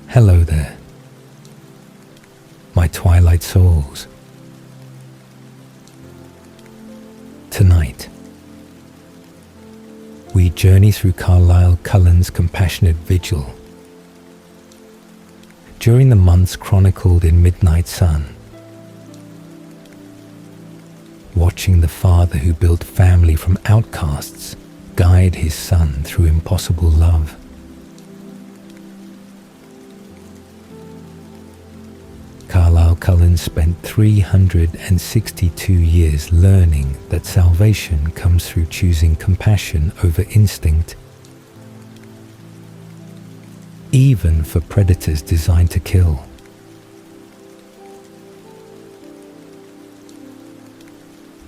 Hello there, my Twilight souls. Tonight, we journey through Carlisle Cullen's compassionate vigil. During the months chronicled in Midnight Sun, watching the father who built family from outcasts guide his son through impossible love. Carlisle Cullen spent 362 years learning that salvation comes through choosing compassion over instinct, even for predators designed to kill.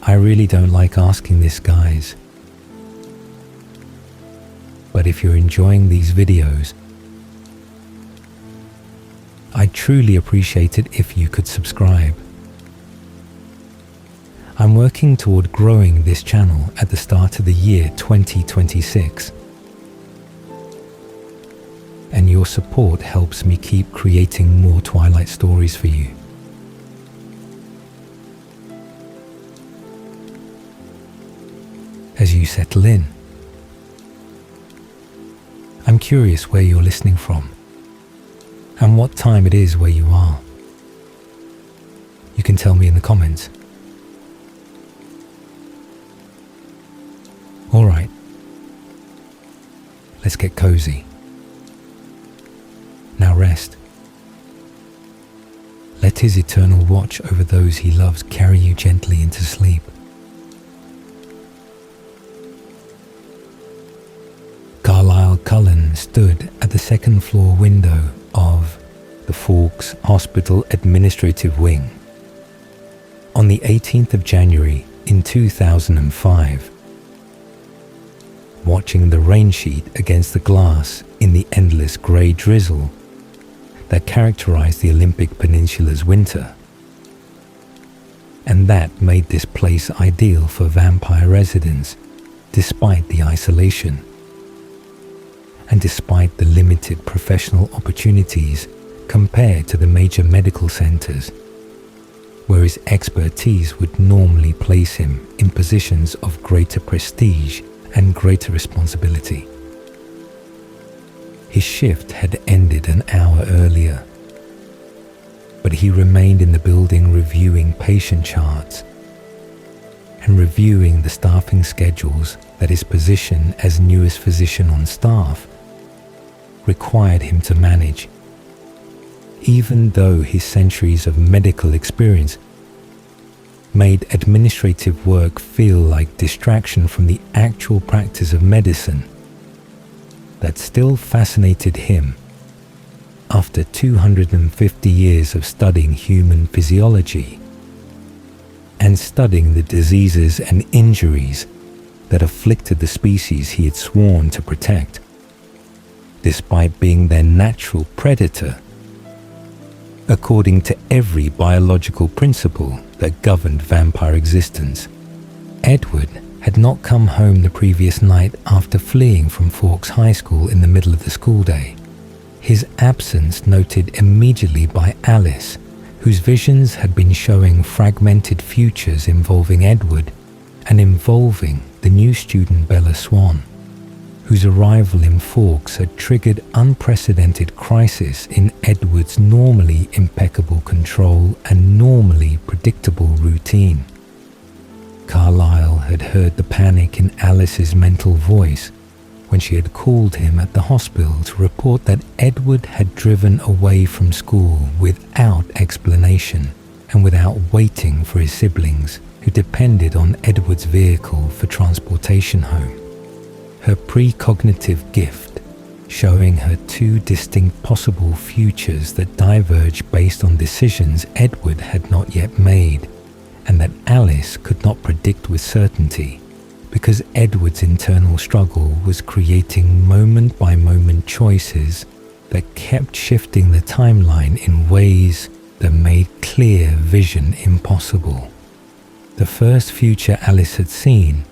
I really don't like asking this, guys, but if you're enjoying these videos, I'd truly appreciate it if you could subscribe. I'm working toward growing this channel at the start of the year 2026. And your support helps me keep creating more Twilight stories for you. As you settle in, I'm curious where you're listening from and what time it is where you are. You can tell me in the comments. Alright, let's get cozy. Now rest. Let his eternal watch over those he loves carry you gently into sleep. Carlisle Cullen stood at the second floor window of the Forks Hospital Administrative Wing on the 18th of January in 2005, watching the rain sheet against the glass in the endless grey drizzle that characterized the Olympic Peninsula's winter. And that made this place ideal for vampire residents, despite the isolation and despite the limited professional opportunities compared to the major medical centers, where his expertise would normally place him in positions of greater prestige and greater responsibility. His shift had ended an hour earlier, but he remained in the building reviewing patient charts and reviewing the staffing schedules that his position as newest physician on staff required him to manage, even though his centuries of medical experience made administrative work feel like distraction from the actual practice of medicine that still fascinated him. After 250 years of studying human physiology and studying the diseases and injuries that afflicted the species he had sworn to protect, despite being their natural predator, according to every biological principle that governed vampire existence. Edward had not come home the previous night after fleeing from Forks High School in the middle of the school day. His absence noted immediately by Alice, whose visions had been showing fragmented futures involving Edward and involving the new student Bella Swan, whose arrival in Forks had triggered unprecedented crisis in Edward's normally impeccable control and normally predictable routine. Carlisle had heard the panic in Alice's mental voice when she had called him at the hospital to report that Edward had driven away from school without explanation and without waiting for his siblings, who depended on Edward's vehicle for transportation home. Her precognitive gift, showing her two distinct possible futures that diverged based on decisions Edward had not yet made, and that Alice could not predict with certainty, because Edward's internal struggle was creating moment-by-moment choices that kept shifting the timeline in ways that made clear vision impossible. The first future Alice had seen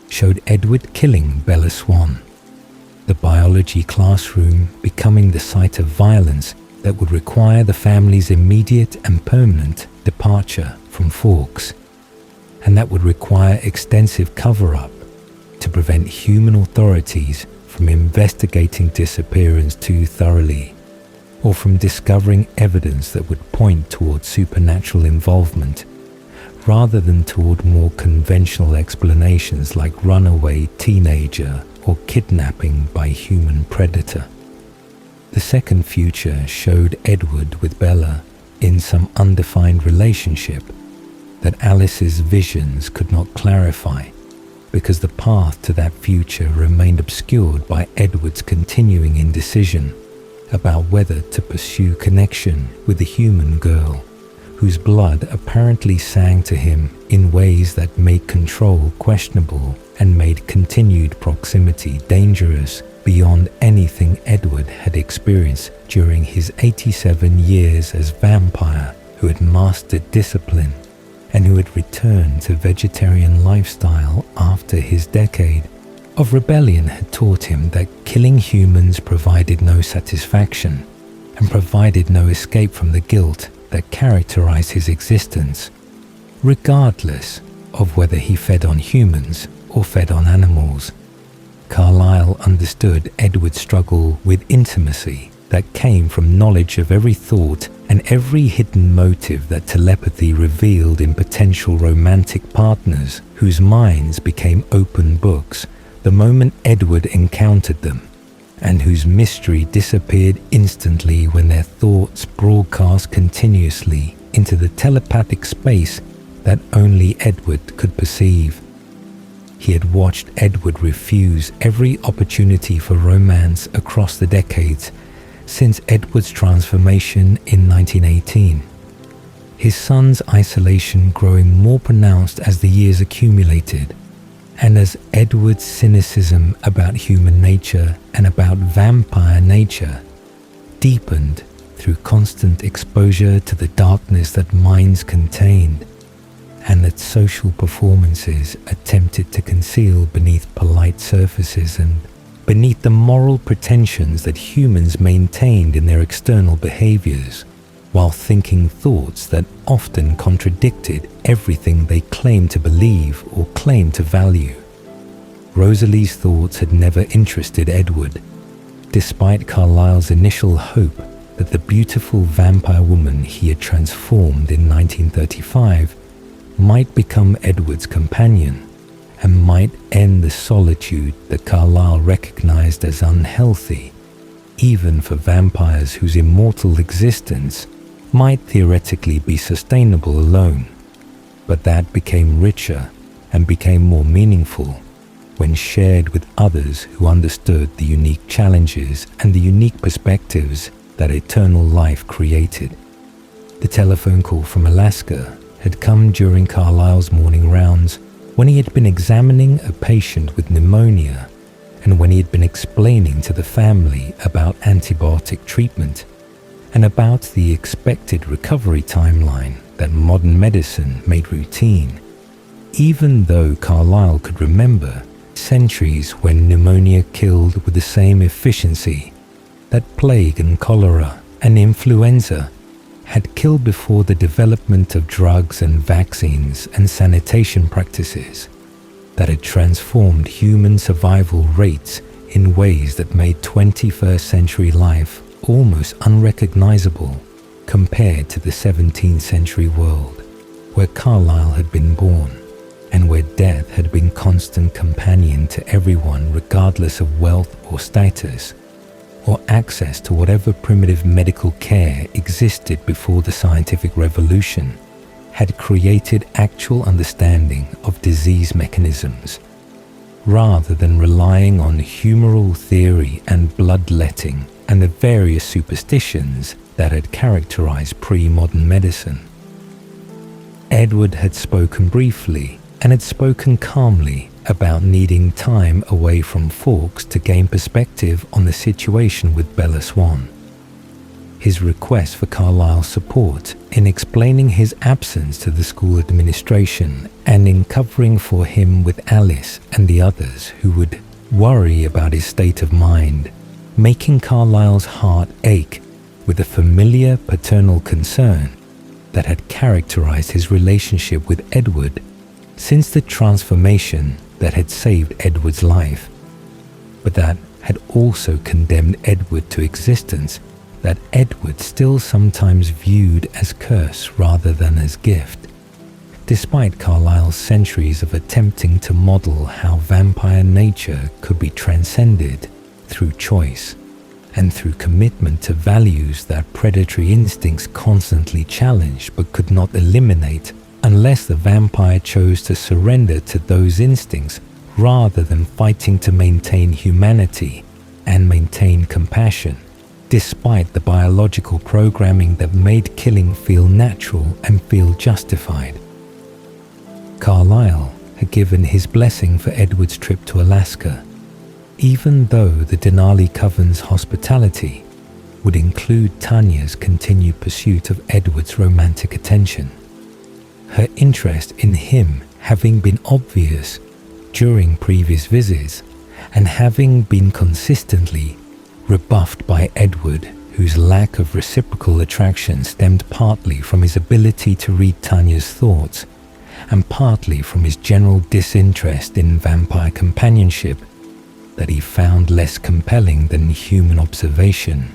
showed Edward killing Bella Swan, the biology classroom becoming the site of violence that would require the family's immediate and permanent departure from Forks, and that would require extensive cover-up to prevent human authorities from investigating disappearance too thoroughly, or from discovering evidence that would point toward supernatural involvement, rather than toward more conventional explanations like runaway teenager or kidnapping by human predator. The second future showed Edward with Bella in some undefined relationship that Alice's visions could not clarify, because the path to that future remained obscured by Edward's continuing indecision about whether to pursue connection with the human girl, whose blood apparently sang to him in ways that made control questionable and made continued proximity dangerous beyond anything Edward had experienced during his 87 years as vampire, who had mastered discipline and who had returned to vegetarian lifestyle after his decade of rebellion had taught him that killing humans provided no satisfaction and provided no escape from the guilt that characterized his existence, regardless of whether he fed on humans or fed on animals. Carlisle understood Edward's struggle with intimacy that came from knowledge of every thought and every hidden motive that telepathy revealed in potential romantic partners whose minds became open books the moment Edward encountered them, and whose mystery disappeared instantly when their thoughts broadcast continuously into the telepathic space that only Edward could perceive. He had watched Edward refuse every opportunity for romance across the decades since Edward's transformation in 1918, his son's isolation growing more pronounced as the years accumulated, and as Edward's cynicism about human nature and about vampire nature deepened through constant exposure to the darkness that minds contained, and that social performances attempted to conceal beneath polite surfaces and beneath the moral pretensions that humans maintained in their external behaviors, while thinking thoughts that often contradicted everything they claimed to believe or claimed to value. Rosalie's thoughts had never interested Edward, despite Carlisle's initial hope that the beautiful vampire woman he had transformed in 1935 might become Edward's companion, and might end the solitude that Carlisle recognized as unhealthy, even for vampires whose immortal existence might theoretically be sustainable alone. But that became richer and became more meaningful when shared with others who understood the unique challenges and the unique perspectives that eternal life created. The telephone call from Alaska had come during Carlisle's morning rounds, when he had been examining a patient with pneumonia, and when he had been explaining to the family about antibiotic treatment and about the expected recovery timeline that modern medicine made routine, even though Carlisle could remember centuries when pneumonia killed with the same efficiency that plague and cholera and influenza had killed before the development of drugs and vaccines and sanitation practices that had transformed human survival rates in ways that made 21st century life almost unrecognizable compared to the 17th century world, where Carlisle had been born, and where death had been constant companion to everyone regardless of wealth or status, or access to whatever primitive medical care existed before the scientific revolution, had created actual understanding of disease mechanisms, rather than relying on humoral theory and bloodletting and the various superstitions that had characterized pre-modern medicine. Edward had spoken briefly and had spoken calmly about needing time away from Forks to gain perspective on the situation with Bella Swan. His request for Carlisle's support in explaining his absence to the school administration and in covering for him with Alice and the others who would worry about his state of mind, making Carlisle's heart ache with the familiar paternal concern that had characterized his relationship with Edward since the transformation that had saved Edward's life, but that had also condemned Edward to existence that Edward still sometimes viewed as curse rather than as gift, despite Carlisle's centuries of attempting to model how vampire nature could be transcended through choice and through commitment to values that predatory instincts constantly challenged but could not eliminate unless the vampire chose to surrender to those instincts rather than fighting to maintain humanity and maintain compassion, despite the biological programming that made killing feel natural and feel justified. Carlisle had given his blessing for Edward's trip to Alaska, even though the Denali Coven's hospitality would include Tanya's continued pursuit of Edward's romantic attention. Her interest in him having been obvious during previous visits and having been consistently rebuffed by Edward, whose lack of reciprocal attraction stemmed partly from his ability to read Tanya's thoughts and partly from his general disinterest in vampire companionship that he found less compelling than human observation,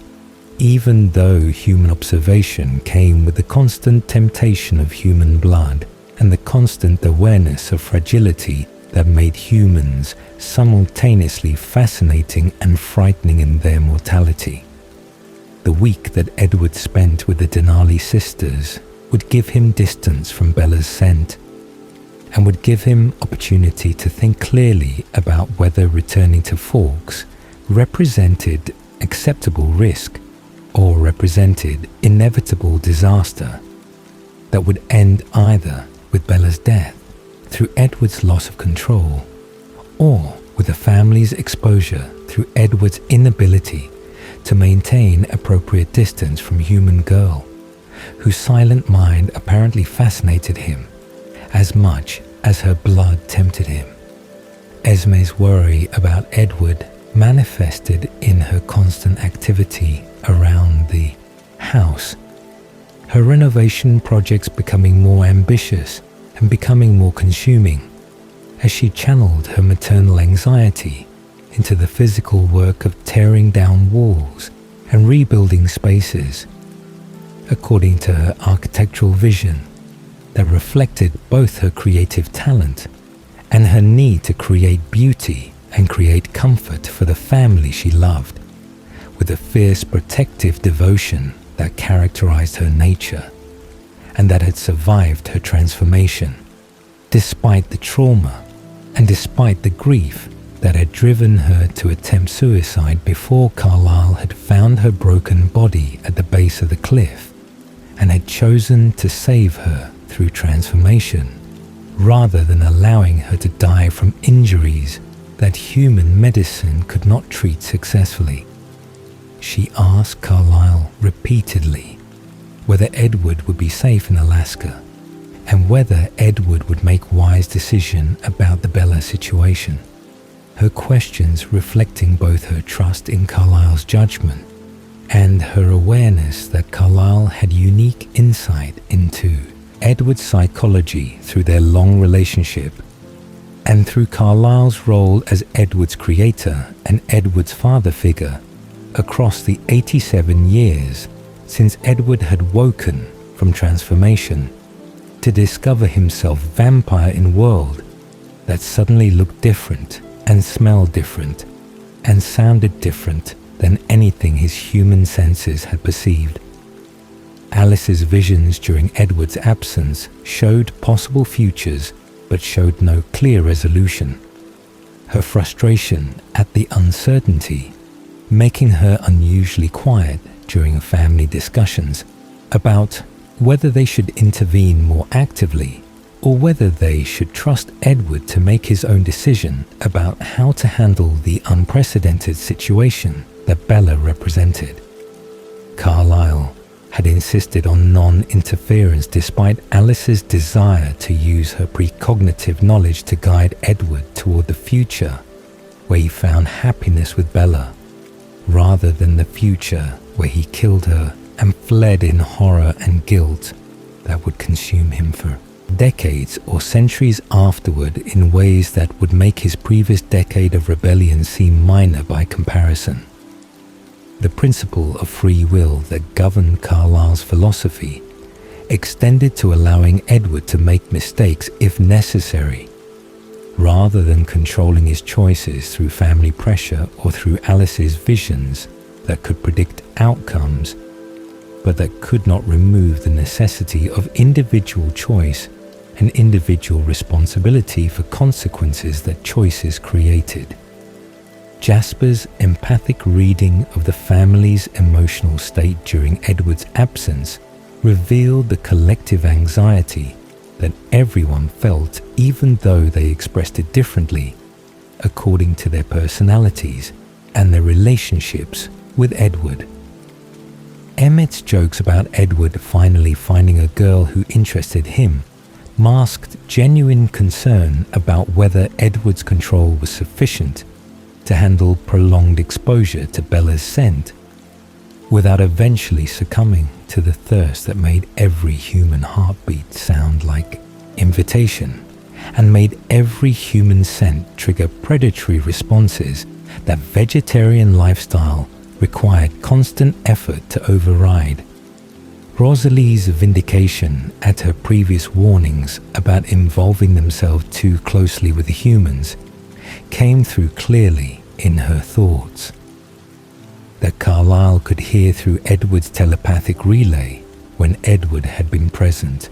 even though human observation came with the constant temptation of human blood and the constant awareness of fragility that made humans simultaneously fascinating and frightening in their mortality. The week that Edward spent with the Denali sisters would give him distance from Bella's scent, and would give him opportunity to think clearly about whether returning to Forks represented acceptable risk or represented inevitable disaster that would end either with Bella's death through Edward's loss of control, or with the family's exposure through Edward's inability to maintain appropriate distance from human girl, whose silent mind apparently fascinated him as much as her blood tempted him. Esme's worry about Edward manifested in her constant activity around the house, her renovation projects becoming more ambitious and becoming more consuming as she channeled her maternal anxiety into the physical work of tearing down walls and rebuilding spaces according to her architectural vision that reflected both her creative talent and her need to create beauty and create comfort for the family she loved, with a fierce protective devotion that characterized her nature and that had survived her transformation, despite the trauma and despite the grief that had driven her to attempt suicide before Carlisle had found her broken body at the base of the cliff and had chosen to save her through transformation, rather than allowing her to die from injuries that human medicine could not treat successfully. She asked Carlisle repeatedly whether Edward would be safe in Alaska and whether Edward would make wise decision about the Bella situation, her questions reflecting both her trust in Carlisle's judgment and her awareness that Carlisle had unique insight into Edward's psychology through their long relationship and through Carlisle's role as Edward's creator and Edward's father figure across the 87 years since Edward had woken from transformation to discover himself vampire in a world that suddenly looked different and smelled different and sounded different than anything his human senses had perceived. Alice's visions during Edward's absence showed possible futures but showed no clear resolution. Her frustration at the uncertainty making her unusually quiet during family discussions about whether they should intervene more actively or whether they should trust Edward to make his own decision about how to handle the unprecedented situation that Bella represented. Carlisle had insisted on non-interference despite Alice's desire to use her precognitive knowledge to guide Edward toward the future where he found happiness with Bella, rather than the future where he killed her and fled in horror and guilt that would consume him for decades or centuries afterward in ways that would make his previous decade of rebellion seem minor by comparison. The principle of free will that governed Carlisle's philosophy extended to allowing Edward to make mistakes if necessary, rather than controlling his choices through family pressure or through Alice's visions that could predict outcomes, but that could not remove the necessity of individual choice and individual responsibility for consequences that choices created. Jasper's empathic reading of the family's emotional state during Edward's absence revealed the collective anxiety that everyone felt, even though they expressed it differently, according to their personalities and their relationships with Edward. Emmett's jokes about Edward finally finding a girl who interested him masked genuine concern about whether Edward's control was sufficient to handle prolonged exposure to Bella's scent, without eventually succumbing to the thirst that made every human heartbeat sound like invitation, and made every human scent trigger predatory responses that vegetarian lifestyle required constant effort to override. Rosalie's vindication at her previous warnings about involving themselves too closely with the humans came through clearly in her thoughts. That Carlisle could hear through Edward's telepathic relay when Edward had been present,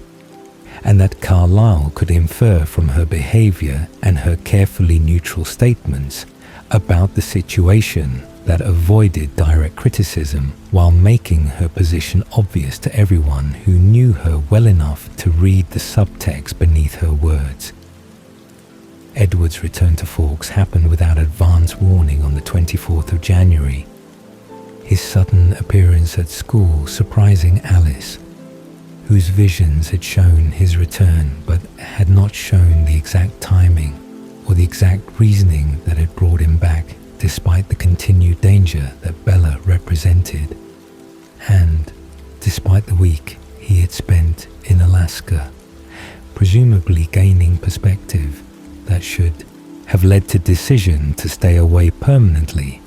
and that Carlisle could infer from her behavior and her carefully neutral statements about the situation that avoided direct criticism while making her position obvious to everyone who knew her well enough to read the subtext beneath her words. Edward's return to Forks happened without advance warning on the 24th of January. His sudden appearance at school surprising Alice, whose visions had shown his return but had not shown the exact timing or the exact reasoning that had brought him back, despite the continued danger that Bella represented, and despite the week he had spent in Alaska, presumably gaining perspective that should have led to decision to stay away permanently,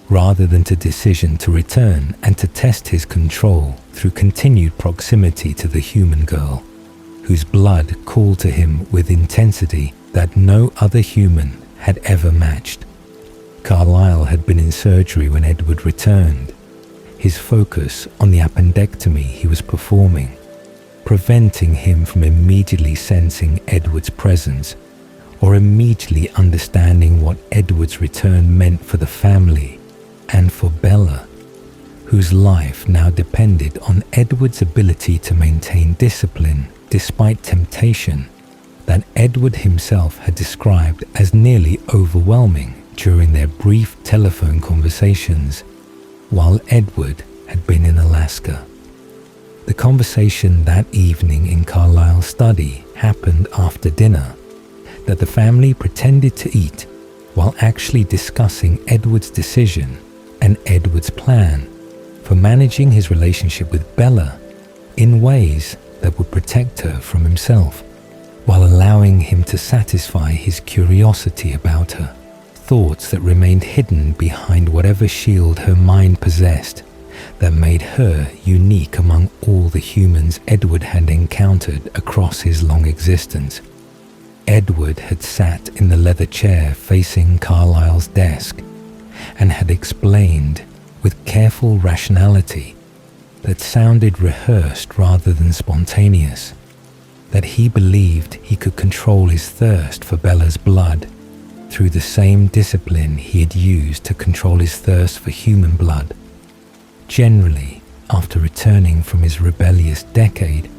rather than to decision to return and to test his control through continued proximity to the human girl, whose blood called to him with intensity that no other human had ever matched. Carlisle had been in surgery when Edward returned, his focus on the appendectomy he was performing, preventing him from immediately sensing Edward's presence or immediately understanding what Edward's return meant for the family and for Bella, whose life now depended on Edward's ability to maintain discipline despite temptation that Edward himself had described as nearly overwhelming during their brief telephone conversations while Edward had been in Alaska. The conversation that evening in Carlisle's study happened after dinner that the family pretended to eat while actually discussing Edward's decision and Edward's plan for managing his relationship with Bella in ways that would protect her from himself, while allowing him to satisfy his curiosity about her, thoughts that remained hidden behind whatever shield her mind possessed that made her unique among all the humans Edward had encountered across his long existence. Edward had sat in the leather chair facing Carlisle's desk and had explained with careful rationality that sounded rehearsed rather than spontaneous, that he believed he could control his thirst for Bella's blood through the same discipline he had used to control his thirst for human blood. Generally, after returning from his rebellious decade,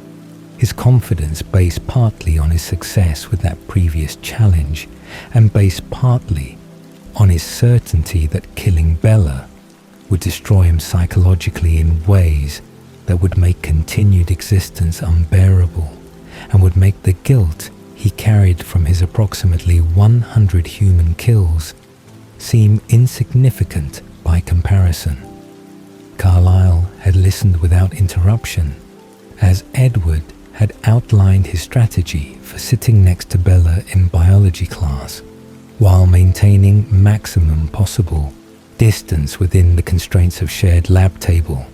his confidence based partly on his success with that previous challenge and based partly on his certainty that killing Bella would destroy him psychologically in ways that would make continued existence unbearable and would make the guilt he carried from his approximately 100 human kills seem insignificant by comparison. Carlisle had listened without interruption, as Edward had outlined his strategy for sitting next to Bella in biology class, while maintaining maximum possible distance within the constraints of shared lab table,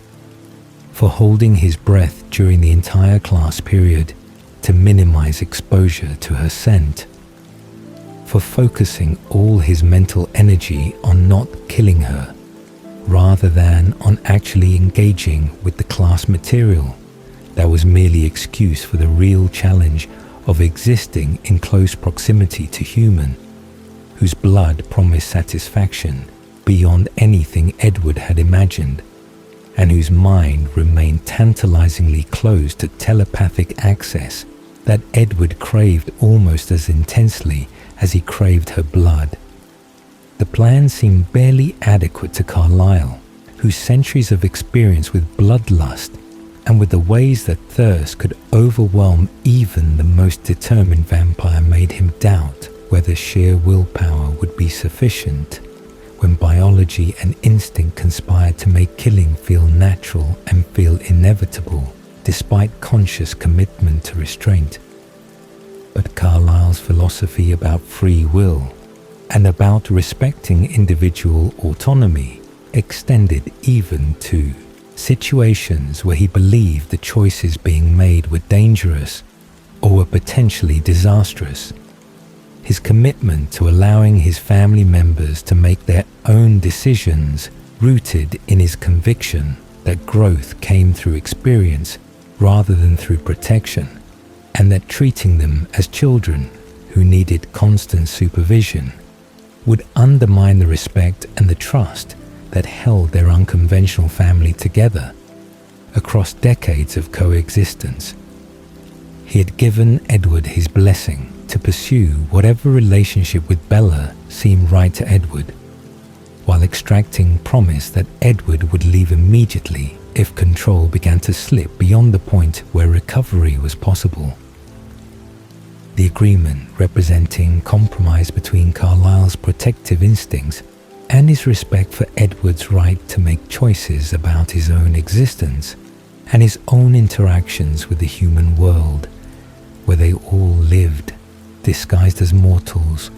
for holding his breath during the entire class period to minimize exposure to her scent, for focusing all his mental energy on not killing her, rather than on actually engaging with the class material that was merely excuse for the real challenge of existing in close proximity to human, whose blood promised satisfaction beyond anything Edward had imagined, and whose mind remained tantalizingly close to telepathic access that Edward craved almost as intensely as he craved her blood. The plan seemed barely adequate to Carlisle, whose centuries of experience with bloodlust and with the ways that thirst could overwhelm even the most determined vampire made him doubt whether sheer willpower would be sufficient when biology and instinct conspired to make killing feel natural and feel inevitable, despite conscious commitment to restraint. But Carlisle's philosophy about free will and about respecting individual autonomy extended even to situations where he believed the choices being made were dangerous or were potentially disastrous. His commitment to allowing his family members to make their own decisions rooted in his conviction that growth came through experience rather than through protection, and that treating them as children who needed constant supervision would undermine the respect and the trust that held their unconventional family together across decades of coexistence. He had given Edward his blessing to pursue whatever relationship with Bella seemed right to Edward, while extracting promise that Edward would leave immediately if control began to slip beyond the point where recovery was possible. The agreement representing compromise between Carlisle's protective instincts and his respect for Edward's right to make choices about his own existence and his own interactions with the human world, where they all lived, disguised as mortals,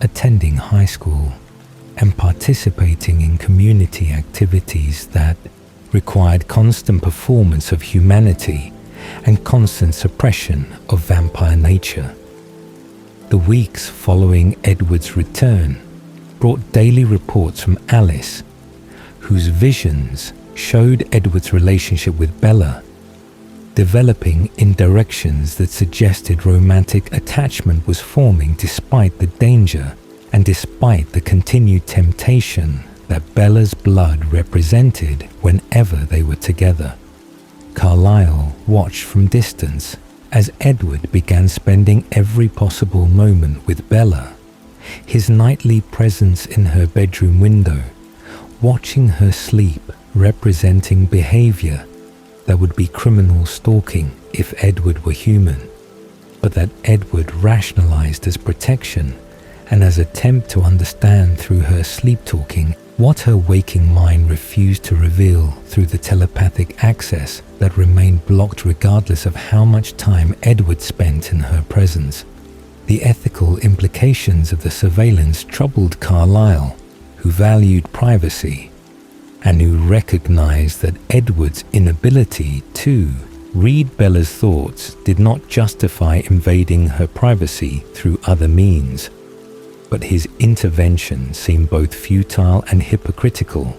attending high school, and participating in community activities that required constant performance of humanity and constant suppression of vampire nature. The weeks following Edward's return brought daily reports from Alice, whose visions showed Edward's relationship with Bella developing in directions that suggested romantic attachment was forming despite the danger and despite the continued temptation that Bella's blood represented whenever they were together. Carlisle watched from distance as Edward began spending every possible moment with Bella, his nightly presence in her bedroom window, watching her sleep representing behavior that would be criminal stalking if Edward were human, but that Edward rationalized as protection and as attempt to understand through her sleep talking what her waking mind refused to reveal through the telepathic access that remained blocked regardless of how much time Edward spent in her presence. The ethical implications of the surveillance troubled Carlisle, who valued privacy and who recognized that Edward's inability to read Bella's thoughts did not justify invading her privacy through other means, but his intervention seemed both futile and hypocritical,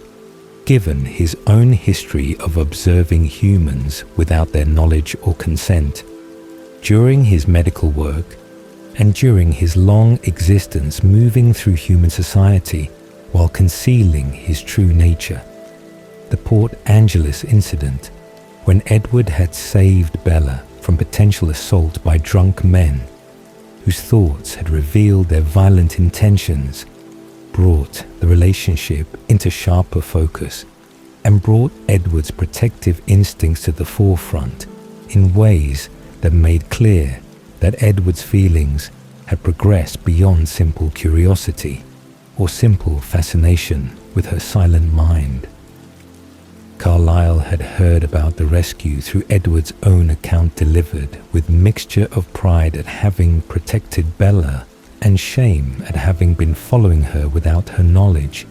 given his own history of observing humans without their knowledge or consent. During his medical work, and during his long existence moving through human society while concealing his true nature. The Port Angeles incident, when Edward had saved Bella from potential assault by drunk men whose thoughts had revealed their violent intentions, brought the relationship into sharper focus and brought Edward's protective instincts to the forefront in ways that made clear that Edward's feelings had progressed beyond simple curiosity or simple fascination with her silent mind. Carlisle had heard about the rescue through Edward's own account delivered with mixture of pride at having protected Bella and shame at having been following her without her knowledge.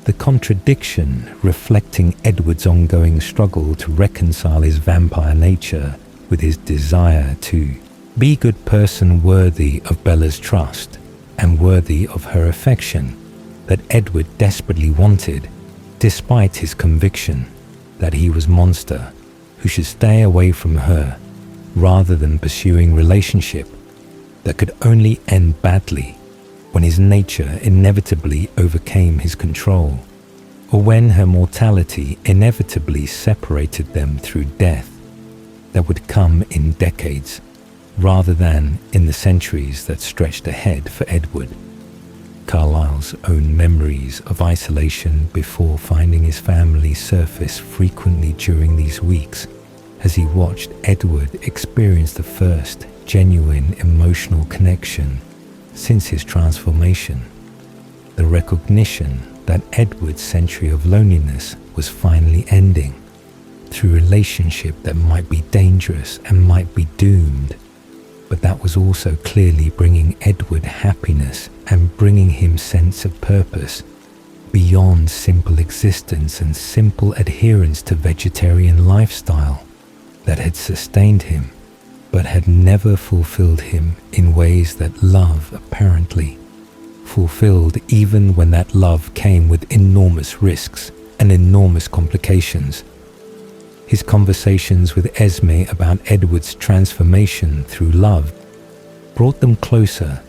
The contradiction reflecting Edward's ongoing struggle to reconcile his vampire nature with his desire to be a good person worthy of Bella's trust and worthy of her affection that Edward desperately wanted, despite his conviction that he was a monster who should stay away from her rather than pursuing relationship that could only end badly when his nature inevitably overcame his control, or when her mortality inevitably separated them through death that would come in decades rather than in the centuries that stretched ahead for Edward. Carlisle's own memories of isolation before finding his family surface frequently during these weeks as he watched Edward experience the first genuine emotional connection since his transformation. The recognition that Edward's century of loneliness was finally ending through a relationship that might be dangerous and might be doomed, but that was also clearly bringing Edward happiness and bringing him sense of purpose beyond simple existence and simple adherence to vegetarian lifestyle that had sustained him but had never fulfilled him in ways that love apparently fulfilled, even when that love came with enormous risks and enormous complications. His conversations with Esme about Edward's transformation through love brought them closer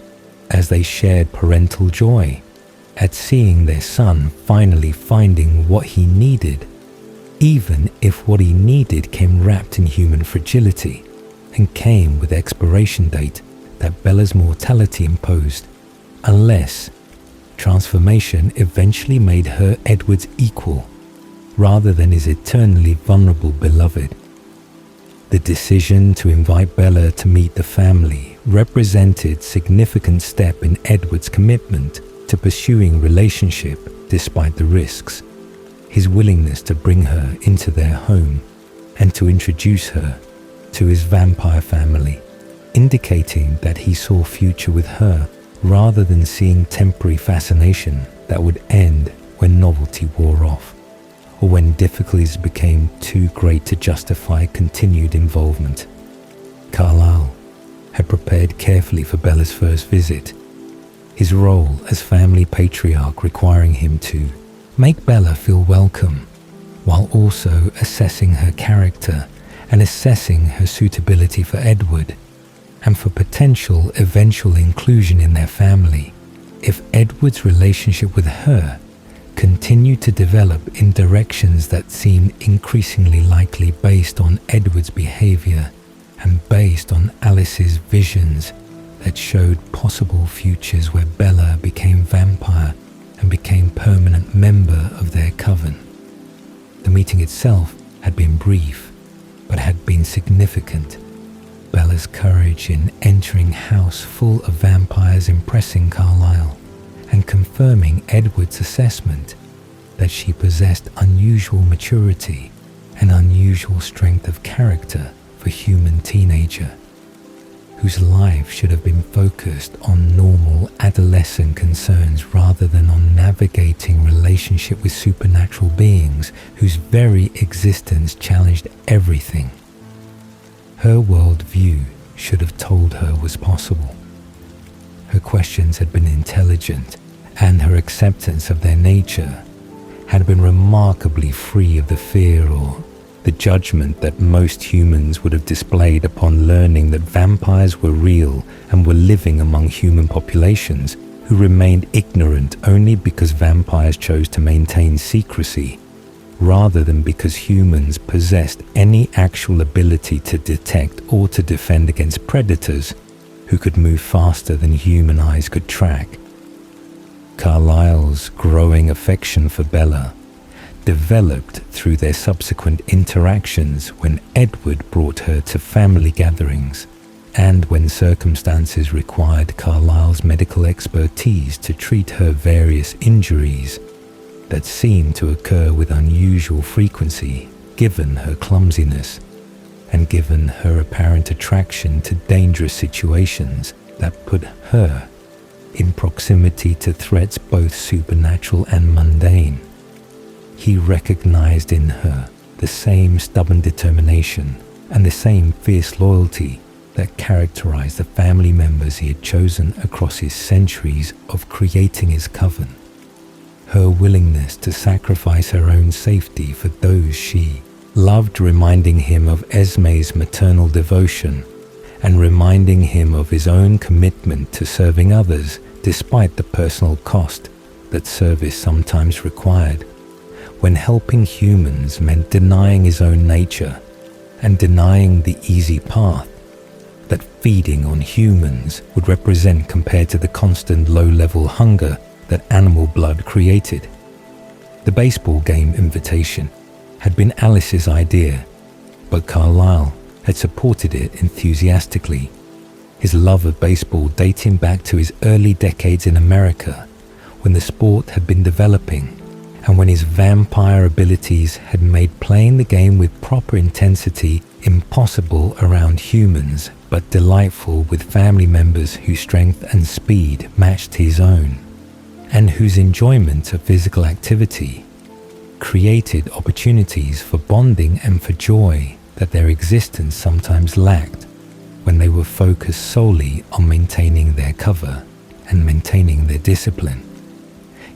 as they shared parental joy at seeing their son finally finding what he needed, even if what he needed came wrapped in human fragility and came with expiration date that Bella's mortality imposed, unless transformation eventually made her Edward's equal rather than his eternally vulnerable beloved. The decision to invite Bella to meet the family represented a significant step in Edward's commitment to pursuing relationship despite the risks, his willingness to bring her into their home and to introduce her to his vampire family, indicating that he saw a future with her rather than seeing temporary fascination that would end when novelty wore off, or when difficulties became too great to justify continued involvement. Carlisle had prepared carefully for Bella's first visit, his role as family patriarch requiring him to make Bella feel welcome, while also assessing her character and assessing her suitability for Edward, and for potential eventual inclusion in their family if Edward's relationship with her continued to develop in directions that seemed increasingly likely based on Edward's behavior and based on Alice's visions that showed possible futures where Bella became vampire and became permanent member of their coven. The meeting itself had been brief, but had been significant. Bella's courage in entering house full of vampires impressing Carlisle and confirming Edward's assessment that she possessed unusual maturity and unusual strength of character for a human teenager, whose life should have been focused on normal adolescent concerns rather than on navigating relationship with supernatural beings whose very existence challenged everything her worldview should have told her was possible. Her questions had been intelligent, and her acceptance of their nature had been remarkably free of the fear or the judgment that most humans would have displayed upon learning that vampires were real and were living among human populations who remained ignorant only because vampires chose to maintain secrecy, rather than because humans possessed any actual ability to detect or to defend against predators who could move faster than human eyes could track. Carlisle's growing affection for Bella developed through their subsequent interactions when Edward brought her to family gatherings and when circumstances required Carlisle's medical expertise to treat her various injuries, that seemed to occur with unusual frequency given her clumsiness and given her apparent attraction to dangerous situations that put her in proximity to threats both supernatural and mundane. He recognized in her the same stubborn determination and the same fierce loyalty that characterized the family members he had chosen across his centuries of creating his coven. Her willingness to sacrifice her own safety for those she loved, reminding him of Esme's maternal devotion and reminding him of his own commitment to serving others despite the personal cost that service sometimes required, when helping humans meant denying his own nature and denying the easy path that feeding on humans would represent compared to the constant low-level hunger that animal blood created. The baseball game invitation had been Alice's idea, but Carlisle had supported it enthusiastically, his love of baseball dating back to his early decades in America, when the sport had been developing and when his vampire abilities had made playing the game with proper intensity impossible around humans, but delightful with family members whose strength and speed matched his own, and whose enjoyment of physical activity created opportunities for bonding and for joy that their existence sometimes lacked when they were focused solely on maintaining their cover and maintaining their discipline.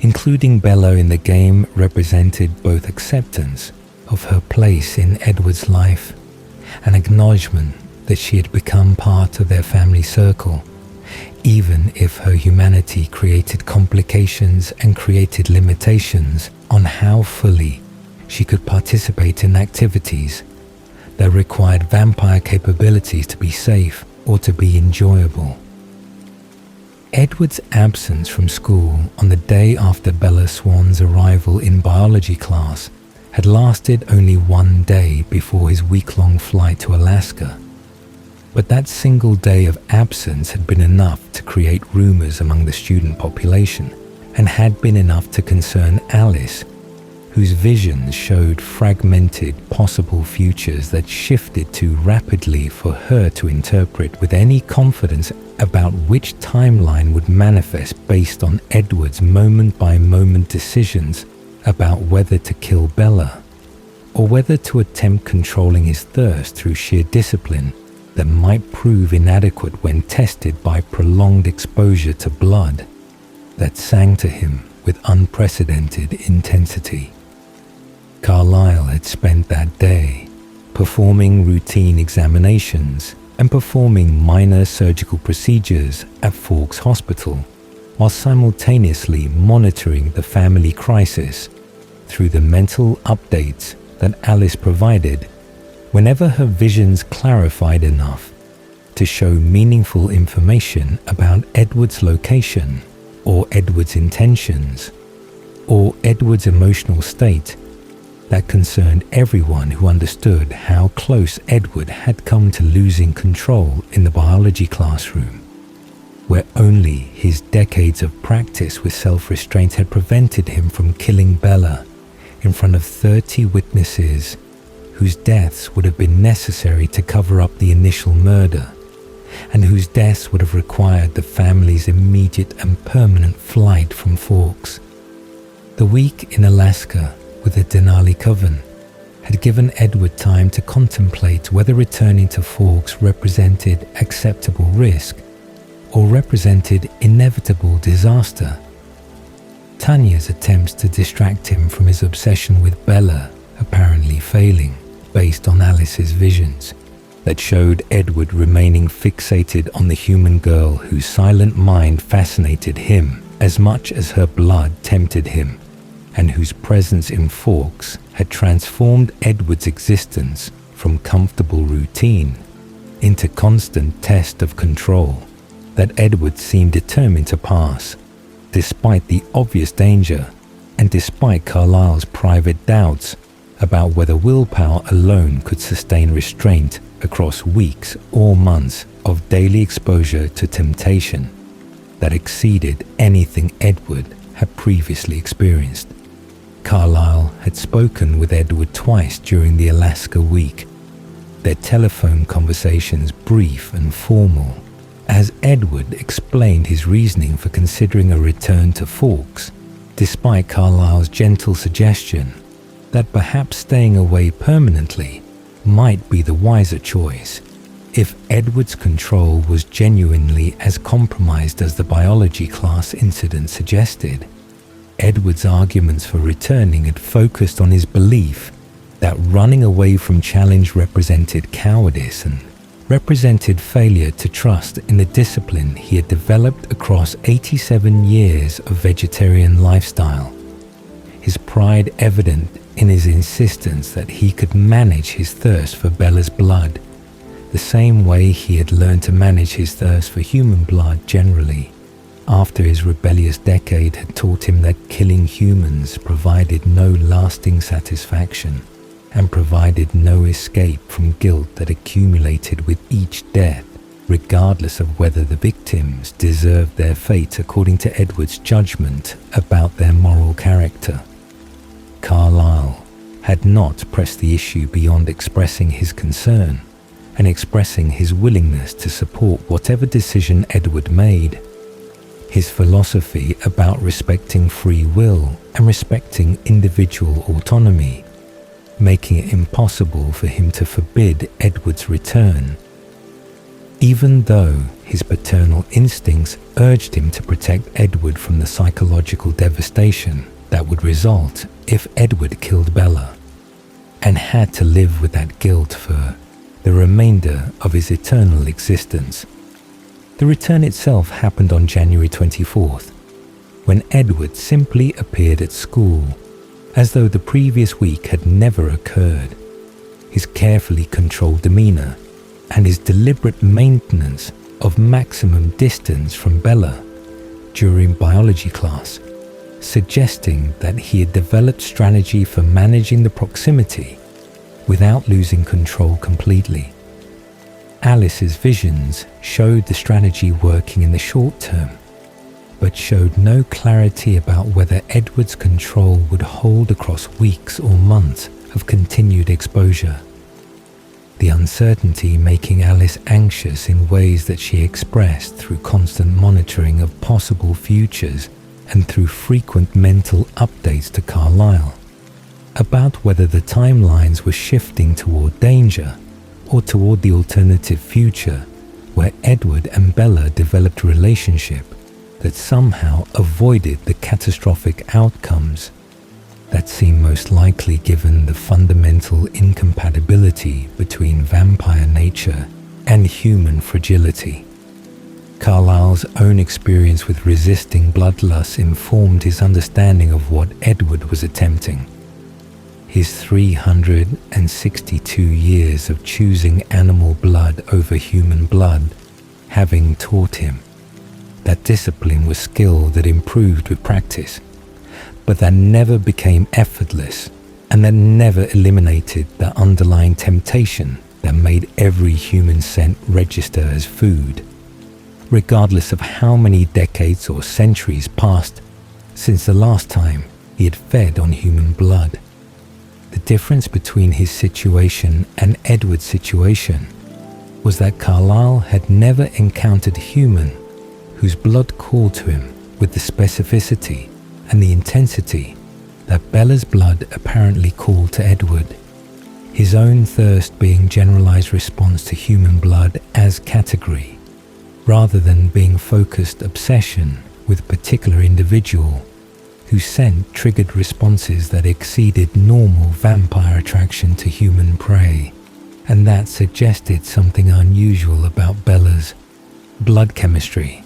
Including Bella in the game represented both acceptance of her place in Edward's life and acknowledgement that she had become part of their family circle, even if her humanity created complications and created limitations on how fully she could participate in activities that required vampire capabilities to be safe or to be enjoyable. Edward's absence from school on the day after Bella Swan's arrival in biology class had lasted only one day before his week-long flight to Alaska. But that single day of absence had been enough to create rumors among the student population and had been enough to concern Alice, whose visions showed fragmented possible futures that shifted too rapidly for her to interpret with any confidence about which timeline would manifest based on Edward's moment-by-moment decisions about whether to kill Bella or whether to attempt controlling his thirst through sheer discipline that might prove inadequate when tested by prolonged exposure to blood that sang to him with unprecedented intensity. Carlisle had spent that day performing routine examinations and performing minor surgical procedures at Forks Hospital, while simultaneously monitoring the family crisis through the mental updates that Alice provided whenever her visions clarified enough to show meaningful information about Edward's location or Edward's intentions or Edward's emotional state that concerned everyone who understood how close Edward had come to losing control in the biology classroom, where only his decades of practice with self-restraint had prevented him from killing Bella in front of 30 witnesses whose deaths would have been necessary to cover up the initial murder, and whose deaths would have required the family's immediate and permanent flight from Forks. The week in Alaska with the Denali Coven had given Edward time to contemplate whether returning to Forks represented acceptable risk or represented inevitable disaster. Tanya's attempts to distract him from his obsession with Bella apparently failing based on Alice's visions that showed Edward remaining fixated on the human girl whose silent mind fascinated him as much as her blood tempted him, and whose presence in Forks had transformed Edward's existence from comfortable routine into constant test of control that Edward seemed determined to pass, despite the obvious danger and despite Carlisle's private doubts about whether willpower alone could sustain restraint across weeks or months of daily exposure to temptation that exceeded anything Edward had previously experienced. Carlisle had spoken with Edward twice during the Alaska week, their telephone conversations brief and formal, as Edward explained his reasoning for considering a return to Forks, despite Carlisle's gentle suggestion that perhaps staying away permanently might be the wiser choice if Edward's control was genuinely as compromised as the biology class incident suggested. Edward's arguments for returning had focused on his belief that running away from challenge represented cowardice and represented failure to trust in the discipline he had developed across 87 years of vegetarian lifestyle, his pride evident in his insistence that he could manage his thirst for Bella's blood, the same way he had learned to manage his thirst for human blood generally, after his rebellious decade had taught him that killing humans provided no lasting satisfaction and provided no escape from guilt that accumulated with each death, regardless of whether the victims deserved their fate according to Edward's judgment about their moral character. Carlisle had not pressed the issue beyond expressing his concern and expressing his willingness to support whatever decision Edward made. His philosophy about respecting free will and respecting individual autonomy, making it impossible for him to forbid Edward's return, even though his paternal instincts urged him to protect Edward from the psychological devastation that would result if Edward killed Bella, and had to live with that guilt for the remainder of his eternal existence. The return itself happened on January 24th, when Edward simply appeared at school, as though the previous week had never occurred. His carefully controlled demeanor and his deliberate maintenance of maximum distance from Bella during biology class, suggesting that he had developed strategy for managing the proximity without losing control completely. Alice's visions showed the strategy working in the short term, but showed no clarity about whether Edward's control would hold across weeks or months of continued exposure. The uncertainty making Alice anxious in ways that she expressed through constant monitoring of possible futures and through frequent mental updates to Carlisle about whether the timelines were shifting toward danger or toward the alternative future where Edward and Bella developed a relationship that somehow avoided the catastrophic outcomes that seemed most likely given the fundamental incompatibility between vampire nature and human fragility. Carlisle's own experience with resisting bloodlust informed his understanding of what Edward was attempting. His 362 years of choosing animal blood over human blood having taught him that discipline was skill that improved with practice, but that never became effortless and that never eliminated the underlying temptation that made every human scent register as food, regardless of how many decades or centuries passed since the last time he had fed on human blood. The difference between his situation and Edward's situation was that Carlisle had never encountered a human whose blood called to him with the specificity and the intensity that Bella's blood apparently called to Edward, his own thirst being generalized response to human blood as category, rather than being focused obsession with a particular individual whose scent triggered responses that exceeded normal vampire attraction to human prey, and that suggested something unusual about Bella's blood chemistry,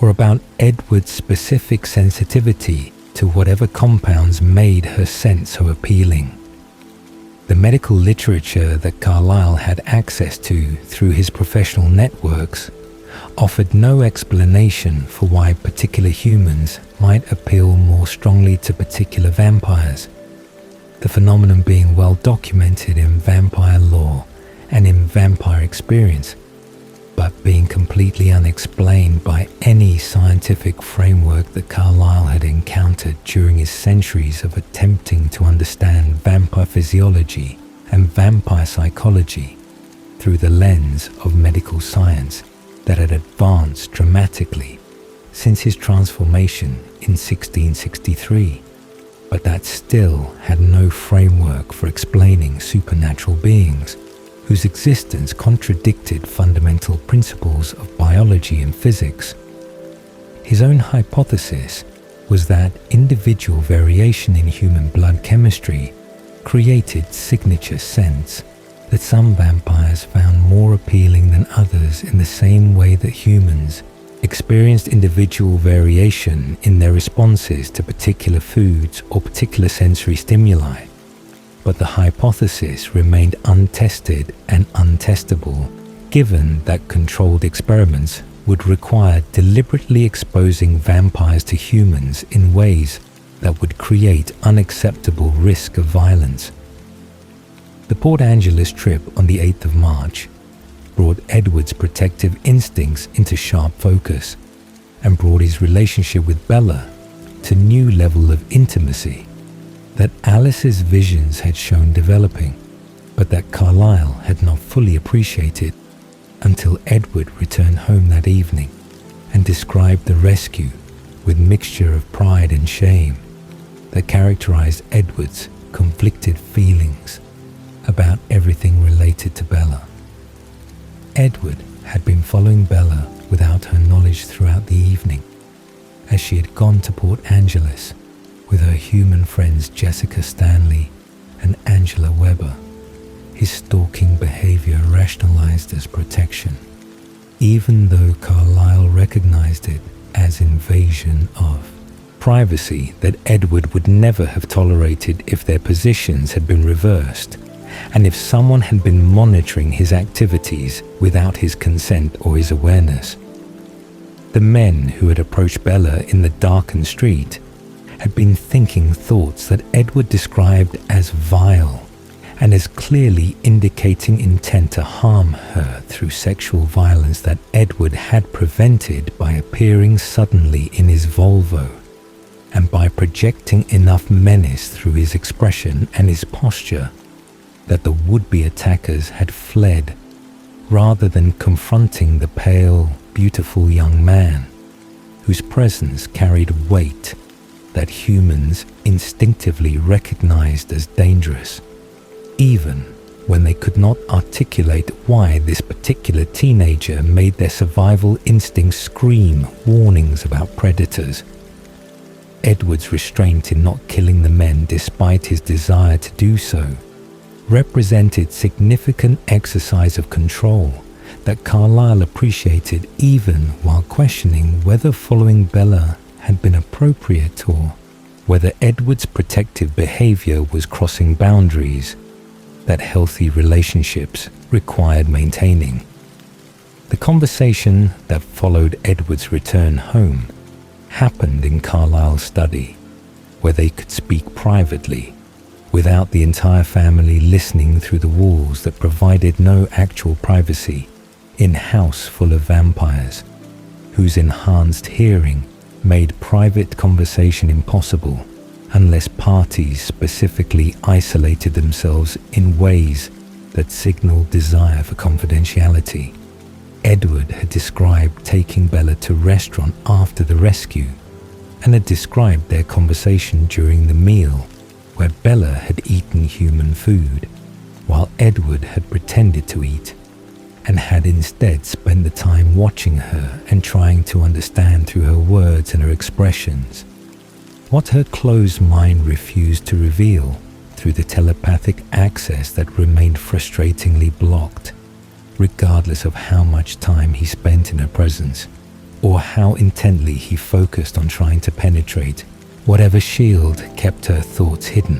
or about Edward's specific sensitivity to whatever compounds made her scent so appealing. The medical literature that Carlisle had access to through his professional networks offered no explanation for why particular humans might appeal more strongly to particular vampires, the phenomenon being well documented in vampire lore and in vampire experience, but being completely unexplained by any scientific framework that Carlisle had encountered during his centuries of attempting to understand vampire physiology and vampire psychology through the lens of medical science that had advanced dramatically since his transformation in 1663, but that still had no framework for explaining supernatural beings whose existence contradicted fundamental principles of biology and physics. His own hypothesis was that individual variation in human blood chemistry created signature scents that some vampires found more appealing than others, in the same way that humans experienced individual variation in their responses to particular foods or particular sensory stimuli. But the hypothesis remained untested and untestable, given that controlled experiments would require deliberately exposing vampires to humans in ways that would create unacceptable risk of violence. The Port Angeles trip on the 8th of March brought Edward's protective instincts into sharp focus and brought his relationship with Bella to a new level of intimacy that Alice's visions had shown developing, but that Carlisle had not fully appreciated until Edward returned home that evening and described the rescue with mixture of pride and shame that characterized Edward's conflicted feelings about everything related to Bella. Edward had been following Bella without her knowledge throughout the evening, as she had gone to Port Angeles with her human friends Jessica Stanley and Angela Weber. His stalking behavior rationalized as protection, even though Carlisle recognized it as invasion of privacy that Edward would never have tolerated if their positions had been reversed, and if someone had been monitoring his activities without his consent or his awareness. The men who had approached Bella in the darkened street had been thinking thoughts that Edward described as vile and as clearly indicating intent to harm her through sexual violence that Edward had prevented by appearing suddenly in his Volvo and by projecting enough menace through his expression and his posture that the would-be attackers had fled rather than confronting the pale, beautiful young man whose presence carried weight that humans instinctively recognized as dangerous, even when they could not articulate why this particular teenager made their survival instincts scream warnings about predators. Edward's restraint in not killing the men despite his desire to do so represented significant exercise of control that Carlisle appreciated, even while questioning whether following Bella had been appropriate or whether Edward's protective behavior was crossing boundaries that healthy relationships required maintaining. The conversation that followed Edward's return home happened in Carlisle's study, where they could speak privately without the entire family listening through the walls that provided no actual privacy in a house full of vampires, whose enhanced hearing made private conversation impossible unless parties specifically isolated themselves in ways that signaled desire for confidentiality. Edward had described taking Bella to a restaurant after the rescue and had described their conversation during the meal where Bella had eaten human food while Edward had pretended to eat and had instead spent the time watching her and trying to understand through her words and her expressions what her closed mind refused to reveal through the telepathic access that remained frustratingly blocked, regardless of how much time he spent in her presence or how intently he focused on trying to penetrate whatever shield kept her thoughts hidden.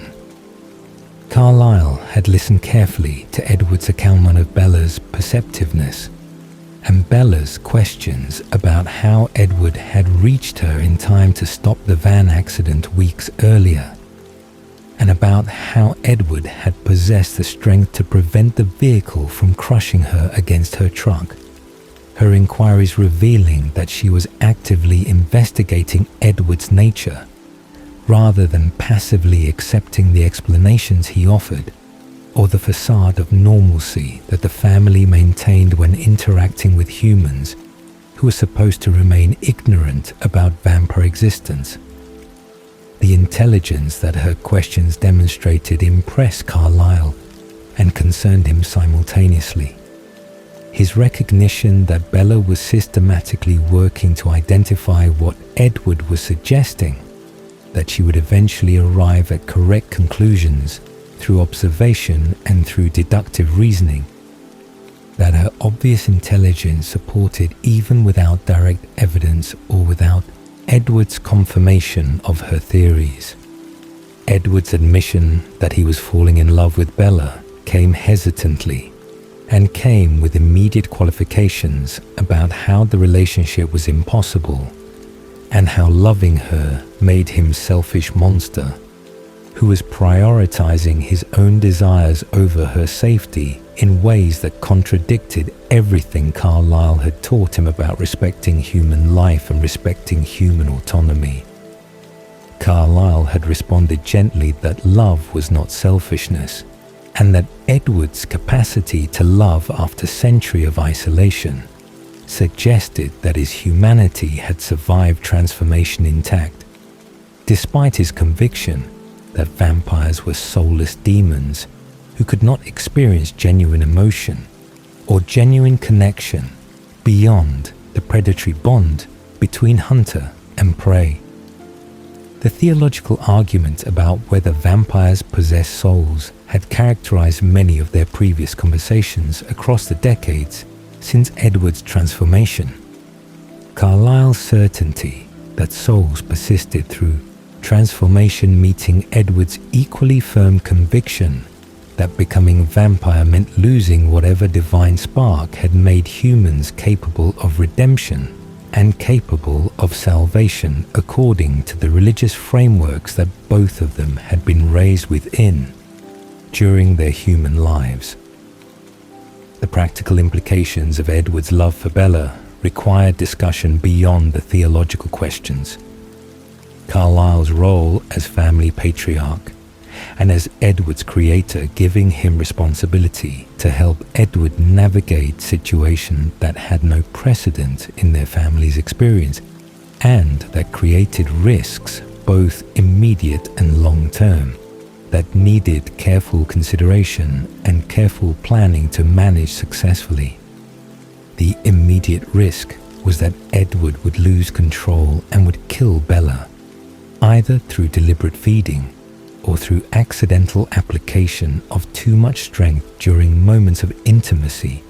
Carlisle had listened carefully to Edward's account of Bella's perceptiveness and Bella's questions about how Edward had reached her in time to stop the van accident weeks earlier, and about how Edward had possessed the strength to prevent the vehicle from crushing her against her truck. her inquiries revealing that she was actively investigating Edward's nature, rather than passively accepting the explanations he offered, or the facade of normalcy that the family maintained when interacting with humans who were supposed to remain ignorant about vampire existence. The intelligence that her questions demonstrated impressed Carlisle and concerned him simultaneously. His recognition that Bella was systematically working to identify what Edward was suggesting, that she would eventually arrive at correct conclusions through observation and through deductive reasoning, that her obvious intelligence supported even without direct evidence or without Edward's confirmation of her theories. Edward's admission that he was falling in love with Bella came hesitantly and came with immediate qualifications about how the relationship was impossible and how loving her made him a selfish monster who was prioritizing his own desires over her safety in ways that contradicted everything Carlisle had taught him about respecting human life and respecting human autonomy. Carlisle had responded gently that love was not selfishness, and that Edward's capacity to love after a century of isolation suggested that his humanity had survived transformation intact, despite his conviction that vampires were soulless demons who could not experience genuine emotion or genuine connection beyond the predatory bond between hunter and prey. The theological argument about whether vampires possess souls had characterized many of their previous conversations across the decades since Edward's transformation. Carlisle's certainty that souls persisted through transformation meeting Edward's equally firm conviction that becoming vampire meant losing whatever divine spark had made humans capable of redemption and capable of salvation according to the religious frameworks that both of them had been raised within during their human lives. The practical implications of Edward's love for Bella required discussion beyond the theological questions. Carlisle's role as family patriarch and as Edward's creator giving him responsibility to help Edward navigate situations that had no precedent in their family's experience and that created risks both immediate and long-term that needed careful consideration and careful planning to manage successfully. The immediate risk was that Edward would lose control and would kill Bella, either through deliberate feeding or through accidental application of too much strength during moments of intimacy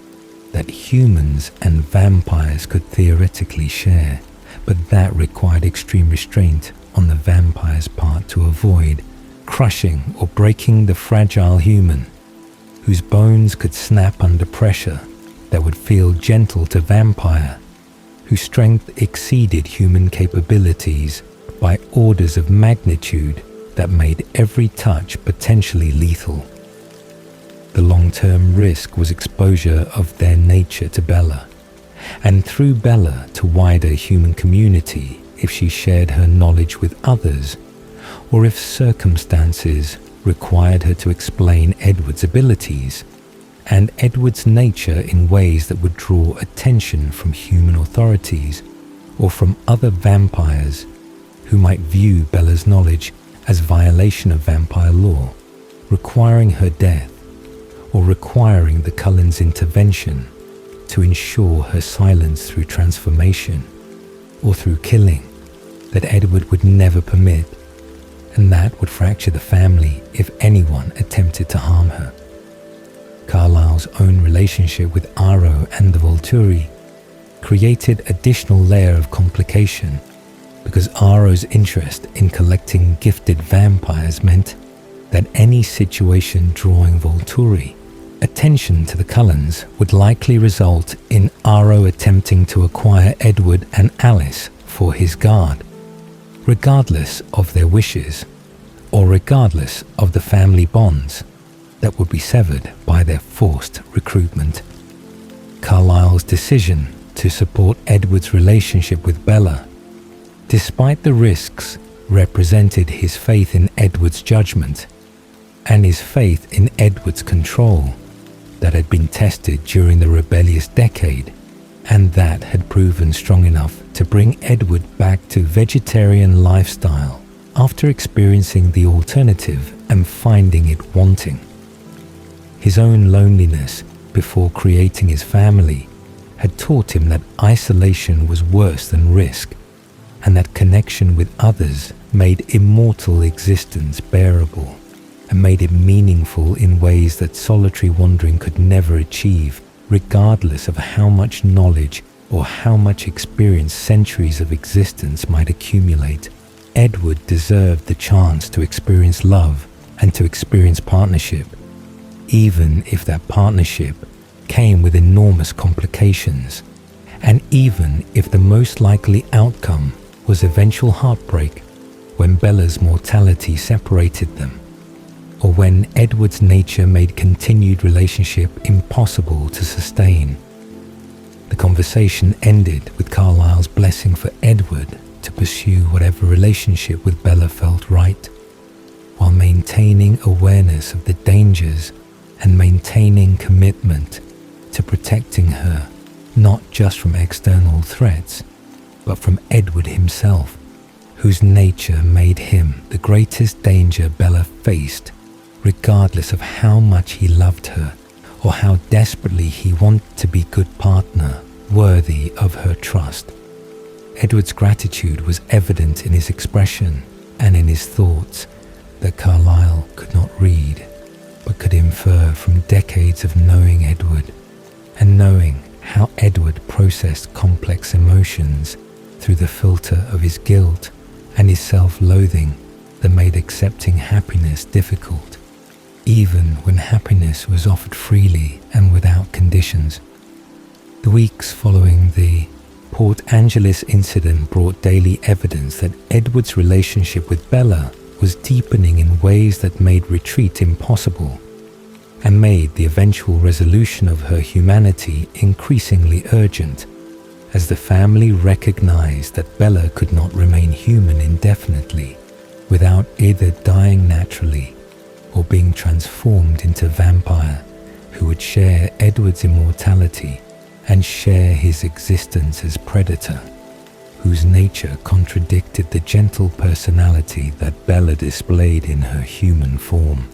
that humans and vampires could theoretically share, but that required extreme restraint on the vampire's part to avoid crushing or breaking the fragile human, whose bones could snap under pressure, that would feel gentle to vampire, whose strength exceeded human capabilities by orders of magnitude that made every touch potentially lethal. The long-term risk was exposure of their nature to Bella, and through Bella to wider human community if she shared her knowledge with others, or if circumstances required her to explain Edward's abilities and Edward's nature in ways that would draw attention from human authorities or from other vampires who might view Bella's knowledge as violation of vampire law, requiring her death or requiring the Cullens' intervention to ensure her silence through transformation or through killing that Edward would never permit, and that would fracture the family if anyone attempted to harm her. Carlisle's own relationship with Aro and the Volturi created additional layer of complication because Aro's interest in collecting gifted vampires meant that any situation drawing Volturi attention to the Cullens would likely result in Aro attempting to acquire Edward and Alice for his guard, regardless of their wishes, or regardless of the family bonds that would be severed by their forced recruitment. Carlisle's decision to support Edward's relationship with Bella, despite the risks represented his faith in Edward's judgment and his faith in Edward's control that had been tested during the rebellious decade, and that had proven strong enough to bring Edward back to vegetarian lifestyle after experiencing the alternative and finding it wanting. His own loneliness before creating his family had taught him that isolation was worse than risk, and that connection with others made immortal existence bearable and made it meaningful in ways that solitary wandering could never achieve, regardless of how much knowledge or how much experience centuries of existence might accumulate. Edward deserved the chance to experience love and to experience partnership, even if that partnership came with enormous complications, and even if the most likely outcome was eventual heartbreak when Bella's mortality separated them, or when Edward's nature made continued relationship impossible to sustain. The conversation ended with Carlisle's blessing for Edward to pursue whatever relationship with Bella felt right, while maintaining awareness of the dangers and maintaining commitment to protecting her, not just from external threats, but from Edward himself, whose nature made him the greatest danger Bella faced, regardless of how much he loved her or how desperately he wanted to be good partner, worthy of her trust. Edward's gratitude was evident in his expression and in his thoughts that Carlisle could not read, but could infer from decades of knowing Edward and knowing how Edward processed complex emotions through the filter of his guilt and his self-loathing that made accepting happiness difficult, even when happiness was offered freely and without conditions. The weeks following the Port Angeles incident brought daily evidence that Edward's relationship with Bella was deepening in ways that made retreat impossible, and made the eventual resolution of her humanity increasingly urgent, as the family recognized that Bella could not remain human indefinitely without either dying naturally or being transformed into vampire who would share Edward's immortality and share his existence as predator, whose nature contradicted the gentle personality that Bella displayed in her human form.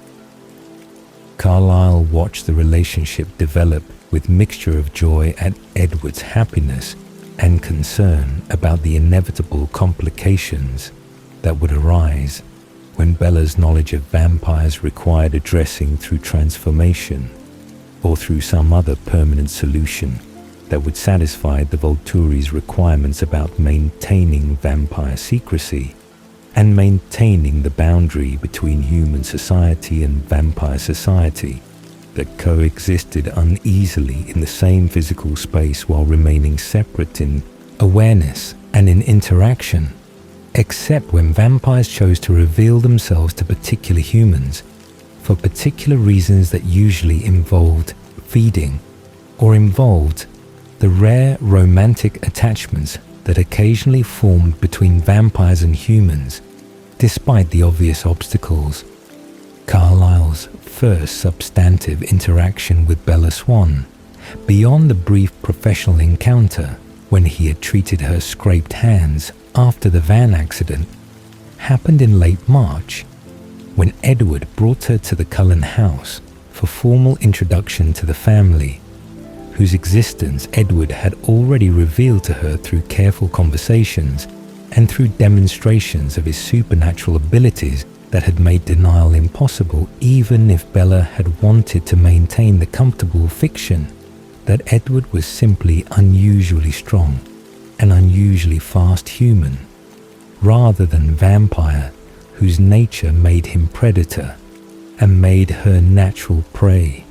Carlisle watched the relationship develop with mixture of joy at Edward's happiness and concern about the inevitable complications that would arise when Bella's knowledge of vampires required addressing through transformation or through some other permanent solution that would satisfy the Volturi's requirements about maintaining vampire secrecy and maintaining the boundary between human society and vampire society that coexisted uneasily in the same physical space while remaining separate in awareness and in interaction, except when vampires chose to reveal themselves to particular humans for particular reasons that usually involved feeding or involved the rare romantic attachments that occasionally formed between vampires and humans, despite the obvious obstacles. Carlisle's first substantive interaction with Bella Swan, beyond the brief professional encounter when he had treated her scraped hands after the van accident, happened in late March, when Edward brought her to the Cullen house for formal introduction to the family, whose existence Edward had already revealed to her through careful conversations and through demonstrations of his supernatural abilities that had made denial impossible, even if Bella had wanted to maintain the comfortable fiction that Edward was simply unusually strong and unusually fast human, rather than vampire whose nature made him predator and made her natural prey,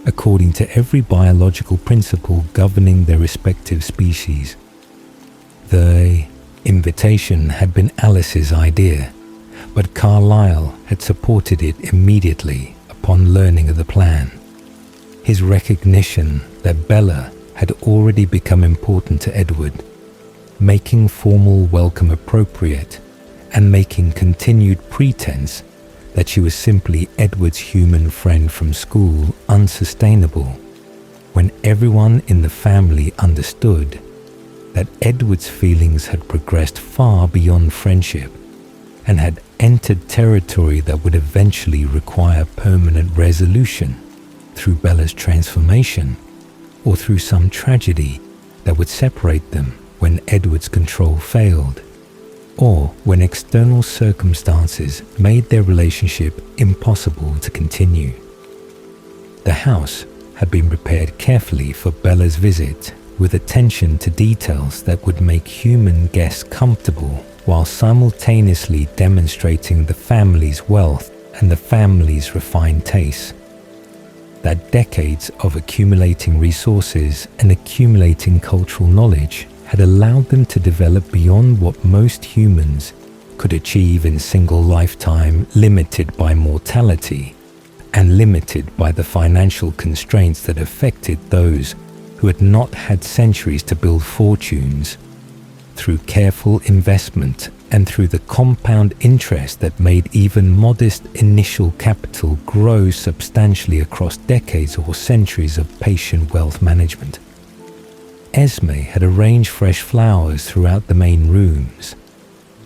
according to every biological principle governing their respective species. The invitation had been Alice's idea, but Carlisle had supported it immediately upon learning of the plan. His recognition that Bella had already become important to Edward, making formal welcome appropriate and making continued pretense that she was simply Edward's human friend from school unsustainable, when everyone in the family understood that Edward's feelings had progressed far beyond friendship and had entered territory that would eventually require permanent resolution through Bella's transformation or through some tragedy that would separate them when Edward's control failed, or when external circumstances made their relationship impossible to continue. The house had been prepared carefully for Bella's visit, with attention to details that would make human guests comfortable while simultaneously demonstrating the family's wealth and the family's refined tastes. That decades of accumulating resources and accumulating cultural knowledge had allowed them to develop beyond what most humans could achieve in single lifetime, limited by mortality and limited by the financial constraints that affected those who had not had centuries to build fortunes. Through careful investment and through the compound interest that made even modest initial capital grow substantially across decades or centuries of patient wealth management. Esme had arranged fresh flowers throughout the main rooms,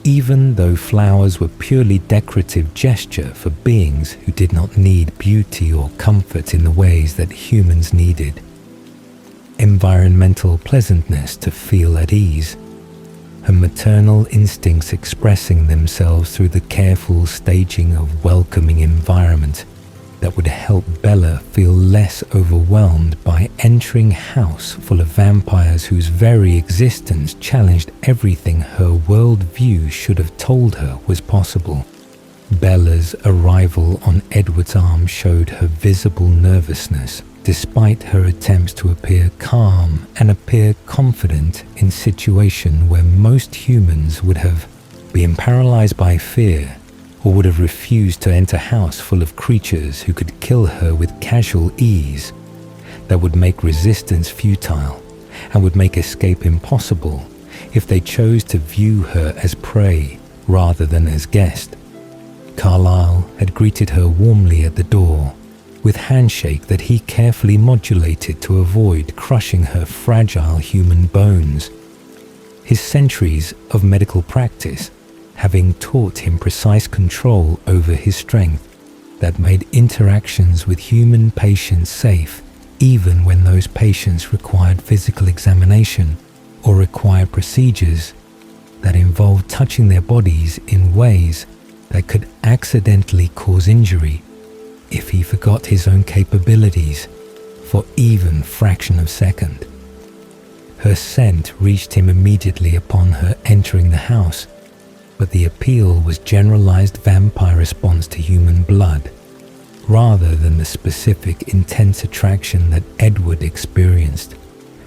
even though flowers were purely decorative gesture for beings who did not need beauty or comfort in the ways that humans needed. Environmental pleasantness to feel at ease, her maternal instincts expressing themselves through the careful staging of welcoming environment that would help Bella feel less overwhelmed by entering a house full of vampires whose very existence challenged everything her worldview should have told her was possible. Bella's arrival on Edward's arm showed her visible nervousness, despite her attempts to appear calm and appear confident in situations where most humans would have been paralyzed by fear or would have refused to enter a house full of creatures who could kill her with casual ease, that would make resistance futile and would make escape impossible if they chose to view her as prey rather than as guest. Carlisle had greeted her warmly at the door, with handshake that he carefully modulated to avoid crushing her fragile human bones. His centuries of medical practice having taught him precise control over his strength that made interactions with human patients safe, even when those patients required physical examination or required procedures that involved touching their bodies in ways that could accidentally cause injury if he forgot his own capabilities for even fraction of a second. Her scent reached him immediately upon her entering the house, but the appeal was generalized vampire response to human blood, rather than the specific intense attraction that Edward experienced.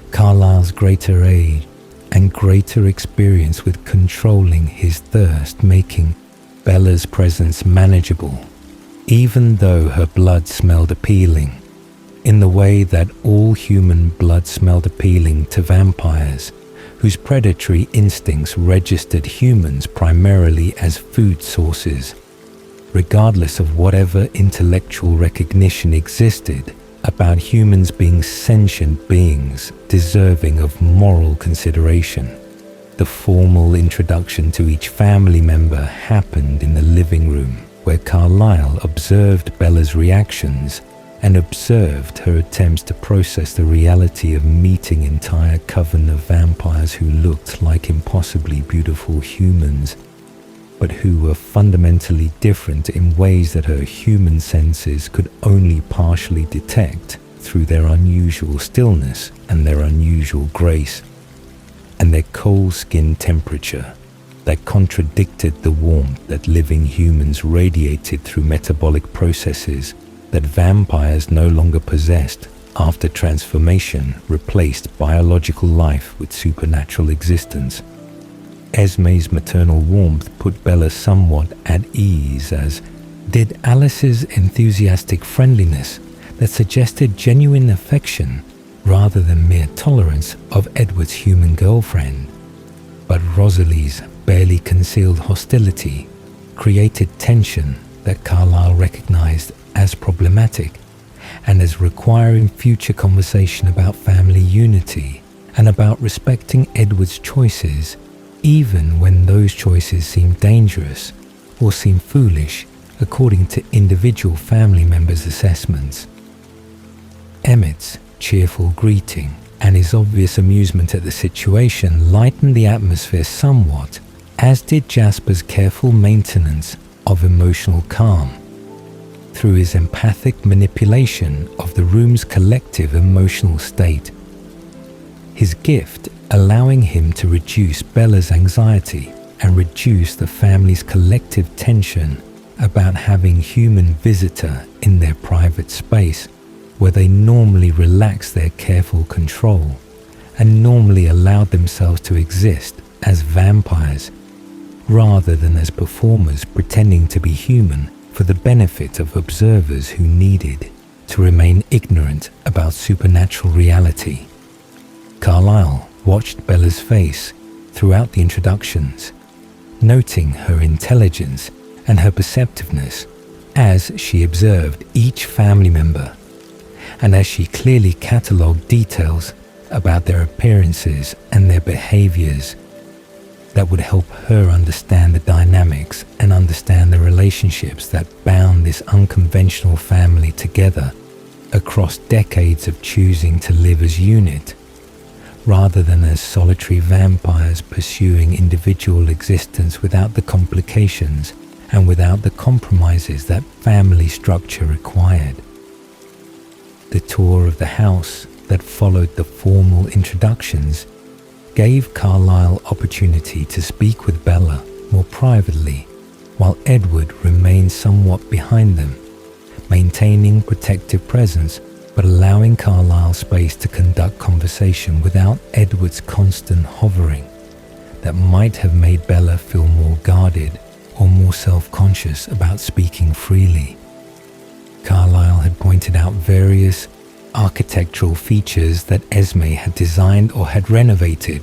Carlisle's greater age and greater experience with controlling his thirst making Bella's presence manageable, even though her blood smelled appealing, in the way that all human blood smelled appealing to vampires, whose predatory instincts registered humans primarily as food sources, regardless of whatever intellectual recognition existed about humans being sentient beings deserving of moral consideration. The formal introduction to each family member happened in the living room, where Carlisle observed Bella's reactions and observed her attempts to process the reality of meeting an entire coven of vampires who looked like impossibly beautiful humans, but who were fundamentally different in ways that her human senses could only partially detect through their unusual stillness and their unusual grace, and their cold skin temperature that contradicted the warmth that living humans radiated through metabolic processes that vampires no longer possessed after transformation replaced biological life with supernatural existence. Esme's maternal warmth put Bella somewhat at ease, as did Alice's enthusiastic friendliness that suggested genuine affection rather than mere tolerance of Edward's human girlfriend. But Rosalie's barely concealed hostility created tension that Carlisle recognized as problematic and as requiring future conversation about family unity and about respecting Edward's choices, even when those choices seem dangerous or seem foolish according to individual family members' assessments. Emmett's cheerful greeting and his obvious amusement at the situation lightened the atmosphere somewhat, as did Jasper's careful maintenance of emotional calm through his empathic manipulation of the room's collective emotional state. His gift allowing him to reduce Bella's anxiety and reduce the family's collective tension about having human visitor in their private space, where they normally relax their careful control and normally allowed themselves to exist as vampires rather than as performers pretending to be human for the benefit of observers who needed to remain ignorant about supernatural reality. Carlisle watched Bella's face throughout the introductions, noting her intelligence and her perceptiveness as she observed each family member, and as she clearly catalogued details about their appearances and their behaviors that would help her understand the dynamics and understand the relationships that bound this unconventional family together across decades of choosing to live as unit, rather than as solitary vampires pursuing individual existence without the complications and without the compromises that family structure required. The tour of the house that followed the formal introductions gave Carlisle opportunity to speak with Bella more privately, while Edward remained somewhat behind them, maintaining protective presence but allowing Carlisle space to conduct conversation without Edward's constant hovering that might have made Bella feel more guarded or more self-conscious about speaking freely. Carlisle had pointed out various architectural features that Esme had designed or had renovated,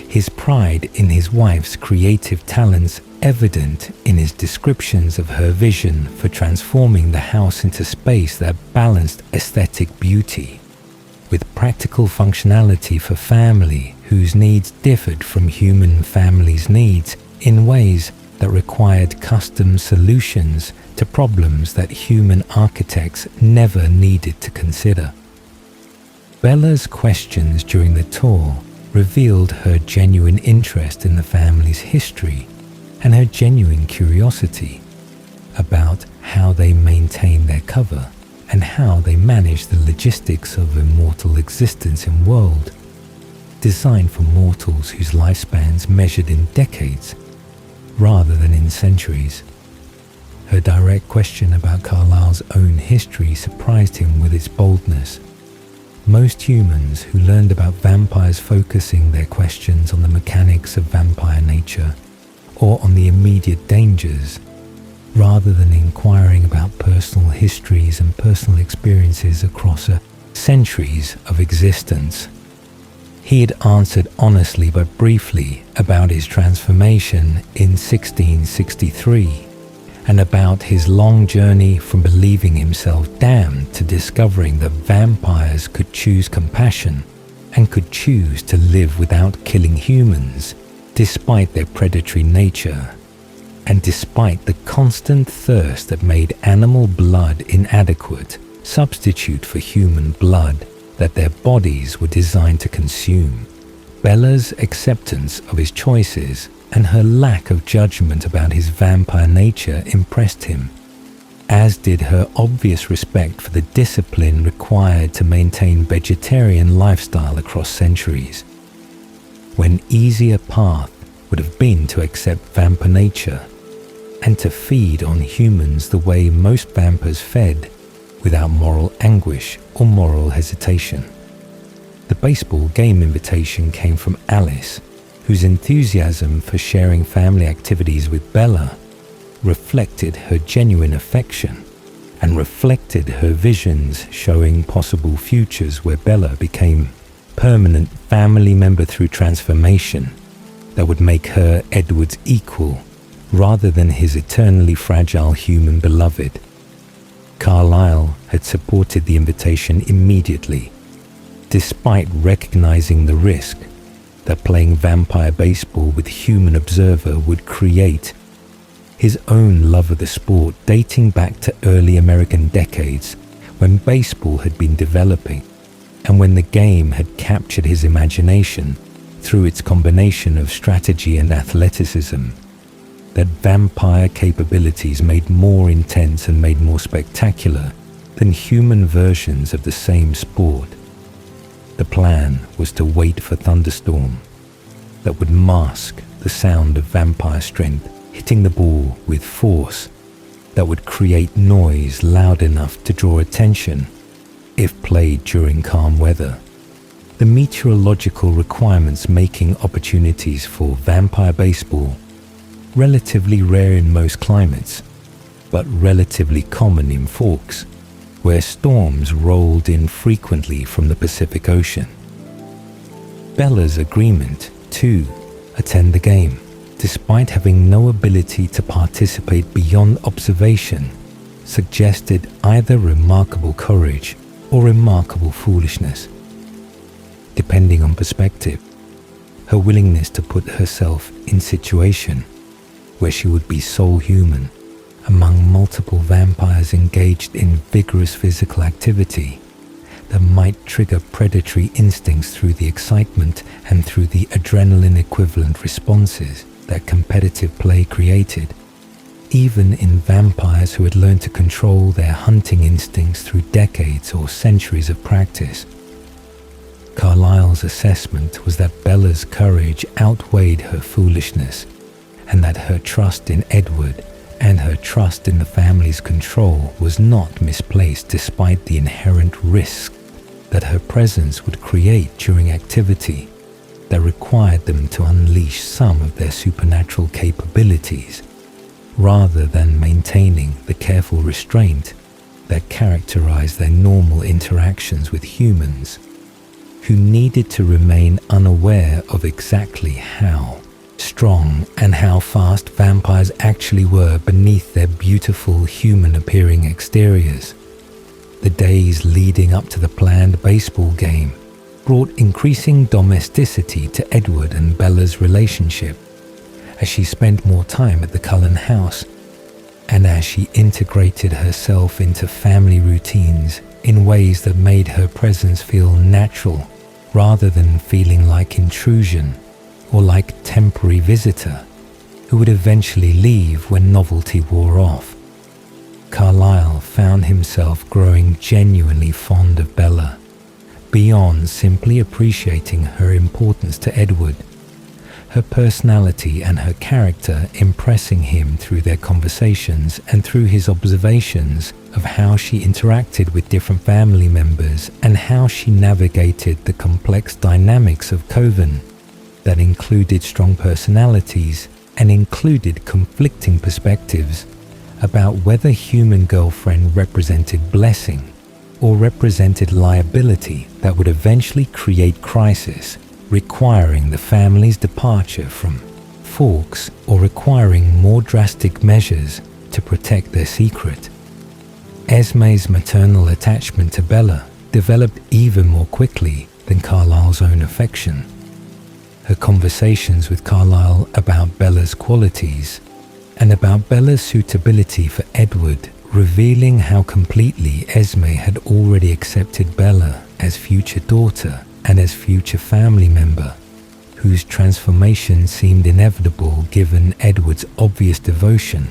his pride in his wife's creative talents evident in his descriptions of her vision for transforming the house into space that balanced aesthetic beauty with practical functionality for family whose needs differed from human families' needs in ways that required custom solutions to problems that human architects never needed to consider. Bella's questions during the tour revealed her genuine interest in the family's history and her genuine curiosity about how they maintain their cover and how they manage the logistics of immortal existence in world designed for mortals whose lifespans measured in decades rather than in centuries. Her direct question about Carlisle's own history surprised him with its boldness. Most humans who learned about vampires focusing their questions on the mechanics of vampire nature or on the immediate dangers, rather than inquiring about personal histories and personal experiences across centuries of existence. He had answered honestly but briefly about his transformation in 1663 and about his long journey from believing himself damned to discovering that vampires could choose compassion and could choose to live without killing humans despite their predatory nature and despite the constant thirst that made animal blood inadequate substitute for human blood that their bodies were designed to consume. Bella's acceptance of his choices and her lack of judgment about his vampire nature impressed him, as did her obvious respect for the discipline required to maintain vegetarian lifestyle across centuries, when easier path would have been to accept vampire nature and to feed on humans the way most vampires fed, without moral anguish or moral hesitation. The baseball game invitation came from Alice, whose enthusiasm for sharing family activities with Bella reflected her genuine affection and reflected her visions showing possible futures where Bella became permanent family member through transformation that would make her Edward's equal rather than his eternally fragile human beloved. Carlisle had supported the invitation immediately, despite recognizing the risk that playing vampire baseball with human observer would create his own love of the sport dating back to early American decades when baseball had been developing and when the game had captured his imagination through its combination of strategy and athleticism, that vampire capabilities made more intense and made more spectacular than human versions of the same sport. The plan was to wait for thunderstorm that would mask the sound of vampire strength hitting the ball with force that would create noise loud enough to draw attention if played during calm weather. The meteorological requirements making opportunities for vampire baseball relatively rare in most climates, but relatively common in Forks, where storms rolled in frequently from the Pacific Ocean. Bella's agreement to attend the game, despite having no ability to participate beyond observation, suggested either remarkable courage or remarkable foolishness. Depending on perspective, her willingness to put herself in situation where she would be sole human among multiple vampires engaged in vigorous physical activity that might trigger predatory instincts through the excitement and through the adrenaline equivalent responses that competitive play created, even in vampires who had learned to control their hunting instincts through decades or centuries of practice. Carlisle's assessment was that Bella's courage outweighed her foolishness, and that her trust in Edward and her trust in the family's control was not misplaced despite the inherent risk that her presence would create during activity that required them to unleash some of their supernatural capabilities, rather than maintaining the careful restraint that characterized their normal interactions with humans, who needed to remain unaware of exactly how strong and how fast vampires actually were beneath their beautiful human-appearing exteriors. The days leading up to the planned baseball game brought increasing domesticity to Edward and Bella's relationship, as she spent more time at the Cullen house, and as she integrated herself into family routines in ways that made her presence feel natural rather than feeling like intrusion or like temporary visitor who would eventually leave when novelty wore off. Carlisle found himself growing genuinely fond of Bella, beyond simply appreciating her importance to Edward, her personality and her character impressing him through their conversations and through his observations of how she interacted with different family members and how she navigated the complex dynamics of Coven that included strong personalities and included conflicting perspectives about whether human girlfriend represented blessing or represented liability that would eventually create crisis, requiring the family's departure from Forks or requiring more drastic measures to protect their secret. Esme's maternal attachment to Bella developed even more quickly than Carlisle's own affection. Her conversations with Carlisle about Bella's qualities and about Bella's suitability for Edward, revealing how completely Esme had already accepted Bella as future daughter and as future family member, whose transformation seemed inevitable given Edward's obvious devotion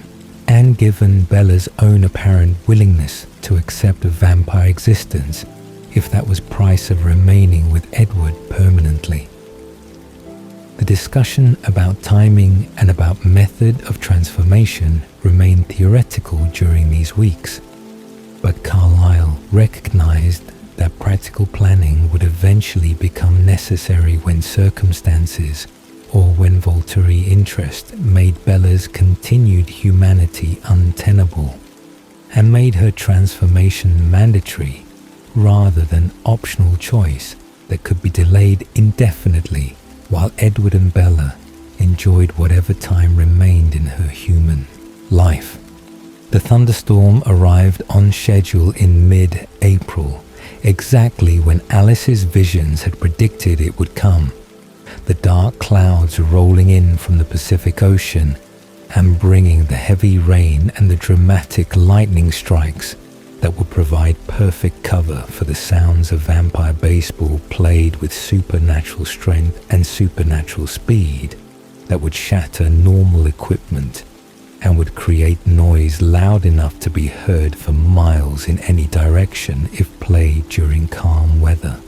and given Bella's own apparent willingness to accept a vampire existence if that was price of remaining with Edward permanently. The discussion about timing and about method of transformation remained theoretical during these weeks, but Carlisle recognized that practical planning would eventually become necessary when circumstances or when Volturi interest made Bella's continued humanity untenable, and made her transformation mandatory rather than optional choice that could be delayed indefinitely while Edward and Bella enjoyed whatever time remained in her human life. The thunderstorm arrived on schedule in mid-April, exactly when Alice's visions had predicted it would come. The dark clouds rolling in from the Pacific Ocean and bringing the heavy rain and the dramatic lightning strikes that would provide perfect cover for the sounds of vampire baseball played with supernatural strength and supernatural speed that would shatter normal equipment and would create noise loud enough to be heard for miles in any direction if played during calm weather.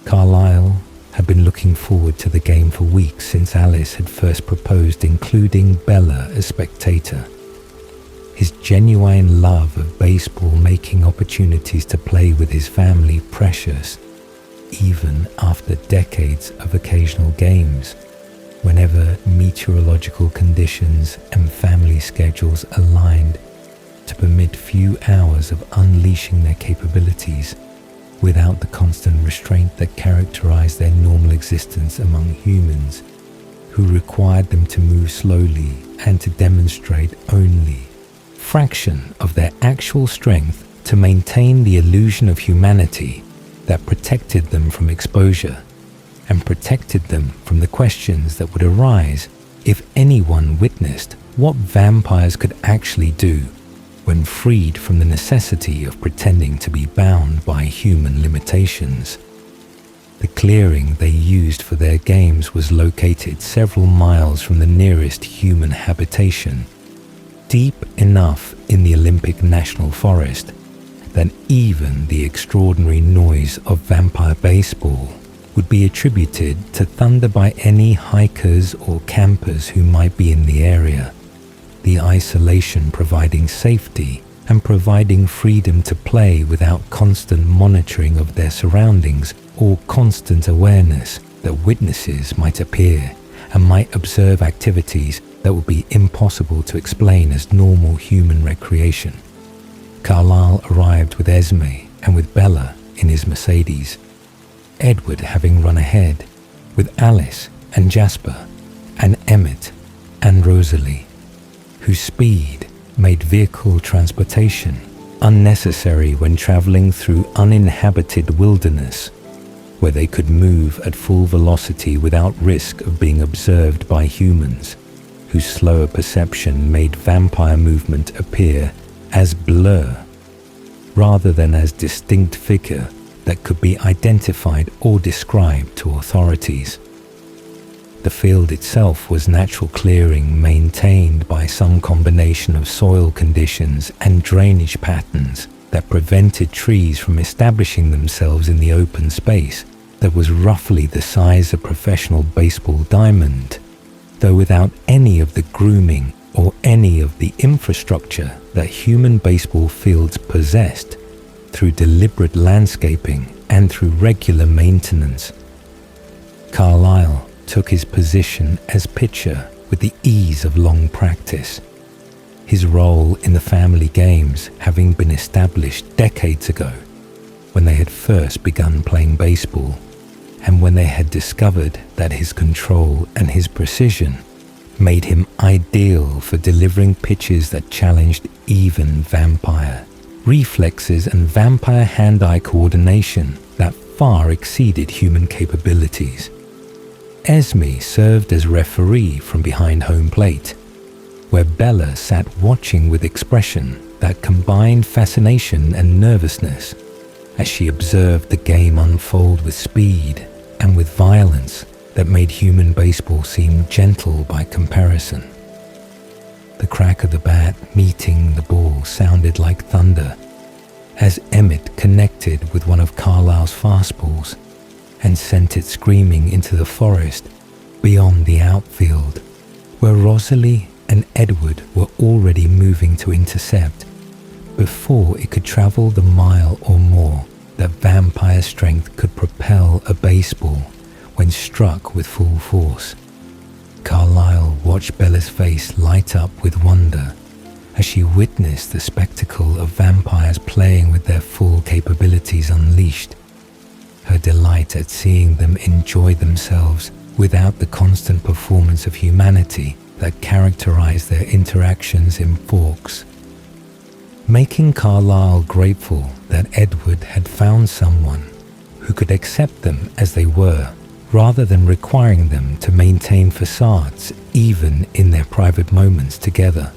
Carlisle had been looking forward to the game for weeks since Alice had first proposed including Bella as spectator. His genuine love of baseball making opportunities to play with his family precious, even after decades of occasional games, whenever meteorological conditions and family schedules aligned to permit few hours of unleashing their capabilities without the constant restraint that characterized their normal existence among humans, who required them to move slowly and to demonstrate only fraction of their actual strength to maintain the illusion of humanity that protected them from exposure and protected them from the questions that would arise if anyone witnessed what vampires could actually do when freed from the necessity of pretending to be bound by human limitations. The clearing they used for their games was located several miles from the nearest human habitation, deep enough in the Olympic National Forest that even the extraordinary noise of vampire baseball would be attributed to thunder by any hikers or campers who might be in the area, the isolation providing safety and providing freedom to play without constant monitoring of their surroundings or constant awareness that witnesses might appear and might observe activities that would be impossible to explain as normal human recreation. Carlisle arrived with Esme and with Bella in his Mercedes, Edward having run ahead with Alice and Jasper and Emmett and Rosalie, whose speed made vehicle transportation unnecessary when traveling through uninhabited wilderness, where they could move at full velocity without risk of being observed by humans, whose slower perception made vampire movement appear as blur rather than as distinct figure that could be identified or described to authorities. The field itself was natural clearing maintained by some combination of soil conditions and drainage patterns that prevented trees from establishing themselves in the open space that was roughly the size of a professional baseball diamond, though without any of the grooming or any of the infrastructure that human baseball fields possessed through deliberate landscaping and through regular maintenance. Carlisle took his position as pitcher with the ease of long practice, his role in the family games having been established decades ago when they had first begun playing baseball and when they had discovered that his control and his precision made him ideal for delivering pitches that challenged even vampire reflexes and vampire hand-eye coordination that far exceeded human capabilities. Esme served as referee from behind home plate, where Bella sat watching with expression that combined fascination and nervousness as she observed the game unfold with speed and with violence that made human baseball seem gentle by comparison. The crack of the bat meeting the ball sounded like thunder as Emmett connected with one of Carlisle's fastballs and sent it screaming into the forest beyond the outfield, where Rosalie and Edward were already moving to intercept before it could travel the mile or more that vampire strength could propel a baseball when struck with full force. Carlisle watched Bella's face light up with wonder as she witnessed the spectacle of vampires playing with their full capabilities unleashed. Her delight at seeing them enjoy themselves without the constant performance of humanity that characterized their interactions in Forks. Making Carlisle grateful that Edward had found someone who could accept them as they were, rather than requiring them to maintain facades even in their private moments together.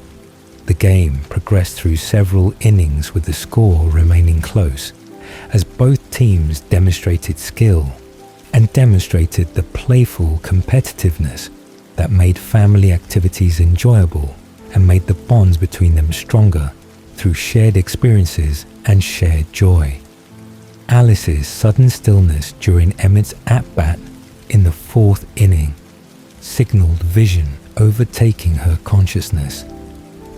The game progressed through several innings with the score remaining close, as both teams demonstrated skill and demonstrated the playful competitiveness that made family activities enjoyable and made the bonds between them stronger through shared experiences and shared joy. Alice's sudden stillness during Emmett's at-bat in the fourth inning signaled vision overtaking her consciousness,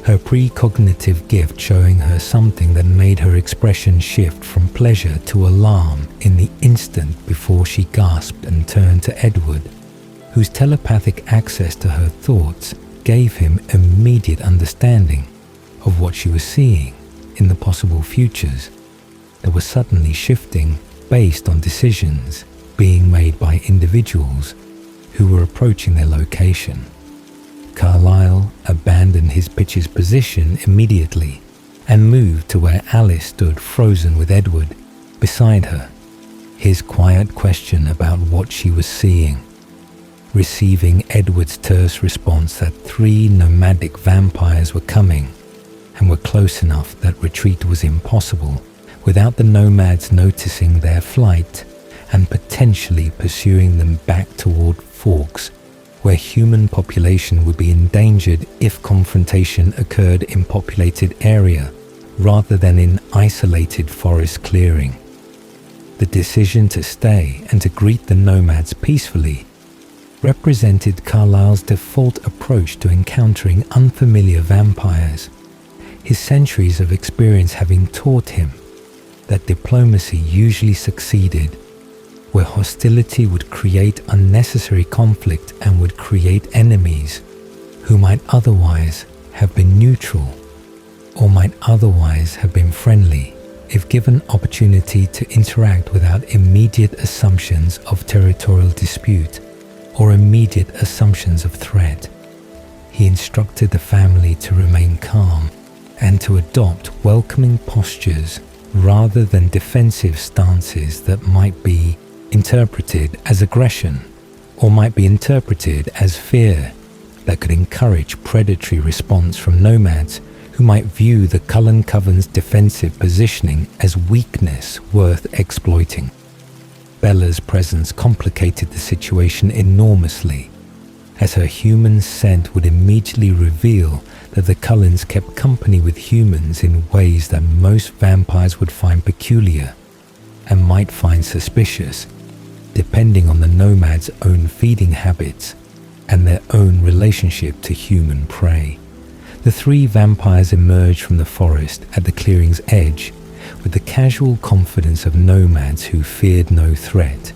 her precognitive gift showing her something that made her expression shift from pleasure to alarm in the instant before she gasped and turned to Edward, whose telepathic access to her thoughts gave him immediate understanding of what she was seeing in the possible futures that were suddenly shifting based on decisions being made by individuals who were approaching their location. Carlisle abandoned his pitcher's position immediately and moved to where Alice stood frozen with Edward beside her, his quiet question about what she was seeing, receiving Edward's terse response that 3 nomadic vampires were coming and were close enough that retreat was impossible without the nomads noticing their flight and potentially pursuing them back toward Forks, where human population would be endangered if confrontation occurred in populated area rather than in isolated forest clearing. The decision to stay and to greet the nomads peacefully represented Carlisle's default approach to encountering unfamiliar vampires, his centuries of experience having taught him that diplomacy usually succeeded where hostility would create unnecessary conflict and would create enemies who might otherwise have been neutral or might otherwise have been friendly if given opportunity to interact without immediate assumptions of territorial dispute or immediate assumptions of threat. He instructed the family to remain calm and to adopt welcoming postures rather than defensive stances that might be interpreted as aggression or might be interpreted as fear that could encourage predatory response from nomads who might view the Cullen Coven's defensive positioning as weakness worth exploiting. Bella's presence complicated the situation enormously, as her human scent would immediately reveal that the Cullens kept company with humans in ways that most vampires would find peculiar and might find suspicious, depending on the nomads' own feeding habits and their own relationship to human prey. The 3 vampires emerged from the forest at the clearing's edge with the casual confidence of nomads who feared no threat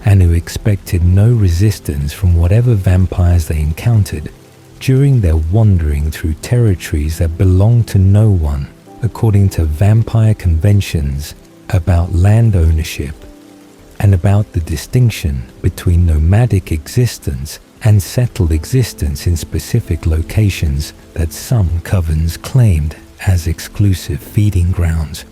and who expected no resistance from whatever vampires they encountered during their wandering through territories that belonged to no one according to vampire conventions about land ownership and about the distinction between nomadic existence and settled existence in specific locations that some covens claimed as exclusive feeding grounds.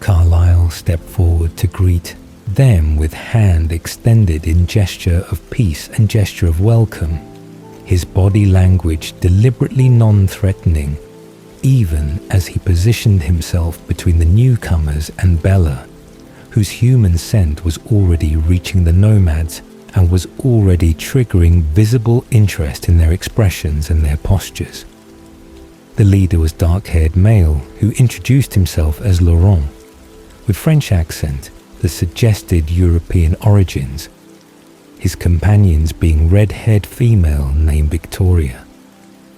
Carlisle stepped forward to greet them with hand extended in gesture of peace and gesture of welcome, his body language deliberately non-threatening, even as he positioned himself between the newcomers and Bella, whose human scent was already reaching the nomads and was already triggering visible interest in their expressions and their postures. The leader was dark-haired male who introduced himself as Laurent, with French accent that suggested European origins, his companions being red-haired female named Victoria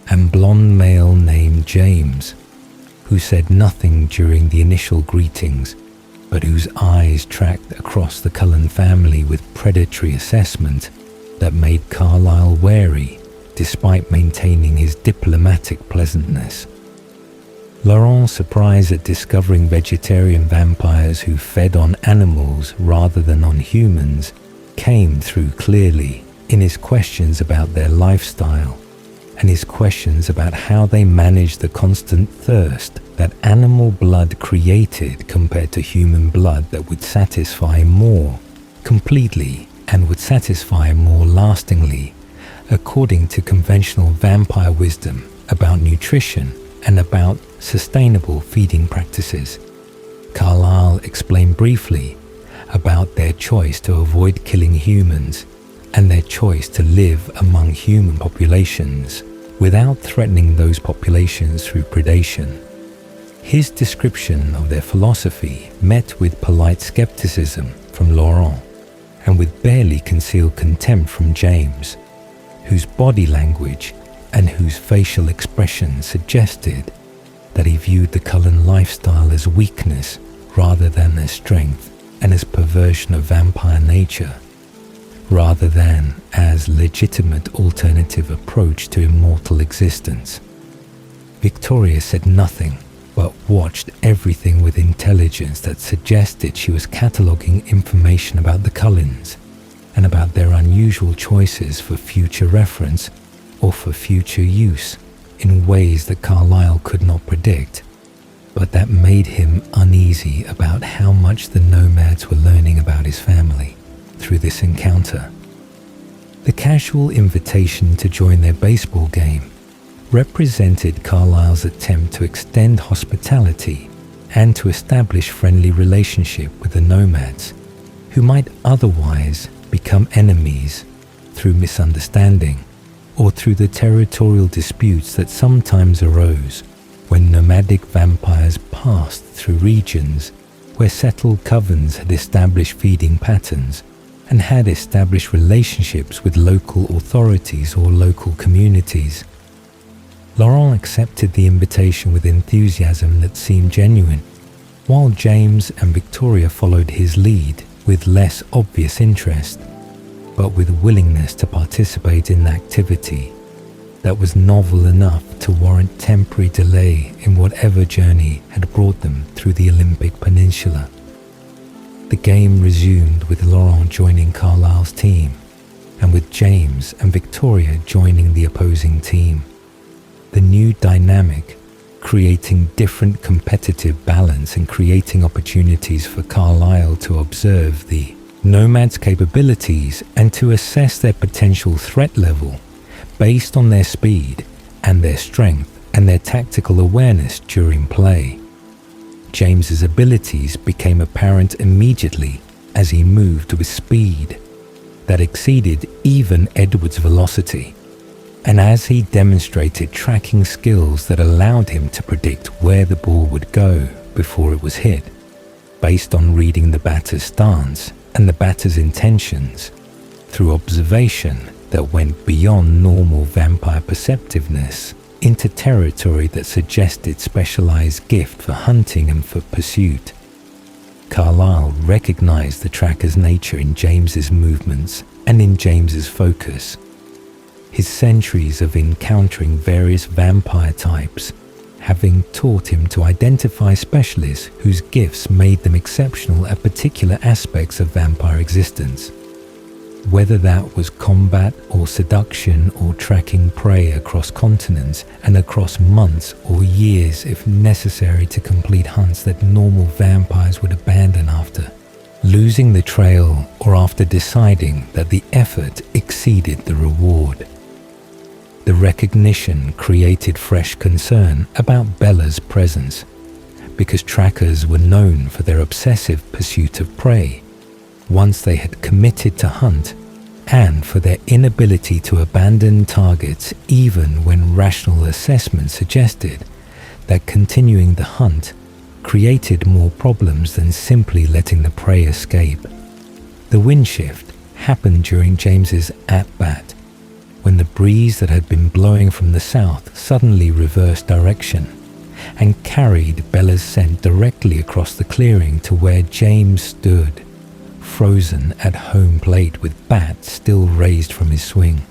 and blonde male named James, who said nothing during the initial greetings, but whose eyes tracked across the Cullen family with predatory assessment that made Carlisle wary despite maintaining his diplomatic pleasantness. Laurent's surprise at discovering vegetarian vampires who fed on animals rather than on humans came through clearly in his questions about their lifestyle and his questions about how they managed the constant thirst that animal blood created compared to human blood that would satisfy more completely and would satisfy more lastingly, according to conventional vampire wisdom about nutrition and about sustainable feeding practices. Carlisle explained briefly about their choice to avoid killing humans and their choice to live among human populations without threatening those populations through predation. His description of their philosophy met with polite skepticism from Laurent and with barely concealed contempt from James, whose body language and whose facial expression suggested that he viewed the Cullen lifestyle as weakness rather than as strength and as perversion of vampire nature, rather than as legitimate alternative approach to immortal existence. Victoria said nothing, but watched everything with intelligence that suggested she was cataloguing information about the Cullens and about their unusual choices for future reference or for future use in ways that Carlisle could not predict, but that made him uneasy about how much the nomads were learning about his family through this encounter. The casual invitation to join their baseball game represented Carlisle's attempt to extend hospitality and to establish friendly relationship with the nomads, who might otherwise become enemies through misunderstanding or through the territorial disputes that sometimes arose when nomadic vampires passed through regions where settled covens had established feeding patterns and had established relationships with local authorities or local communities. Laurent accepted the invitation with enthusiasm that seemed genuine, while James and Victoria followed his lead with less obvious interest, but with willingness to participate in the activity that was novel enough to warrant temporary delay in whatever journey had brought them through the Olympic Peninsula. The game resumed with Laurent joining Carlisle's team, and with James and Victoria joining the opposing team. The new dynamic, creating different competitive balance and creating opportunities for Carlisle to observe the nomads' capabilities and to assess their potential threat level based on their speed and their strength and their tactical awareness during play. James's abilities became apparent immediately as he moved with speed that exceeded even Edward's velocity, and as he demonstrated tracking skills that allowed him to predict where the ball would go before it was hit, based on reading the batter's stance and the batter's intentions, through observation that went beyond normal vampire perceptiveness into territory that suggested specialized gift for hunting and for pursuit. Carlisle recognized the tracker's nature in James's movements and in James's focus. His centuries of encountering various vampire types having taught him to identify specialists whose gifts made them exceptional at particular aspects of vampire existence. Whether that was combat or seduction or tracking prey across continents and across months or years if necessary to complete hunts that normal vampires would abandon after losing the trail or after deciding that the effort exceeded the reward. The recognition created fresh concern about Bella's presence, because trackers were known for their obsessive pursuit of prey once they had committed to hunt, and for their inability to abandon targets even when rational assessment suggested that continuing the hunt created more problems than simply letting the prey escape. The wind shift happened during James's at-bat, when the breeze that had been blowing from the south suddenly reversed direction and carried Bella's scent directly across the clearing to where James stood, frozen at home plate with bat still raised from his swing.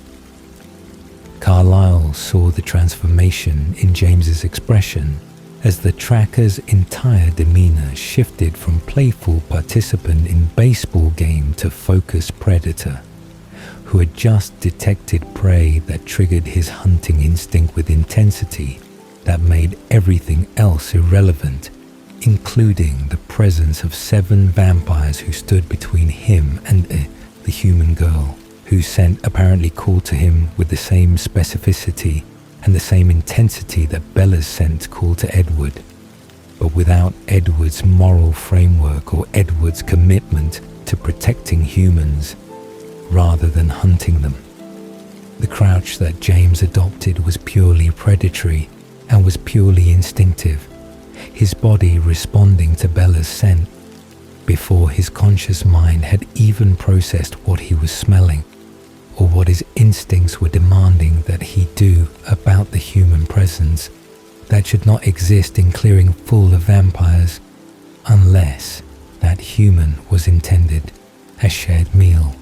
Carlisle saw the transformation in James's expression as the tracker's entire demeanor shifted from playful participant in baseball game to focused predator, who had just detected prey that triggered his hunting instinct with intensity that made everything else irrelevant, including the presence of 7 vampires who stood between him and the human girl, whose scent apparently called to him with the same specificity and the same intensity that Bella's scent called to Edward, but without Edward's moral framework or Edward's commitment to protecting humans rather than hunting them. The crouch that James adopted was purely predatory and was purely instinctive, his body responding to Bella's scent before his conscious mind had even processed what he was smelling or what his instincts were demanding that he do about the human presence that should not exist in clearing full of vampires unless that human was intended as shared meal.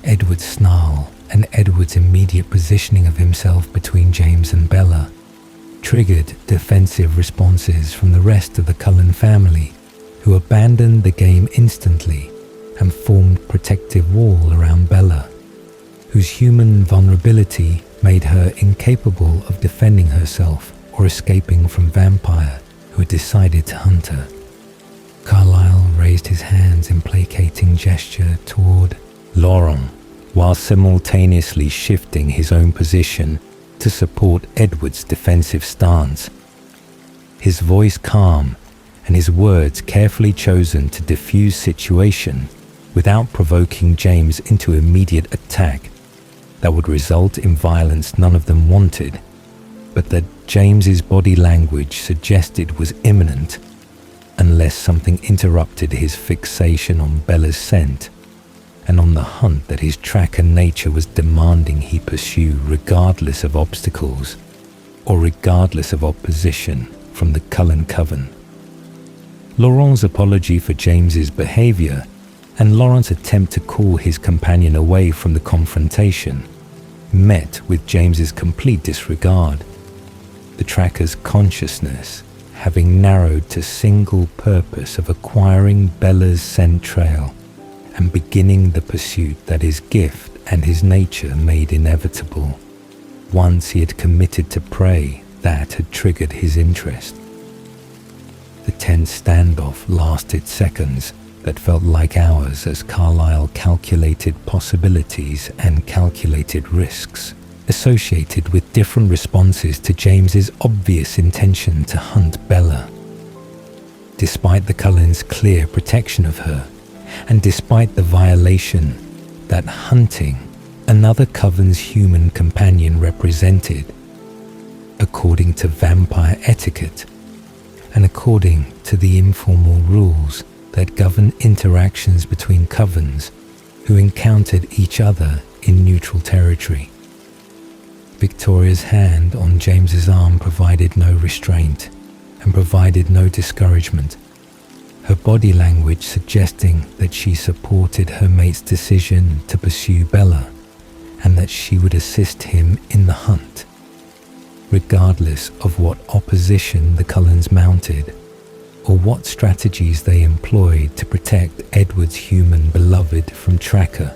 Edward's snarl and Edward's immediate positioning of himself between James and Bella triggered defensive responses from the rest of the Cullen family, who abandoned the game instantly and formed protective wall around Bella, whose human vulnerability made her incapable of defending herself or escaping from vampire who had decided to hunt her. Carlisle raised his hands in placating gesture toward Laurent, while simultaneously shifting his own position to support Edward's defensive stance. His voice calm and his words carefully chosen to diffuse situation without provoking James into immediate attack that would result in violence none of them wanted, but that James's body language suggested was imminent unless something interrupted his fixation on Bella's scent and on the hunt that his tracker nature was demanding he pursue regardless of obstacles or regardless of opposition from the Cullen Coven. Laurent's apology for James's behavior and Laurent's attempt to call his companion away from the confrontation met with James's complete disregard, the tracker's consciousness having narrowed to single purpose of acquiring Bella's scent trail and beginning the pursuit that his gift and his nature made inevitable once he had committed to prey that had triggered his interest. The tense standoff lasted seconds that felt like hours as Carlisle calculated possibilities and calculated risks associated with different responses to James's obvious intention to hunt Bella. Despite the Cullens' clear protection of her, and despite the violation that hunting another Coven's human companion represented, according to vampire etiquette, and according to the informal rules that govern interactions between Covens who encountered each other in neutral territory. Victoria's hand on James's arm provided no restraint and provided no discouragement, her body language suggesting that she supported her mate's decision to pursue Bella and that she would assist him in the hunt, regardless of what opposition the Cullens mounted or what strategies they employed to protect Edward's human beloved from Tracker,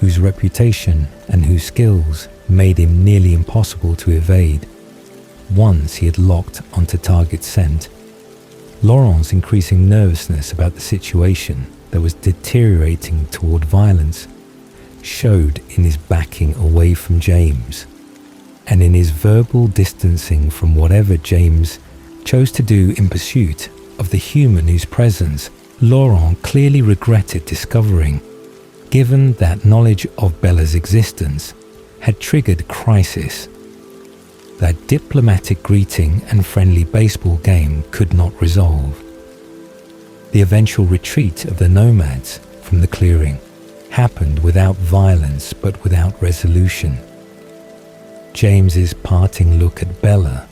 whose reputation and whose skills made him nearly impossible to evade once he had locked onto target scent. Laurent's increasing nervousness about the situation that was deteriorating toward violence showed in his backing away from James and in his verbal distancing from whatever James chose to do in pursuit of the human whose presence Laurent clearly regretted discovering, given that knowledge of Bella's existence had triggered crisis that diplomatic greeting and friendly baseball game could not resolve. The eventual retreat of the nomads from the clearing happened without violence but without resolution. James's parting look at Bella,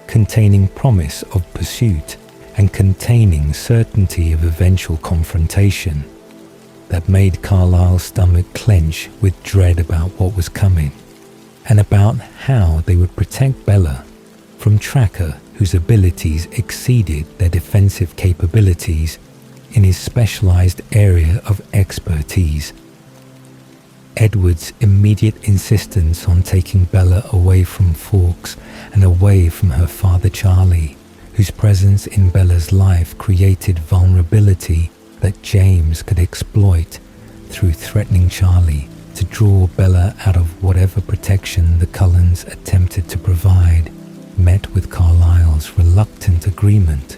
containing promise of pursuit and containing certainty of eventual confrontation, that made Carlisle's stomach clench with dread about what was coming and about how they would protect Bella from tracker whose abilities exceeded their defensive capabilities in his specialized area of expertise. Edward's immediate insistence on taking Bella away from Fawkes and away from her father Charlie, whose presence in Bella's life created vulnerability that James could exploit through threatening Charlie to draw Bella out of whatever protection the Cullens attempted to provide, met with Carlisle's reluctant agreement,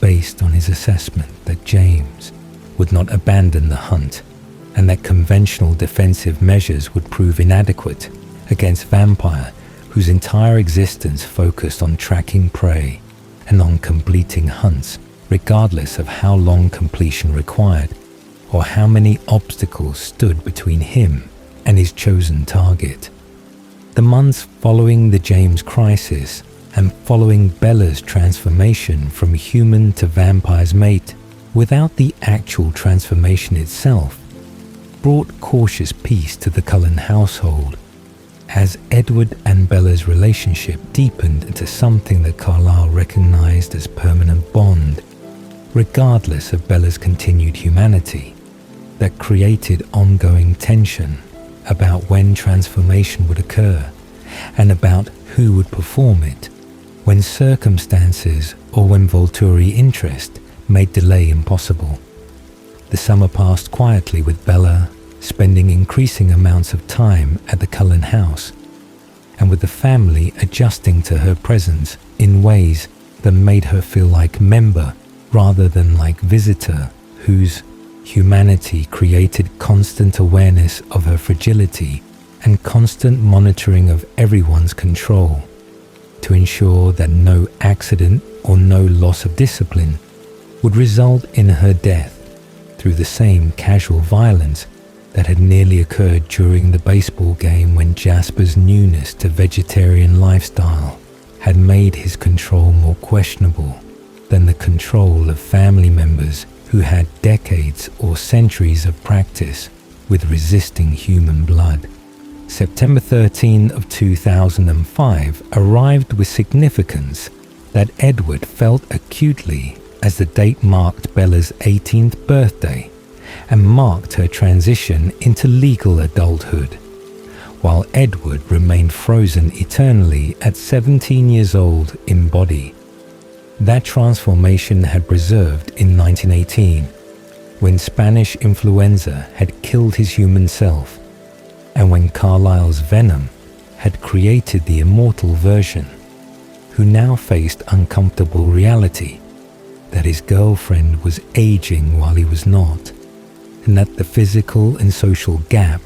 based on his assessment that James would not abandon the hunt and that conventional defensive measures would prove inadequate against vampire whose entire existence focused on tracking prey and on completing hunts, regardless of how long completion required or how many obstacles stood between him and his chosen target. The months following the James crisis and following Bella's transformation from human to vampire's mate, without the actual transformation itself, brought cautious peace to the Cullen household, as Edward and Bella's relationship deepened into something that Carlisle recognized as permanent bond, regardless of Bella's continued humanity, that created ongoing tension about when transformation would occur and about who would perform it, when circumstances or when Volturi interest made delay impossible. The summer passed quietly with Bella spending increasing amounts of time at the Cullen house, and with the family adjusting to her presence in ways that made her feel like member rather than like visitor, whose humanity created constant awareness of her fragility and constant monitoring of everyone's control to ensure that no accident or no loss of discipline would result in her death through the same casual violence that had nearly occurred during the baseball game when Jasper's newness to vegetarian lifestyle had made his control more questionable than the control of family members who had decades or centuries of practice with resisting human blood. September 13 of 2005 arrived with significance that Edward felt acutely as the date marked Bella's 18th birthday and marked her transition into legal adulthood, while Edward remained frozen eternally at 17 years old in body. That transformation had preserved in 1918, when Spanish influenza had killed his human self, and when Carlisle's venom had created the immortal version, who now faced uncomfortable reality that his girlfriend was aging while he was not, and that the physical and social gap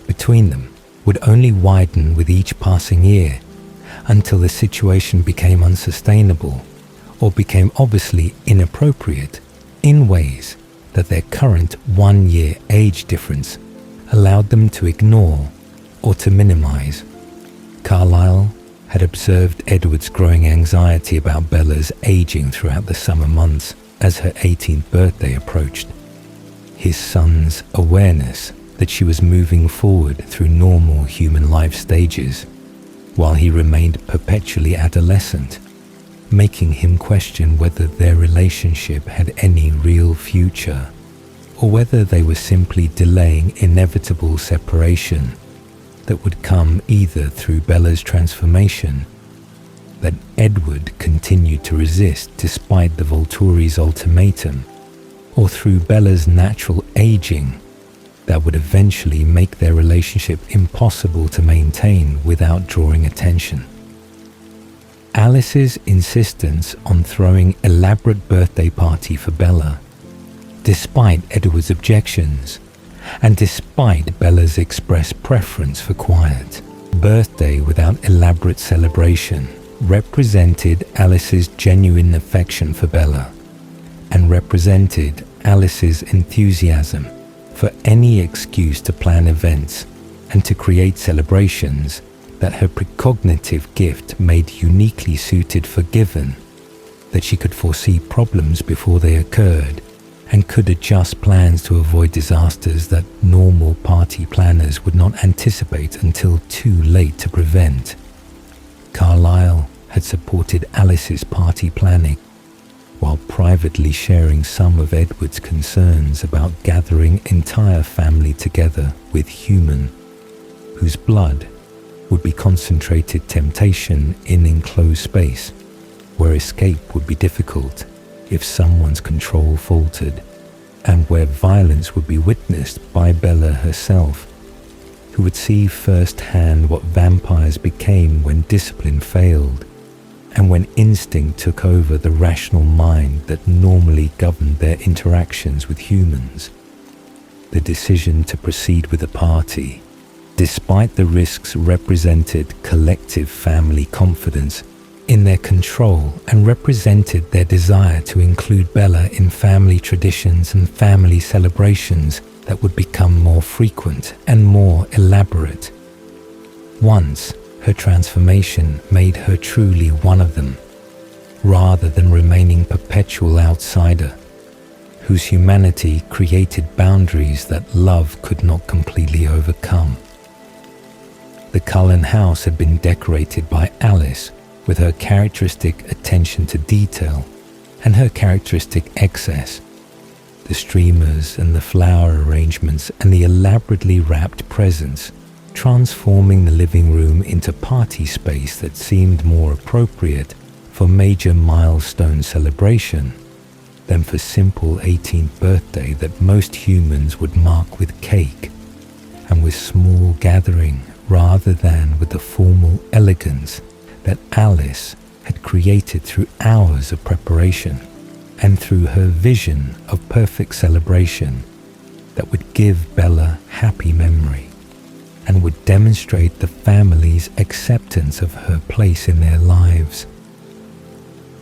between them would only widen with each passing year until the situation became unsustainable or became obviously inappropriate in ways that their current 1-year age difference allowed them to ignore or to minimize. Carlisle had observed Edward's growing anxiety about Bella's aging throughout the summer months as her 18th birthday approached. His son's awareness that she was moving forward through normal human life stages, while he remained perpetually adolescent, making him question whether their relationship had any real future, or whether they were simply delaying inevitable separation that would come either through Bella's transformation, that Edward continued to resist despite the Volturi's ultimatum, or through Bella's natural aging that would eventually make their relationship impossible to maintain without drawing attention. Alice's insistence on throwing an elaborate birthday party for Bella, despite Edward's objections, and despite Bella's expressed preference for quiet. Birthday without elaborate celebration represented Alice's genuine affection for Bella, and represented Alice's enthusiasm for any excuse to plan events and to create celebrations that her precognitive gift made uniquely suited for, given that she could foresee problems before they occurred and could adjust plans to avoid disasters that normal party planners would not anticipate until too late to prevent. Carlisle had supported Alice's party planning, while privately sharing some of Edward's concerns about gathering entire family together with human, whose blood would be concentrated temptation in enclosed space, where escape would be difficult if someone's control faltered, and where violence would be witnessed by Bella herself, who would see firsthand what vampires became when discipline failed, and when instinct took over the rational mind that normally governed their interactions with humans. The decision to proceed with the party, despite the risks, represented collective family confidence in their control and represented their desire to include Bella in family traditions and family celebrations that would become more frequent and more elaborate. Once, her transformation made her truly one of them, rather than remaining perpetual outsider, whose humanity created boundaries that love could not completely overcome. The Cullen house had been decorated by Alice with her characteristic attention to detail and her characteristic excess. The streamers and the flower arrangements and the elaborately wrapped presents, transforming the living room into party space that seemed more appropriate for major milestone celebration than for simple 18th birthday that most humans would mark with cake and with small gathering, rather than with the formal elegance that Alice had created through hours of preparation and through her vision of perfect celebration that would give Bella happy memory and would demonstrate the family's acceptance of her place in their lives.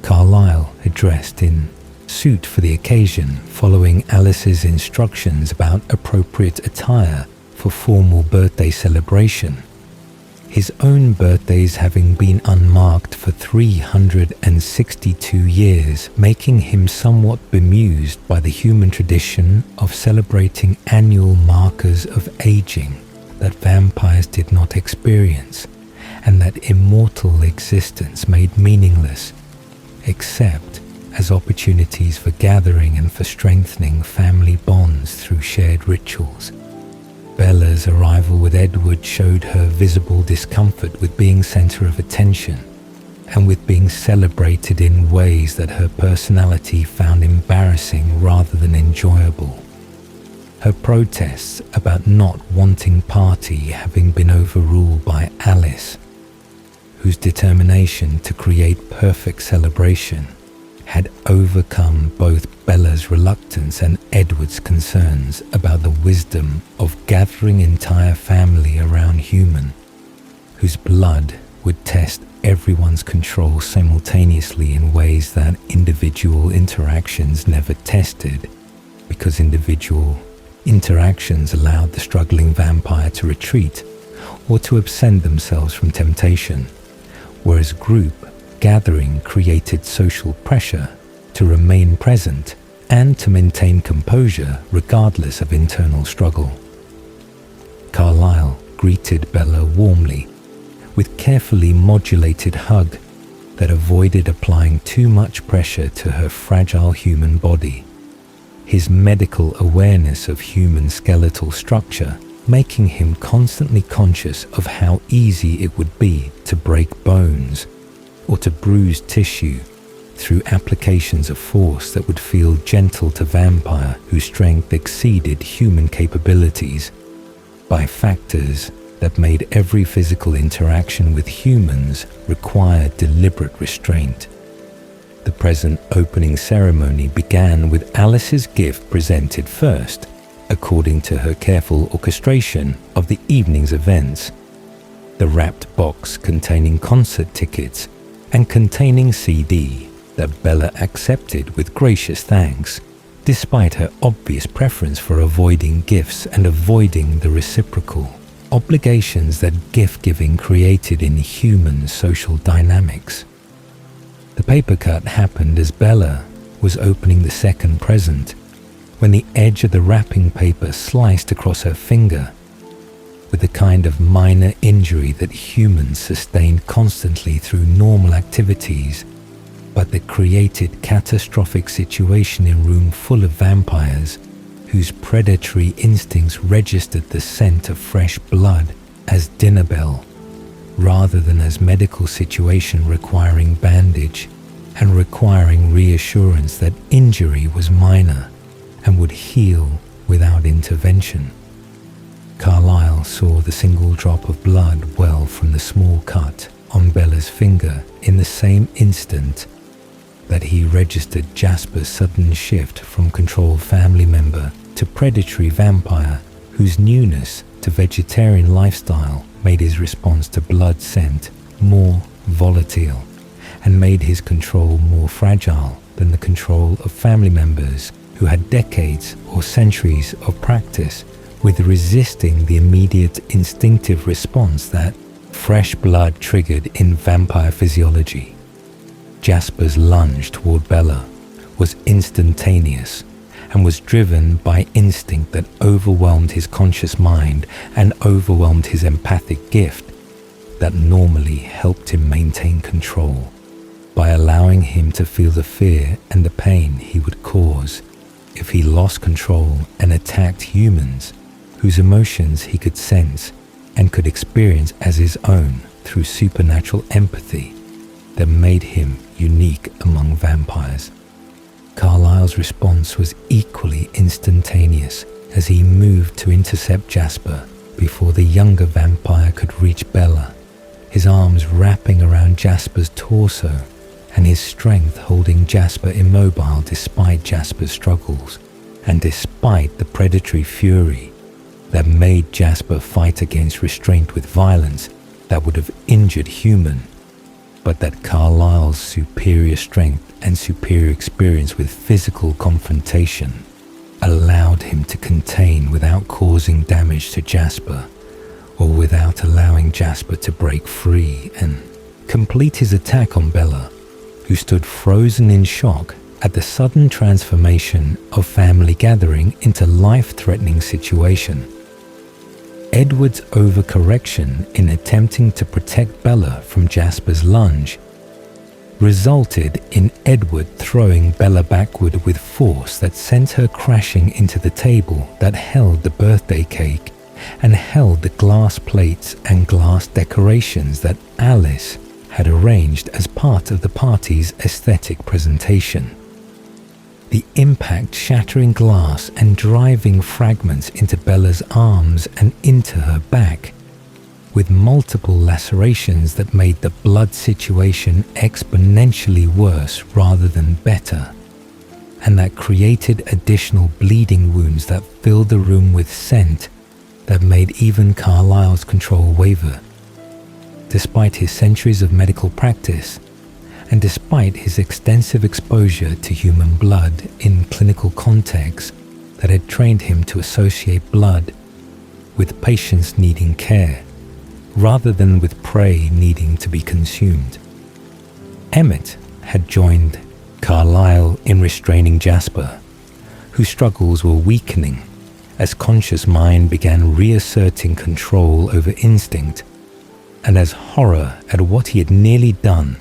Carlisle had dressed in suit for the occasion, following Alice's instructions about appropriate attire for formal birthday celebration, his own birthdays having been unmarked for 362 years, making him somewhat bemused by the human tradition of celebrating annual markers of aging that vampires did not experience, and that immortal existence made meaningless, except as opportunities for gathering and for strengthening family bonds through shared rituals. Bella's arrival with Edward showed her visible discomfort with being center of attention and with being celebrated in ways that her personality found embarrassing rather than enjoyable. Her protests about not wanting party having been overruled by Alice, whose determination to create perfect celebration had overcome both Bella's reluctance and Edward's concerns about the wisdom of gathering entire family around human, whose blood would test everyone's control simultaneously in ways that individual interactions never tested, because individual interactions allowed the struggling vampire to retreat or to absent themselves from temptation, whereas group gathering created social pressure to remain present and to maintain composure regardless of internal struggle. Carlisle greeted Bella warmly, with carefully modulated hug that avoided applying too much pressure to her fragile human body, his medical awareness of human skeletal structure making him constantly conscious of how easy it would be to break bones or to bruise tissue through applications of force that would feel gentle to vampire whose strength exceeded human capabilities, by factors that made every physical interaction with humans require deliberate restraint. The present opening ceremony began with Alice's gift presented first, according to her careful orchestration of the evening's events. The wrapped box containing concert tickets and containing CD that Bella accepted with gracious thanks, despite her obvious preference for avoiding gifts and avoiding the reciprocal obligations that gift-giving created in human social dynamics. The paper cut happened as Bella was opening the second present, when the edge of the wrapping paper sliced across her finger. with the kind of minor injury that humans sustained constantly through normal activities, but that created catastrophic situation in a room full of vampires whose predatory instincts registered the scent of fresh blood as dinner bell, rather than as medical situation requiring bandage and requiring reassurance that injury was minor and would heal without intervention. Carlisle saw the single drop of blood well from the small cut on Bella's finger in the same instant that he registered Jasper's sudden shift from controlled family member to predatory vampire, whose newness to vegetarian lifestyle made his response to blood scent more volatile and made his control more fragile than the control of family members who had decades or centuries of practice with resisting the immediate instinctive response that fresh blood triggered in vampire physiology. Jasper's lunge toward Bella was instantaneous and was driven by instinct that overwhelmed his conscious mind and overwhelmed his empathic gift that normally helped him maintain control by allowing him to feel the fear and the pain he would cause if he lost control and attacked humans whose emotions he could sense and could experience as his own through supernatural empathy that made him unique among vampires. Carlisle's response was equally instantaneous as he moved to intercept Jasper before the younger vampire could reach Bella, his arms wrapping around Jasper's torso and his strength holding Jasper immobile despite Jasper's struggles and despite the predatory fury that made Jasper fight against restraint with violence that would have injured human, but that Carlisle's superior strength and superior experience with physical confrontation allowed him to contain without causing damage to Jasper or without allowing Jasper to break free and complete his attack on Bella, who stood frozen in shock at the sudden transformation of family gathering into life-threatening situation. Edward's overcorrection in attempting to protect Bella from Jasper's lunge resulted in Edward throwing Bella backward with force that sent her crashing into the table that held the birthday cake and held the glass plates and glass decorations that Alice had arranged as part of the party's aesthetic presentation. The impact shattering glass and driving fragments into Bella's arms and into her back, with multiple lacerations that made the blood situation exponentially worse rather than better, and that created additional bleeding wounds that filled the room with scent that made even Carlisle's control waver. Despite his centuries of medical practice, and despite his extensive exposure to human blood in clinical contexts that had trained him to associate blood with patients needing care, rather than with prey needing to be consumed, Emmett had joined Carlisle in restraining Jasper, whose struggles were weakening as conscious mind began reasserting control over instinct, and as horror at what he had nearly done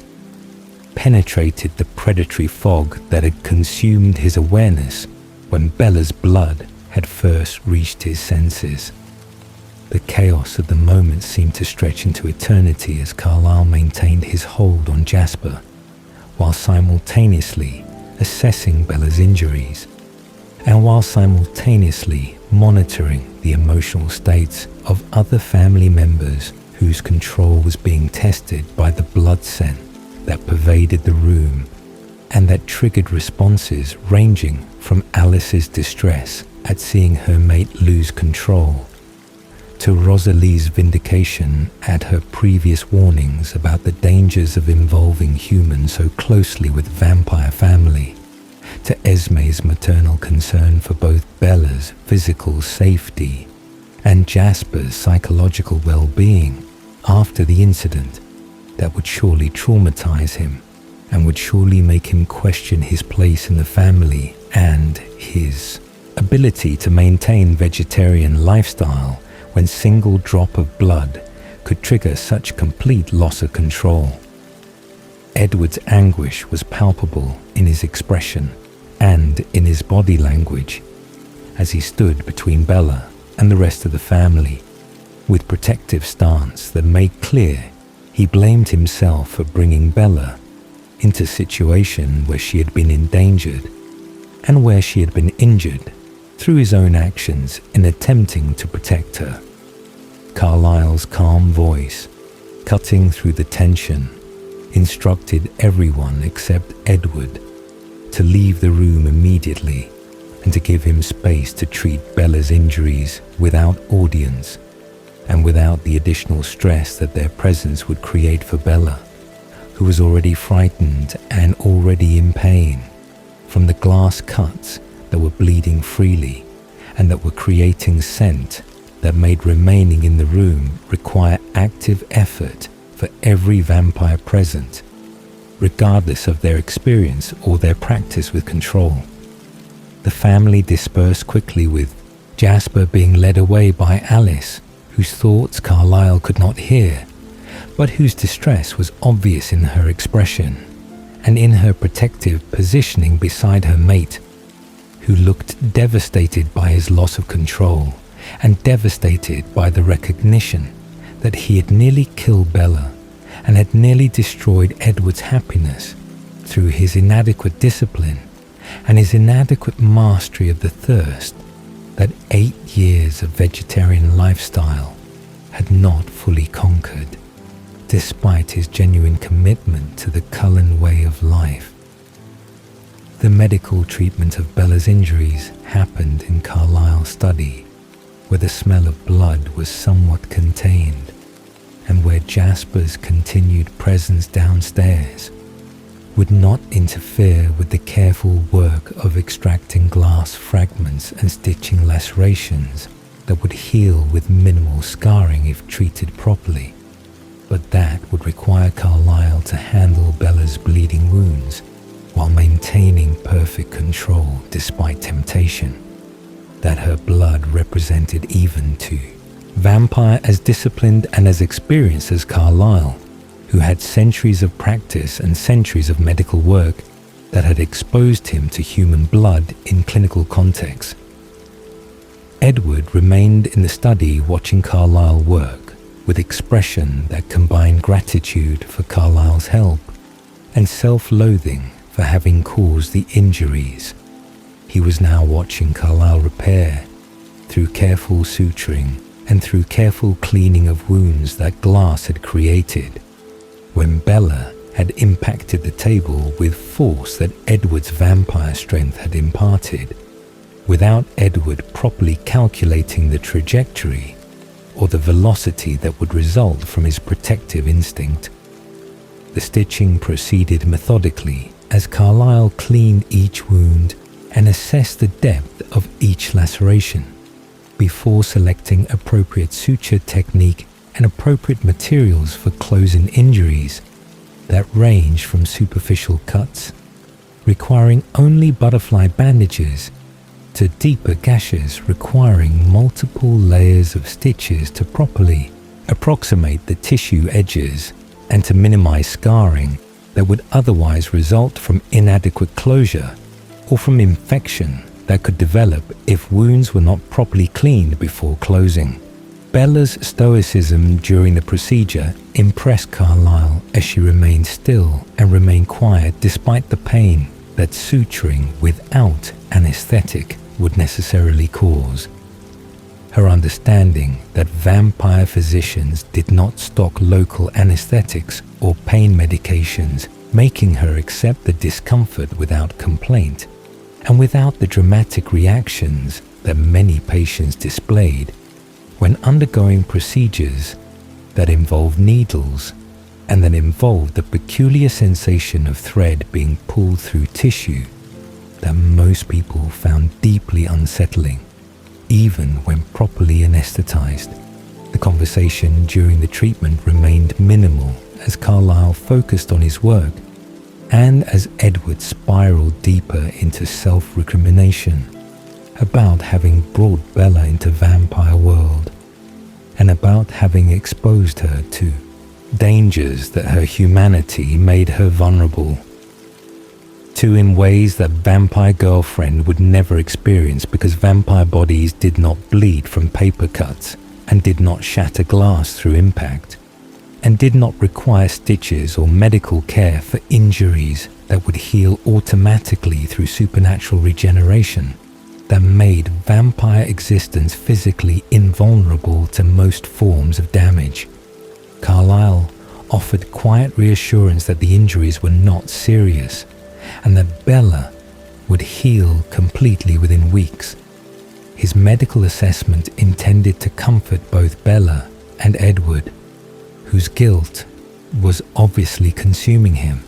penetrated the predatory fog that had consumed his awareness when Bella's blood had first reached his senses. The chaos of the moment seemed to stretch into eternity as Carlisle maintained his hold on Jasper, while simultaneously assessing Bella's injuries, and while simultaneously monitoring the emotional states of other family members whose control was being tested by the blood scent that pervaded the room and that triggered responses ranging from Alice's distress at seeing her mate lose control to Rosalie's vindication at her previous warnings about the dangers of involving humans so closely with vampire family, to Esme's maternal concern for both Bella's physical safety and Jasper's psychological well-being after the incident that would surely traumatize him and would surely make him question his place in the family and his ability to maintain vegetarian lifestyle when single drop of blood could trigger such complete loss of control. Edward's anguish was palpable in his expression and in his body language as he stood between Bella and the rest of the family, with protective stance that made clear he blamed himself for bringing Bella into a situation where she had been endangered and where she had been injured through his own actions in attempting to protect her. Carlisle's calm voice, cutting through the tension, instructed everyone except Edward to leave the room immediately and to give him space to treat Bella's injuries without audience and without the additional stress that their presence would create for Bella, who was already frightened and already in pain from the glass cuts that were bleeding freely and that were creating scent that made remaining in the room require active effort for every vampire present, regardless of their experience or their practice with control. The family dispersed quickly, with Jasper being led away by Alice, whose thoughts Carlisle could not hear, but whose distress was obvious in her expression and in her protective positioning beside her mate, who looked devastated by his loss of control and devastated by the recognition that he had nearly killed Bella and had nearly destroyed Edward's happiness through his inadequate discipline and his inadequate mastery of the thirst that 8 years of vegetarian lifestyle had not fully conquered, despite his genuine commitment to the Cullen way of life. The medical treatment of Bella's injuries happened in Carlisle's study, where the smell of blood was somewhat contained, and where Jasper's continued presence downstairs would not interfere with the careful work of extracting glass fragments and stitching lacerations that would heal with minimal scarring if treated properly, but that would require Carlisle to handle Bella's bleeding wounds while maintaining perfect control despite temptation that her blood represented, even to vampire as disciplined and as experienced as Carlisle, who had centuries of practice and centuries of medical work that had exposed him to human blood in clinical contexts. Edward remained in the study watching Carlisle work with expression that combined gratitude for Carlisle's help and self-loathing for having caused the injuries. He was now watching Carlisle repair through careful suturing and through careful cleaning of wounds that glass had created, when Bella had impacted the table with force that Edward's vampire strength had imparted, without Edward properly calculating the trajectory or the velocity that would result from his protective instinct. The stitching proceeded methodically as Carlisle cleaned each wound and assessed the depth of each laceration before selecting appropriate suture technique and appropriate materials for closing injuries that range from superficial cuts, requiring only butterfly bandages, to deeper gashes requiring multiple layers of stitches to properly approximate the tissue edges and to minimize scarring that would otherwise result from inadequate closure or from infection that could develop if wounds were not properly cleaned before closing. Bella's stoicism during the procedure impressed Carlisle as she remained still and remained quiet despite the pain that suturing without anesthetic would necessarily cause. Her understanding that vampire physicians did not stock local anesthetics or pain medications, making her accept the discomfort without complaint and without the dramatic reactions that many patients displayed when undergoing procedures that involved needles and that involved the peculiar sensation of thread being pulled through tissue that most people found deeply unsettling, even when properly anesthetized. The conversation during the treatment remained minimal as Carlisle focused on his work and as Edward spiraled deeper into self-recrimination about having brought Bella into vampire world and about having exposed her to dangers that her humanity made her vulnerable to in ways that vampire girlfriend would never experience, because vampire bodies did not bleed from paper cuts and did not shatter glass through impact, and did not require stitches or medical care for injuries that would heal automatically through supernatural regeneration, that made vampire existence physically invulnerable to most forms of damage. Carlisle offered quiet reassurance that the injuries were not serious, and that Bella would heal completely within weeks. His medical assessment intended to comfort both Bella and Edward, whose guilt was obviously consuming him,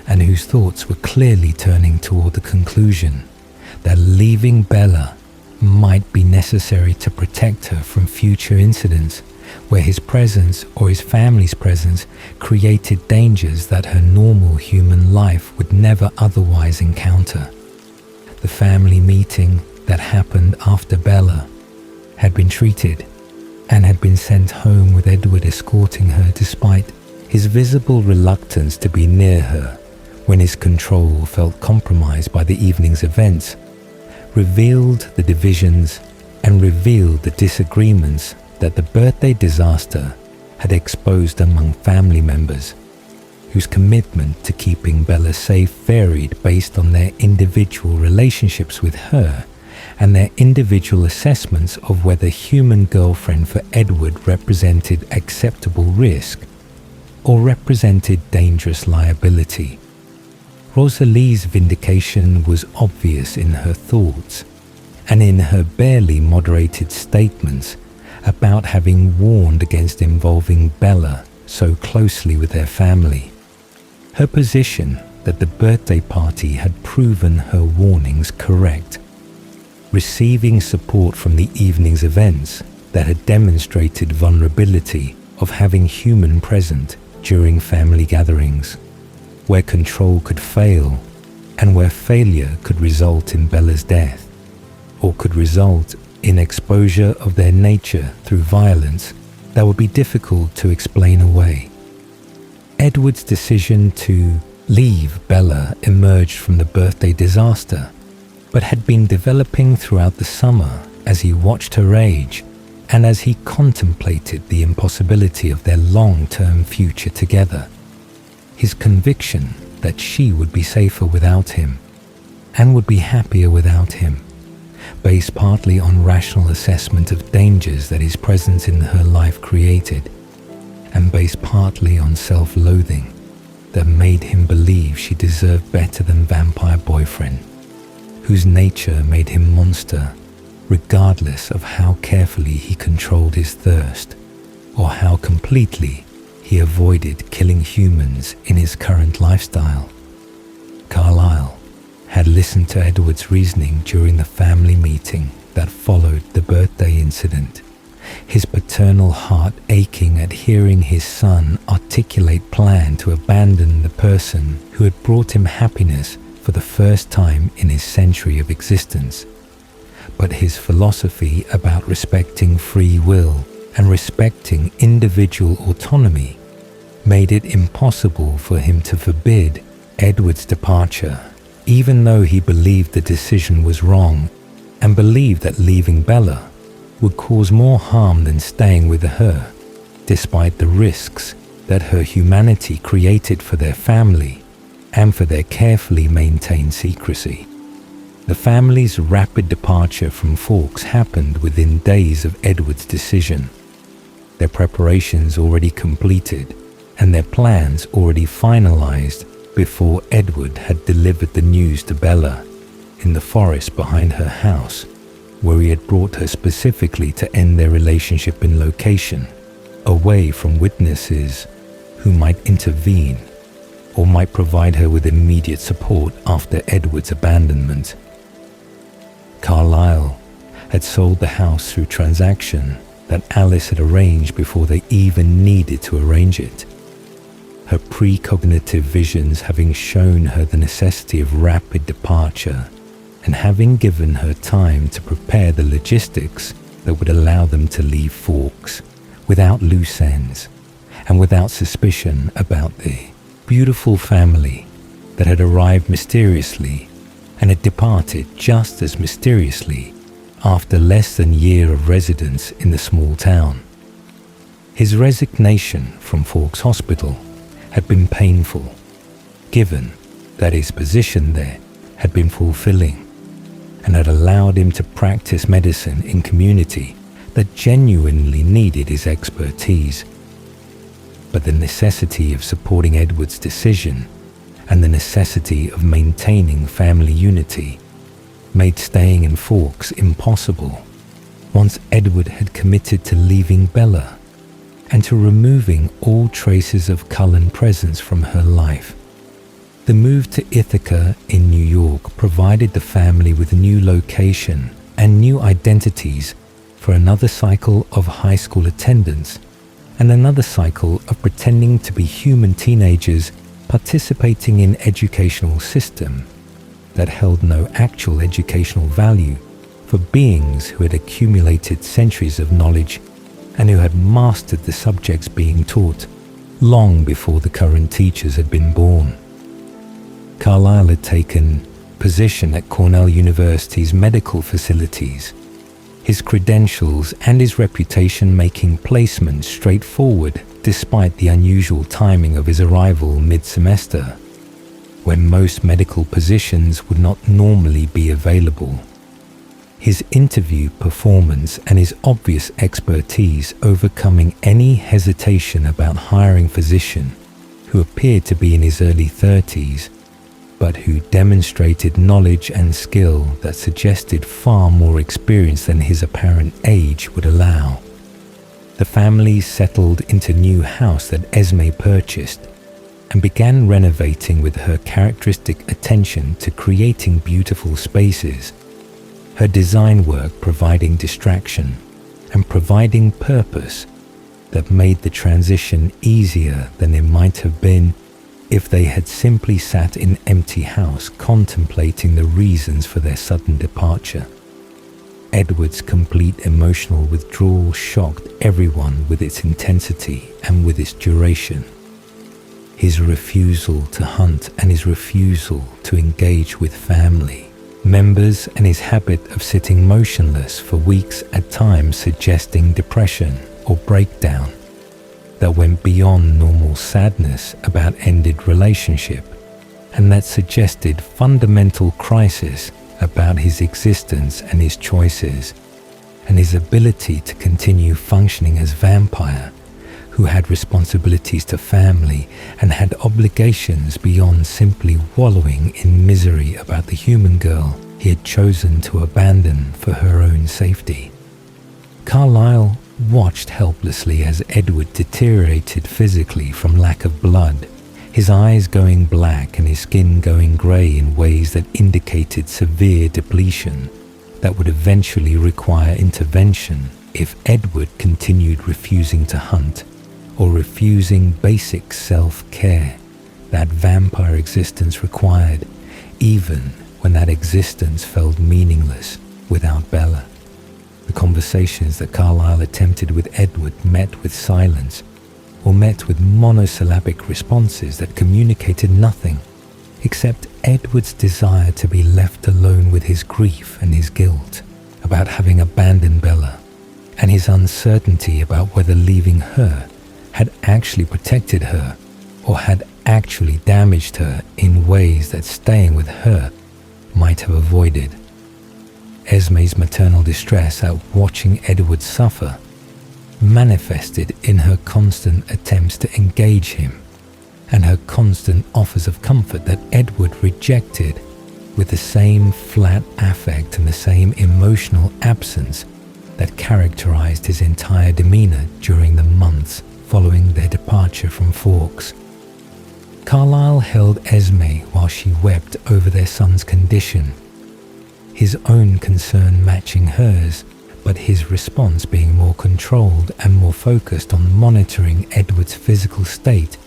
and whose thoughts were clearly turning toward the conclusion that leaving Bella might be necessary to protect her from future incidents where his presence or his family's presence created dangers that her normal human life would never otherwise encounter. The family meeting that happened after Bella had been treated and had been sent home with Edward escorting her despite his visible reluctance to be near her when his control felt compromised by the evening's events, revealed the divisions and revealed the disagreements that the birthday disaster had exposed among family members, whose commitment to keeping Bella safe varied based on their individual relationships with her and their individual assessments of whether human girlfriend for Edward represented acceptable risk or represented dangerous liability. Rosalie's vindication was obvious in her thoughts and in her barely moderated statements about having warned against involving Bella so closely with their family. Her position that the birthday party had proven her warnings correct, receiving support from the evening's events that had demonstrated vulnerability of having human present during family gatherings, where control could fail and where failure could result in Bella's death, or could result in exposure of their nature through violence that would be difficult to explain away. Edward's decision to leave Bella emerged from the birthday disaster, but had been developing throughout the summer as he watched her age and as he contemplated the impossibility of their long-term future together. His conviction that she would be safer without him and would be happier without him, based partly on rational assessment of dangers that his presence in her life created, and based partly on self-loathing that made him believe she deserved better than vampire boyfriend, whose nature made him monster, regardless of how carefully he controlled his thirst, or how completely he avoided killing humans in his current lifestyle. Carlisle had listened to Edward's reasoning during the family meeting that followed the birthday incident, his paternal heart aching at hearing his son articulate plan to abandon the person who had brought him happiness for the first time in his century of existence. But his philosophy about respecting free will and respecting individual autonomy made it impossible for him to forbid Edward's departure, even though he believed the decision was wrong and believed that leaving Bella would cause more harm than staying with her, despite the risks that her humanity created for their family and for their carefully maintained secrecy. The family's rapid departure from Forks happened within days of Edward's decision, their preparations already completed and their plans already finalized before Edward had delivered the news to Bella in the forest behind her house, where he had brought her specifically to end their relationship in location, away from witnesses who might intervene or might provide her with immediate support after Edward's abandonment. Carlisle had sold the house through transaction that Alice had arranged before they even needed to arrange it. Her precognitive visions having shown her the necessity of rapid departure and having given her time to prepare the logistics that would allow them to leave Forks without loose ends, and without suspicion about the beautiful family that had arrived mysteriously and had departed just as mysteriously after less than a year of residence in the small town. His resignation from Fawkes Hospital had been painful, given that his position there had been fulfilling and had allowed him to practice medicine in community that genuinely needed his expertise. But the necessity of supporting Edward's decision and the necessity of maintaining family unity made staying in Fawkes impossible once Edward had committed to leaving Bella and to removing all traces of Cullen presence from her life. The move to Ithaca in New York provided the family with a new location and new identities for another cycle of high school attendance and another cycle of pretending to be human teenagers participating in an educational system that held no actual educational value for beings who had accumulated centuries of knowledge and who had mastered the subjects being taught long before the current teachers had been born. Carlisle had taken position at Cornell University's medical facilities, his credentials and his reputation making placement straightforward despite the unusual timing of his arrival mid-semester, when most medical positions would not normally be available. His interview performance and his obvious expertise overcoming any hesitation about hiring a physician who appeared to be in his early 30s, but who demonstrated knowledge and skill that suggested far more experience than his apparent age would allow. The family settled into a new house that Esme purchased and began renovating with her characteristic attention to creating beautiful spaces, her design work providing distraction and providing purpose that made the transition easier than it might have been if they had simply sat in an empty house contemplating the reasons for their sudden departure. Edward's complete emotional withdrawal shocked everyone with its intensity and with its duration. His refusal to hunt and his refusal to engage with family members and his habit of sitting motionless for weeks at times suggesting depression or breakdown that went beyond normal sadness about ended relationship and that suggested fundamental crisis about his existence and his choices and his ability to continue functioning as vampire who had responsibilities to family and had obligations beyond simply wallowing in misery about the human girl he had chosen to abandon for her own safety. Carlisle watched helplessly as Edward deteriorated physically from lack of blood, his eyes going black and his skin going grey in ways that indicated severe depletion that would eventually require intervention if Edward continued refusing to hunt or refusing basic self-care that vampire existence required, even when that existence felt meaningless without Bella. The conversations that Carlisle attempted with Edward met with silence or met with monosyllabic responses that communicated nothing except Edward's desire to be left alone with his grief and his guilt about having abandoned Bella, and his uncertainty about whether leaving her had actually protected her or had actually damaged her in ways that staying with her might have avoided. Esme's maternal distress at watching Edward suffer manifested in her constant attempts to engage him and her constant offers of comfort that Edward rejected with the same flat affect and the same emotional absence that characterized his entire demeanor during the months following their departure from Fawkes. Carlisle held Esme while she wept over their son's condition, his own concern matching hers, but his response being more controlled and more focused on monitoring Edward's physical state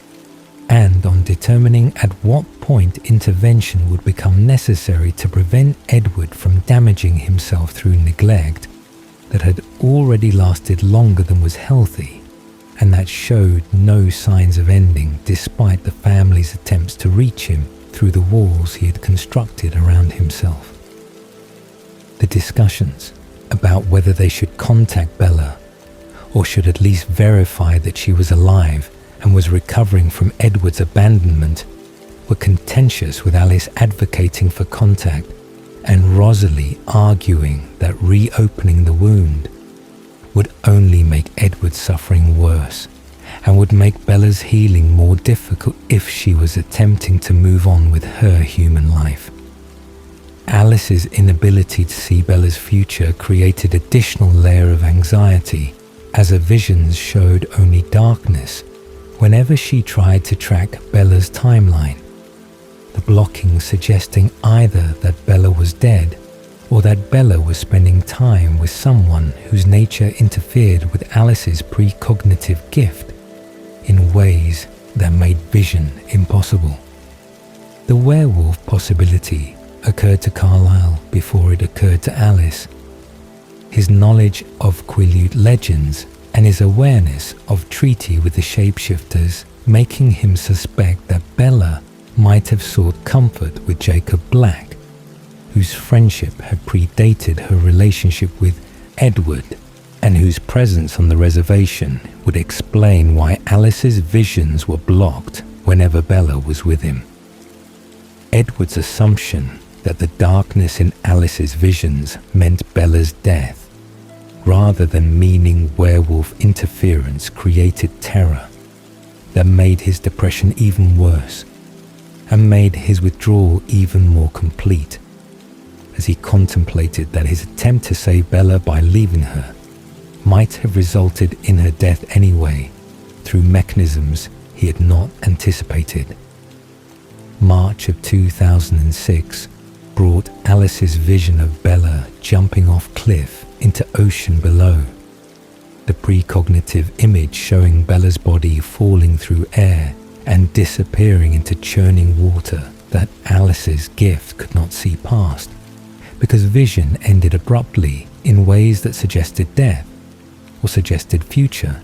and on determining at what point intervention would become necessary to prevent Edward from damaging himself through neglect that had already lasted longer than was healthy and that showed no signs of ending despite the family's attempts to reach him through the walls he had constructed around himself. The discussions about whether they should contact Bella or should at least verify that she was alive and was recovering from Edward's abandonment were contentious, with Alice advocating for contact and Rosalie arguing that reopening the wound would only make Edward's suffering worse and would make Bella's healing more difficult if she was attempting to move on with her human life. Alice's inability to see Bella's future created additional layer of anxiety, as her visions showed only darkness whenever she tried to track Bella's timeline, the blocking suggesting either that Bella was dead or that Bella was spending time with someone whose nature interfered with Alice's precognitive gift in ways that made vision impossible. The werewolf possibility occurred to Carlisle before it occurred to Alice. His knowledge of Quileute legends and his awareness of treaty with the shapeshifters making him suspect that Bella might have sought comfort with Jacob Black, whose friendship had predated her relationship with Edward and whose presence on the reservation would explain why Alice's visions were blocked whenever Bella was with him. Edward's assumption that the darkness in Alice's visions meant Bella's death, rather than meaning werewolf interference, created terror that made his depression even worse and made his withdrawal even more complete, as he contemplated that his attempt to save Bella by leaving her might have resulted in her death anyway through mechanisms he had not anticipated. March of 2006 brought Alice's vision of Bella jumping off cliff into ocean below, the precognitive image showing Bella's body falling through air and disappearing into churning water that Alice's gift could not see past, because vision ended abruptly in ways that suggested death or suggested future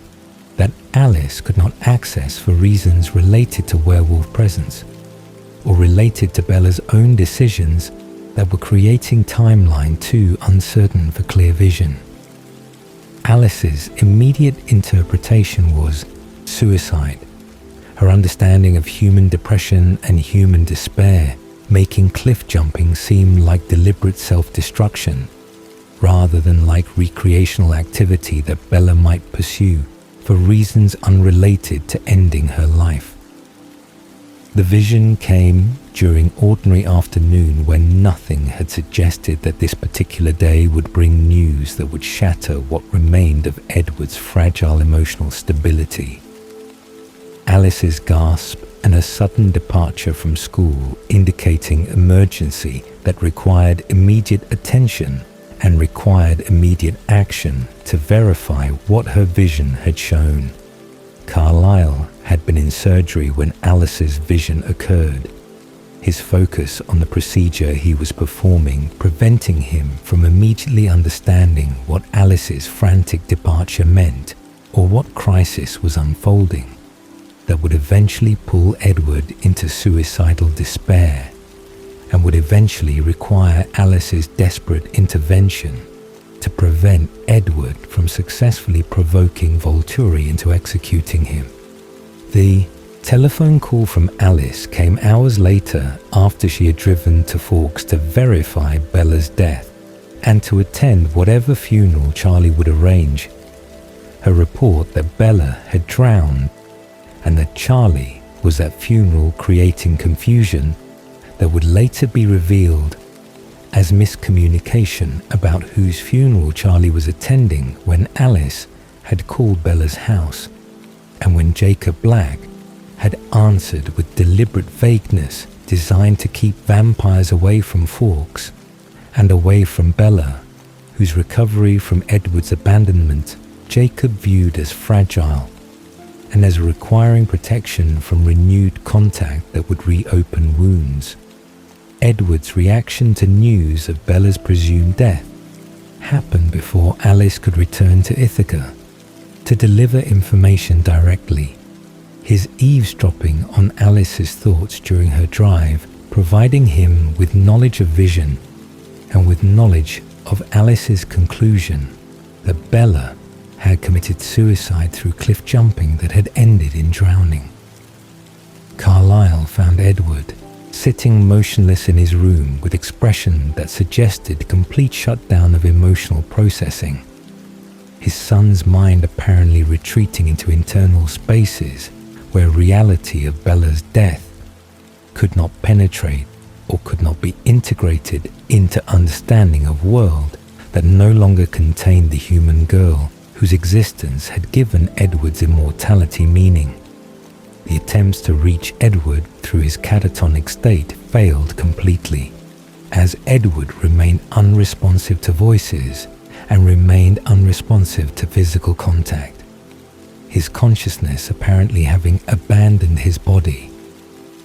that Alice could not access for reasons related to werewolf presence or related to Bella's own decisions that were creating timeline too uncertain for clear vision. Alice's immediate interpretation was suicide, her understanding of human depression and human despair making cliff jumping seem like deliberate self-destruction rather than like recreational activity that Bella might pursue for reasons unrelated to ending her life. The vision came during ordinary afternoon when nothing had suggested that this particular day would bring news that would shatter what remained of Edward's fragile emotional stability. Alice's gasp and a sudden departure from school indicating emergency that required immediate attention and required immediate action to verify what her vision had shown. Carlisle had been in surgery when Alice's vision occurred, his focus on the procedure he was performing preventing him from immediately understanding what Alice's frantic departure meant or what crisis was unfolding that would eventually pull Edward into suicidal despair and would eventually require Alice's desperate intervention to prevent Edward from successfully provoking Volturi into executing him. The telephone call from Alice came hours later after she had driven to Forks to verify Bella's death and to attend whatever funeral Charlie would arrange. Her report that Bella had drowned and that Charlie was at funeral creating confusion that would later be revealed as miscommunication about whose funeral Charlie was attending when Alice had called Bella's house and when Jacob Black had answered with deliberate vagueness designed to keep vampires away from Forks and away from Bella, whose recovery from Edward's abandonment Jacob viewed as fragile and as requiring protection from renewed contact that would reopen wounds. Edward's reaction to news of Bella's presumed death happened before Alice could return to Ithaca, to deliver information directly, his eavesdropping on Alice's thoughts during her drive, providing him with knowledge of vision and with knowledge of Alice's conclusion that Bella had committed suicide through cliff jumping that had ended in drowning. Carlisle found Edward sitting motionless in his room with expression that suggested complete shutdown of emotional processing, his son's mind apparently retreating into internal spaces where reality of Bella's death could not penetrate or could not be integrated into understanding of world that no longer contained the human girl whose existence had given Edward's immortality meaning. The attempts to reach Edward through his catatonic state failed completely, as Edward remained unresponsive to voices and remained unresponsive to physical contact, his consciousness apparently having abandoned his body,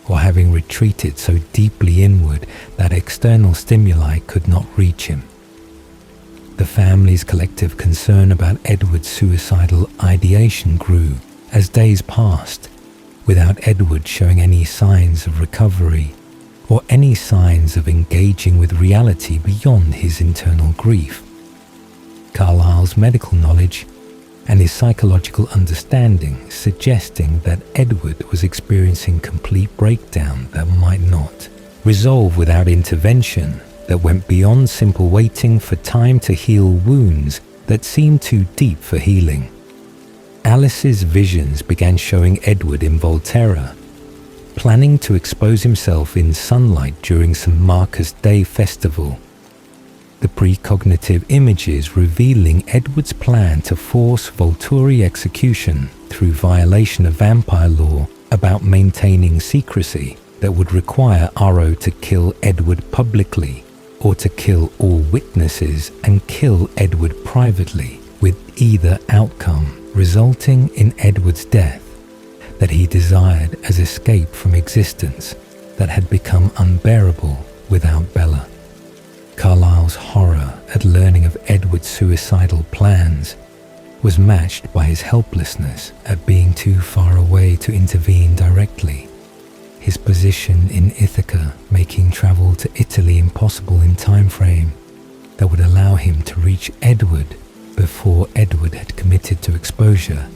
or having retreated so deeply inward that external stimuli could not reach him. The family's collective concern about Edward's suicidal ideation grew as days passed, without Edward showing any signs of recovery or any signs of engaging with reality beyond his internal grief. Carlisle's medical knowledge and his psychological understanding suggesting that Edward was experiencing complete breakdown that might not resolve without intervention, that went beyond simple waiting for time to heal wounds that seemed too deep for healing. Alice's visions began showing Edward in Volterra, planning to expose himself in sunlight during St. Marcus Day festival. The precognitive images revealing Edward's plan to force Volturi execution through violation of vampire law about maintaining secrecy that would require Aro to kill Edward publicly or to kill all witnesses and kill Edward privately, with either outcome resulting in Edward's death that he desired as escape from existence that had become unbearable without Bella. Carlisle's horror at learning of Edward's suicidal plans was matched by his helplessness at being too far away to intervene directly, his position in Ithaca making travel to Italy impossible in time frame that would allow him to reach Edward before Edward had committed to exposure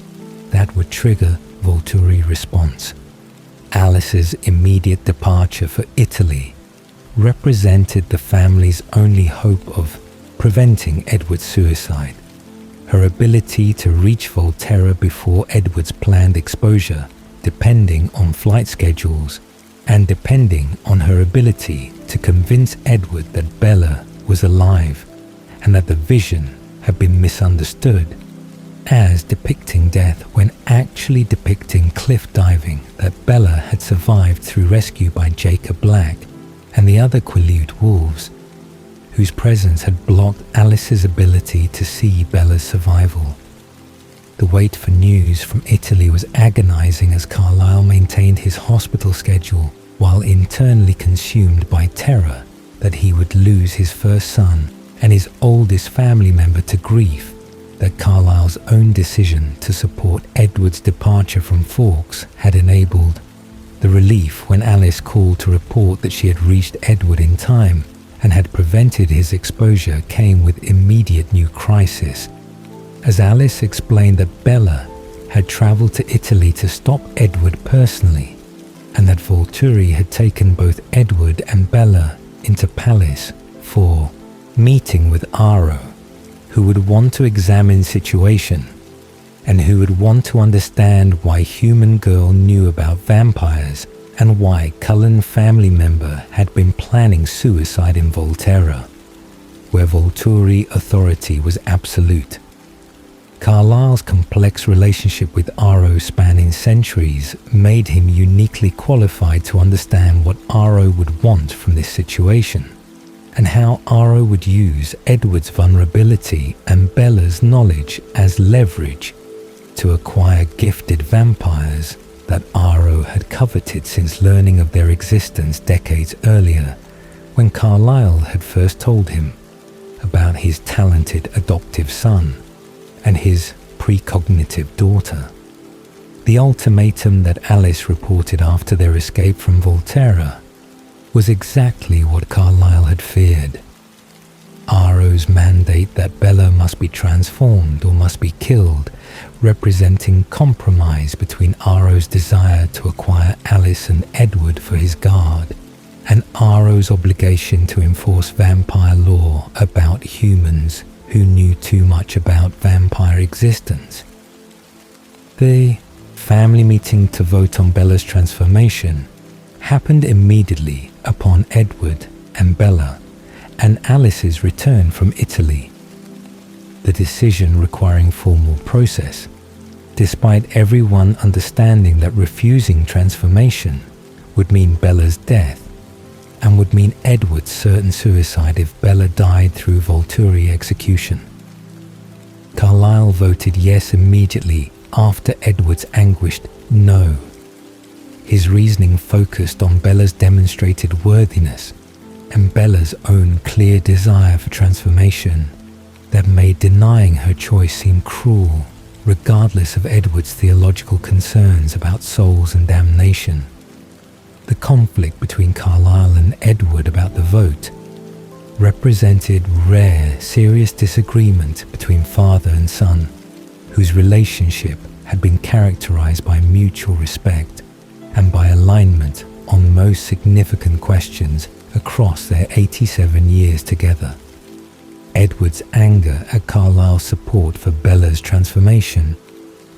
that would trigger Volturi response. Alice's immediate departure for Italy represented the family's only hope of preventing Edward's suicide. Her ability to reach Volterra before Edward's planned exposure, depending on flight schedules and depending on her ability to convince Edward that Bella was alive and that the vision had been misunderstood as depicting death when actually depicting cliff diving that Bella had survived through rescue by Jacob Black and the other Quileute wolves, whose presence had blocked Alice's ability to see Bella's survival. The wait for news from Italy was agonizing as Carlisle maintained his hospital schedule while internally consumed by terror that he would lose his first son and his oldest family member to grief, that Carlisle's own decision to support Edward's departure from Forks had enabled. The relief when Alice called to report that she had reached Edward in time and had prevented his exposure came with immediate new crisis, as Alice explained that Bella had travelled to Italy to stop Edward personally, and that Volturi had taken both Edward and Bella into Palace for meeting with Aro, who would want to examine situation and who would want to understand why human girl knew about vampires and why Cullen family member had been planning suicide in Volterra, where Volturi authority was absolute. Carlisle's complex relationship with Aro spanning centuries made him uniquely qualified to understand what Aro would want from this situation, and how Aro would use Edward's vulnerability and Bella's knowledge as leverage to acquire gifted vampires that Aro had coveted since learning of their existence decades earlier, when Carlisle had first told him about his talented adoptive son and his precognitive daughter. The ultimatum that Alice reported after their escape from Volterra was exactly what Carlisle had feared. Aro's mandate that Bella must be transformed or must be killed, representing compromise between Aro's desire to acquire Alice and Edward for his guard, and Aro's obligation to enforce vampire law about humans who knew too much about vampire existence. The family meeting to vote on Bella's transformation happened immediately upon Edward and Bella and Alice's return from Italy. The decision requiring formal process, despite everyone understanding that refusing transformation would mean Bella's death and would mean Edward's certain suicide if Bella died through Volturi execution. Carlisle voted yes immediately after Edward's anguished no. His reasoning focused on Bella's demonstrated worthiness and Bella's own clear desire for transformation that made denying her choice seem cruel, regardless of Edward's theological concerns about souls and damnation. The conflict between Carlisle and Edward about the vote represented rare, serious disagreement between father and son, whose relationship had been characterized by mutual respect and by alignment on most significant questions across their 87 years together. Edward's anger at Carlisle's support for Bella's transformation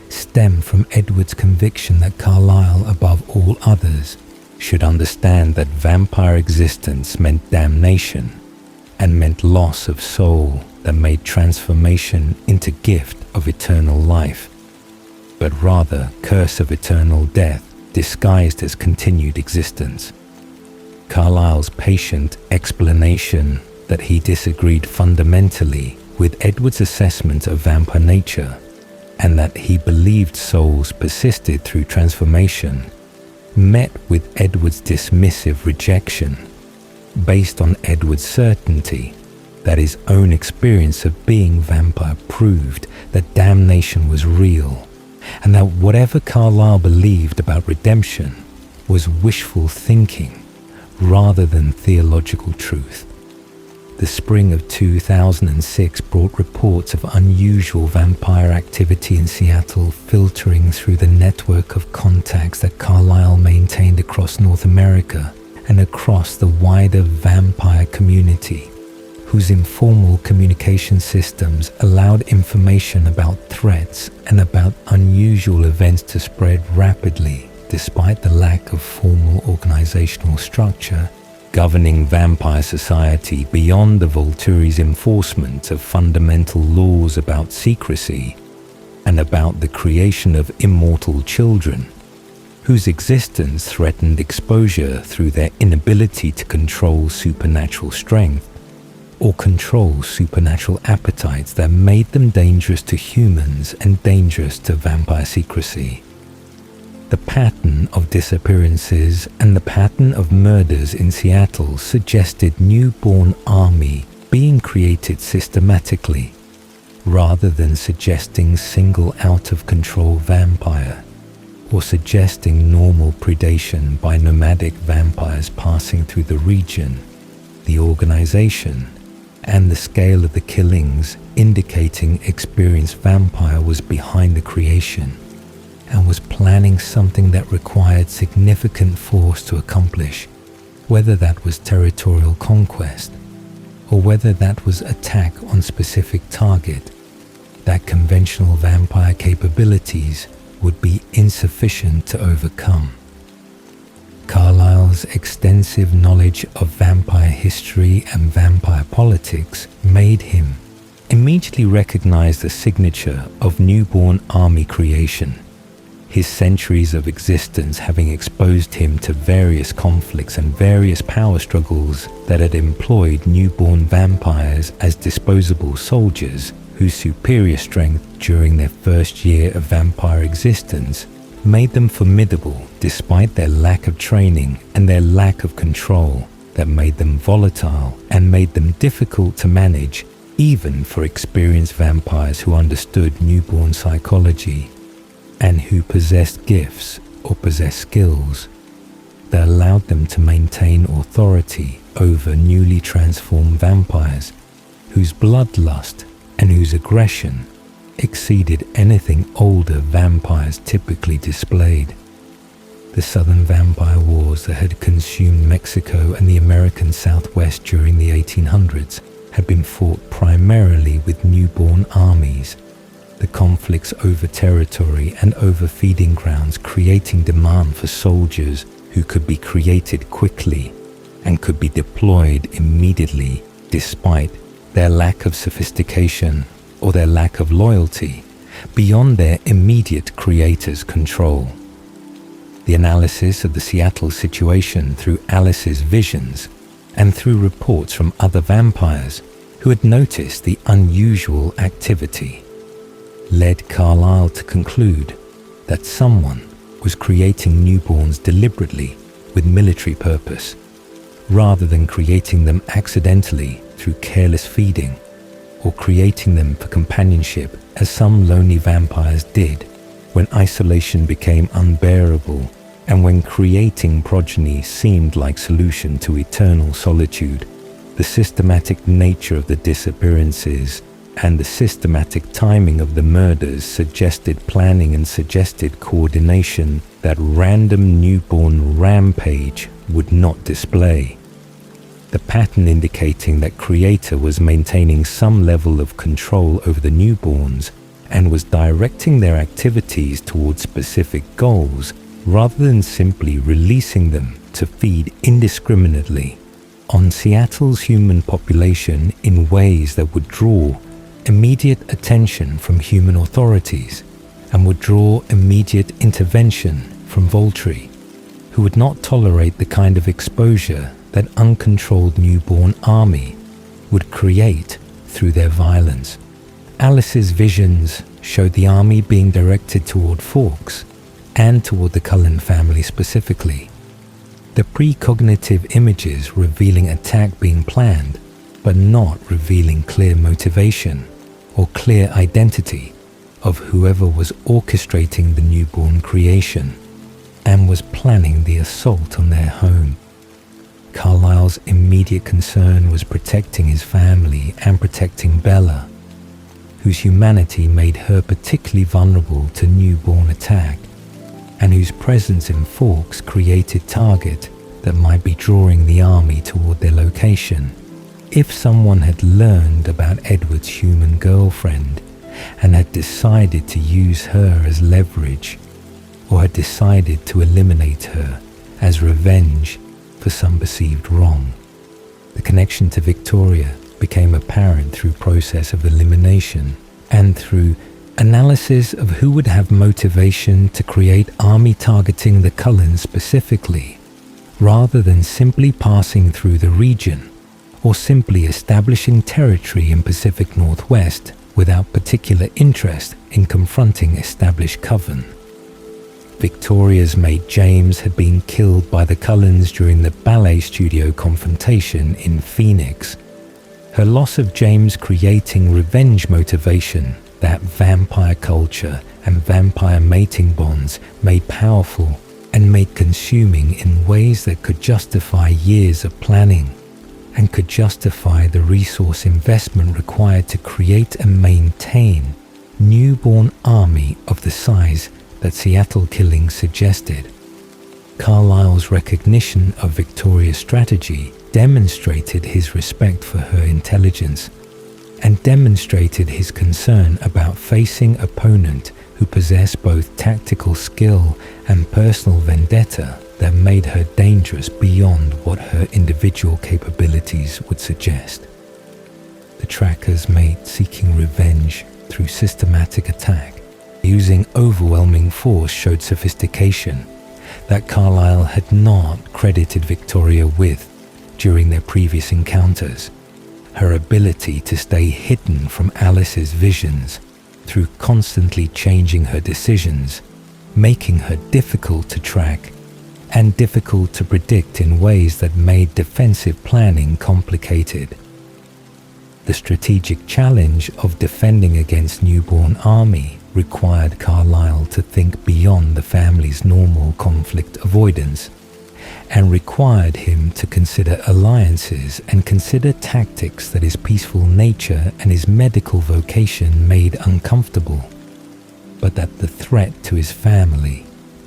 stemmed from Edward's conviction that Carlisle, above all others, should understand that vampire existence meant damnation and meant loss of soul that made transformation into gift of eternal life, but rather curse of eternal death disguised as continued existence. Carlisle's patient explanation that he disagreed fundamentally with Edward's assessment of vampire nature and that he believed souls persisted through transformation met with Edward's dismissive rejection, based on Edward's certainty that his own experience of being vampire proved that damnation was real, and that whatever Carlisle believed about redemption was wishful thinking rather than theological truth. The spring of 2006 brought reports of unusual vampire activity in Seattle filtering through the network of contacts that Carlisle maintained across North America and across the wider vampire community, whose informal communication systems allowed information about threats and about unusual events to spread rapidly despite the lack of formal organizational structure governing vampire society beyond the Volturi's enforcement of fundamental laws about secrecy and about the creation of immortal children, whose existence threatened exposure through their inability to control supernatural strength or control supernatural appetites that made them dangerous to humans and dangerous to vampire secrecy. The pattern of disappearances and the pattern of murders in Seattle suggested newborn army being created systematically, rather than suggesting single out-of-control vampire, or suggesting normal predation by nomadic vampires passing through the region. The organization and the scale of the killings indicating experienced vampire was behind the creation and was planning something that required significant force to accomplish, whether that was territorial conquest or whether that was attack on specific target, that conventional vampire capabilities would be insufficient to overcome. Carlisle's extensive knowledge of vampire history and vampire politics made him immediately recognize the signature of newborn army creation, his centuries of existence having exposed him to various conflicts and various power struggles that had employed newborn vampires as disposable soldiers whose superior strength during their first year of vampire existence made them formidable despite their lack of training and their lack of control, that made them volatile and made them difficult to manage even for experienced vampires who understood newborn psychology and who possessed gifts or possessed skills that allowed them to maintain authority over newly transformed vampires whose bloodlust and whose aggression exceeded anything older vampires typically displayed. The Southern Vampire Wars that had consumed Mexico and the American Southwest during the 1800s had been fought primarily with newborn armies, the conflicts over territory and over feeding grounds creating demand for soldiers who could be created quickly and could be deployed immediately despite their lack of sophistication or their lack of loyalty beyond their immediate creator's control. The analysis of the Seattle situation through Alice's visions and through reports from other vampires who had noticed the unusual activity led Carlisle to conclude that someone was creating newborns deliberately with military purpose, rather than creating them accidentally through careless feeding or creating them for companionship as some lonely vampires did when isolation became unbearable and when creating progeny seemed like solution to eternal solitude. The systematic nature of the disappearances and the systematic timing of the murders suggested planning and suggested coordination that random newborn rampage would not display. The pattern indicating that Creator was maintaining some level of control over the newborns and was directing their activities towards specific goals rather than simply releasing them to feed indiscriminately on Seattle's human population in ways that would draw immediate attention from human authorities and would draw immediate intervention from Volturi, who would not tolerate the kind of exposure that uncontrolled newborn army would create through their violence. Alice's visions showed the army being directed toward Forks and toward the Cullen family specifically. The precognitive images revealing attack being planned, but not revealing clear motivation or clear identity of whoever was orchestrating the newborn creation and was planning the assault on their home. Carlisle's immediate concern was protecting his family and protecting Bella, whose humanity made her particularly vulnerable to newborn attack, and whose presence in Forks created target that might be drawing the army toward their location. If someone had learned about Edward's human girlfriend and had decided to use her as leverage, or had decided to eliminate her as revenge for some perceived wrong, the connection to Victoria became apparent through process of elimination and through analysis of who would have motivation to create army targeting the Cullens specifically, rather than simply passing through the region or simply establishing territory in Pacific Northwest without particular interest in confronting established coven. Victoria's mate James had been killed by the Cullens during the ballet studio confrontation in Phoenix. Her loss of James creating revenge motivation that vampire culture and vampire mating bonds made powerful and made consuming in ways that could justify years of planning and could justify the resource investment required to create and maintain newborn army of the size that Seattle killings suggested. Carlisle's recognition of Victoria's strategy demonstrated his respect for her intelligence and demonstrated his concern about facing an opponent who possessed both tactical skill and personal vendetta that made her dangerous beyond what her individual capabilities would suggest. The tracker's mate seeking revenge through systematic attack, using overwhelming force, showed sophistication that Carlisle had not credited Victoria with during their previous encounters. Her ability to stay hidden from Alice's visions through constantly changing her decisions, making her difficult to track and difficult to predict in ways that made defensive planning complicated. The strategic challenge of defending against newborn army required Carlisle to think beyond the family's normal conflict avoidance, and required him to consider alliances and consider tactics that his peaceful nature and his medical vocation made uncomfortable, but that the threat to his family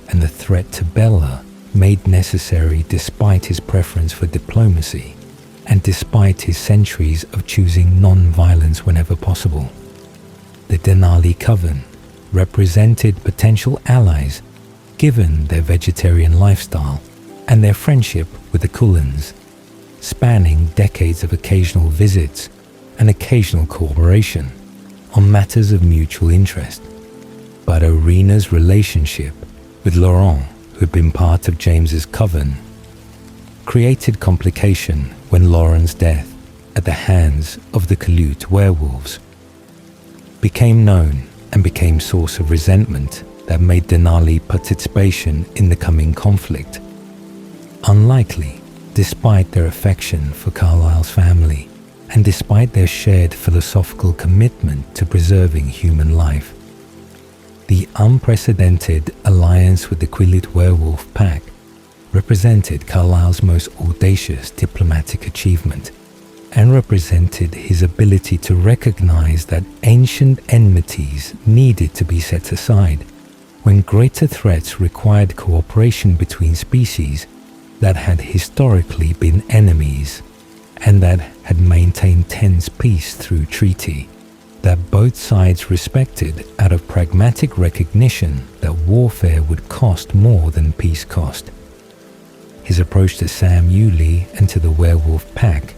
and the threat to Bella made necessary despite his preference for diplomacy and despite his centuries of choosing non-violence whenever possible. The Denali Coven represented potential allies given their vegetarian lifestyle and their friendship with the Cullens, spanning decades of occasional visits and occasional cooperation on matters of mutual interest. But Irina's relationship with Laurent, who had been part of James's coven, created complication when Lauren's death at the hands of the Kalute werewolves became known and became source of resentment that made Denali participation in the coming conflict unlikely, despite their affection for Carlisle's family and despite their shared philosophical commitment to preserving human life. The unprecedented alliance with the Quileute werewolf pack represented Carlisle's most audacious diplomatic achievement and represented his ability to recognize that ancient enmities needed to be set aside when greater threats required cooperation between species that had historically been enemies and that had maintained tense peace through treaty, that both sides respected out of pragmatic recognition that warfare would cost more than peace cost. His approach to Sam Yulee and to the werewolf pack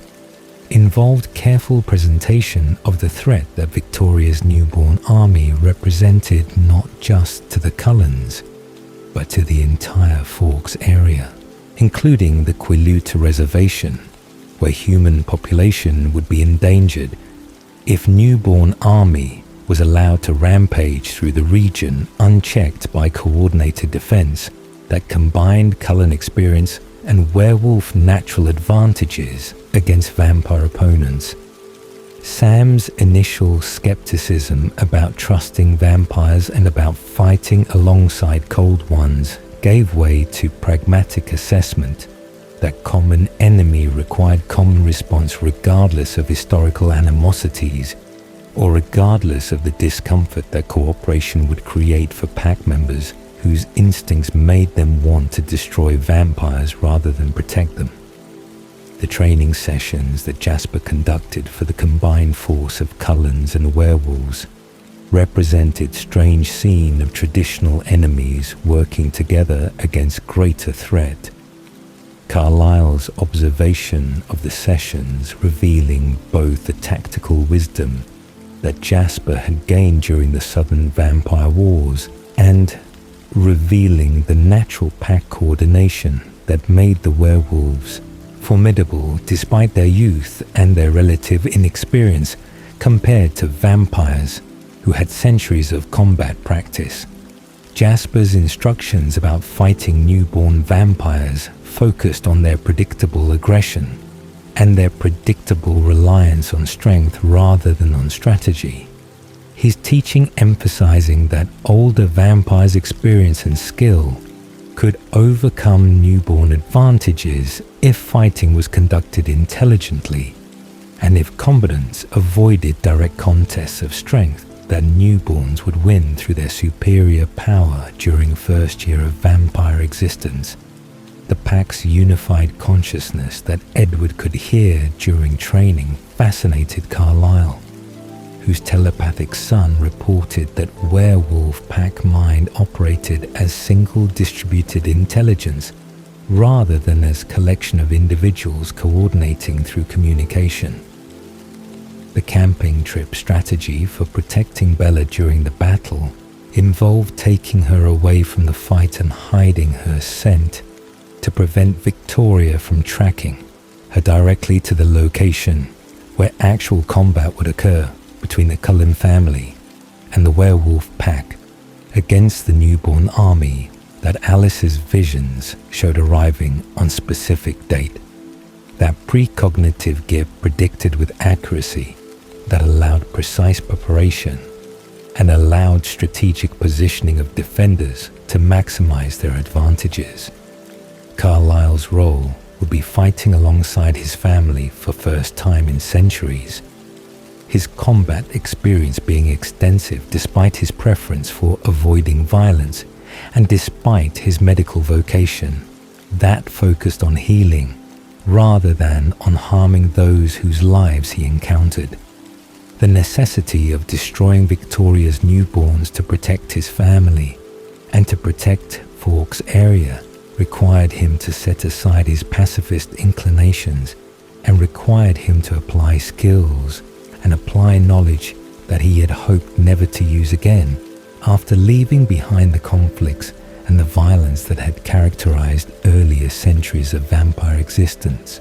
involved careful presentation of the threat that Victoria's newborn army represented not just to the Cullens, but to the entire Forks area, including the Quileute reservation, where human population would be endangered if newborn army was allowed to rampage through the region unchecked by coordinated defense that combined Cullen experience and werewolf natural advantages against vampire opponents. Sam's initial skepticism about trusting vampires and about fighting alongside cold ones gave way to pragmatic assessment that common enemy required common response regardless of historical animosities or regardless of the discomfort that cooperation would create for pack members whose instincts made them want to destroy vampires rather than protect them. The training sessions that Jasper conducted for the combined force of Cullens and werewolves represented strange scene of traditional enemies working together against greater threat. Carlisle's observation of the sessions revealing both the tactical wisdom that Jasper had gained during the Southern Vampire Wars and revealing the natural pack coordination that made the werewolves formidable despite their youth and their relative inexperience compared to vampires who had centuries of combat practice. Jasper's instructions about fighting newborn vampires focused on their predictable aggression and their predictable reliance on strength rather than on strategy. His teaching emphasizing that older vampires' experience and skill could overcome newborn advantages if fighting was conducted intelligently, and if combatants avoided direct contests of strength, that newborns would win through their superior power during first year of vampire existence. The pack's unified consciousness that Edward could hear during training fascinated Carlisle, whose telepathic son reported that werewolf pack mind operated as single distributed intelligence rather than as collection of individuals coordinating through communication. The camping trip strategy for protecting Bella during the battle involved taking her away from the fight and hiding her scent to prevent Victoria from tracking her directly to the location where actual combat would occur between the Cullen family and the werewolf pack against the newborn army that Alice's visions showed arriving on specific date. That precognitive gift predicted with accuracy that allowed precise preparation and allowed strategic positioning of defenders to maximize their advantages. Carlisle's role would be fighting alongside his family for first time in centuries, his combat experience being extensive despite his preference for avoiding violence and despite his medical vocation that focused on healing rather than on harming those whose lives he encountered. The necessity of destroying Victoria's newborns to protect his family and to protect Fawkes area required him to set aside his pacifist inclinations and required him to apply skills and apply knowledge that he had hoped never to use again after leaving behind the conflicts and the violence that had characterized earlier centuries of vampire existence.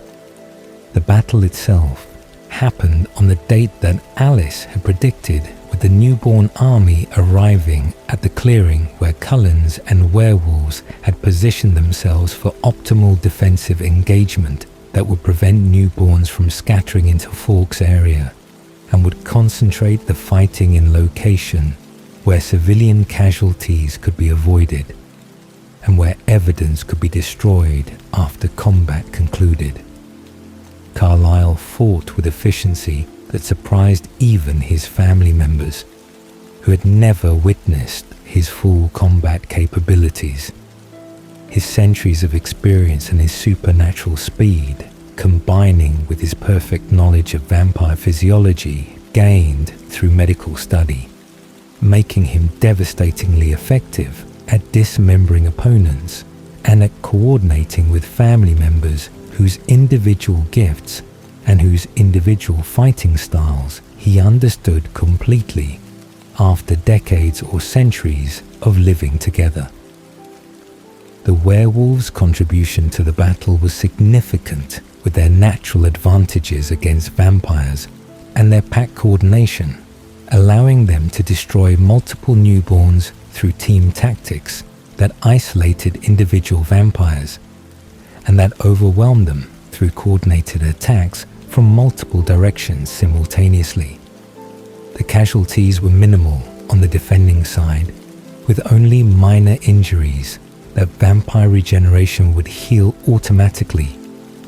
The battle itself happened on the date that Alice had predicted, with the newborn army arriving at the clearing where Cullens and werewolves had positioned themselves for optimal defensive engagement that would prevent newborns from scattering into Fawkes area and would concentrate the fighting in location where civilian casualties could be avoided and where evidence could be destroyed after combat concluded. Carlisle fought with efficiency that surprised even his family members, who had never witnessed his full combat capabilities. His centuries of experience and his supernatural speed, combining with his perfect knowledge of vampire physiology gained through medical study, making him devastatingly effective at dismembering opponents and at coordinating with family members whose individual gifts and whose individual fighting styles he understood completely after decades or centuries of living together. The werewolves' contribution to the battle was significant, with their natural advantages against vampires and their pack coordination, allowing them to destroy multiple newborns through team tactics that isolated individual vampires and that overwhelmed them through coordinated attacks from multiple directions simultaneously. The casualties were minimal on the defending side, with only minor injuries that vampire regeneration would heal automatically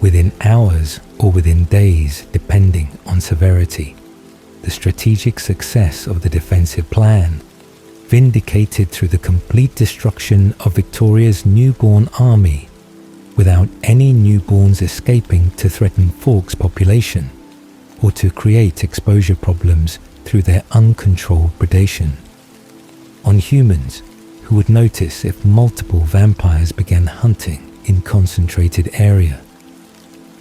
within hours or within days depending on severity. The strategic success of the defensive plan, vindicated through the complete destruction of Victoria's newborn army without any newborns escaping to threaten Fawkes' population or to create exposure problems through their uncontrolled predation on humans who would notice if multiple vampires began hunting in concentrated area.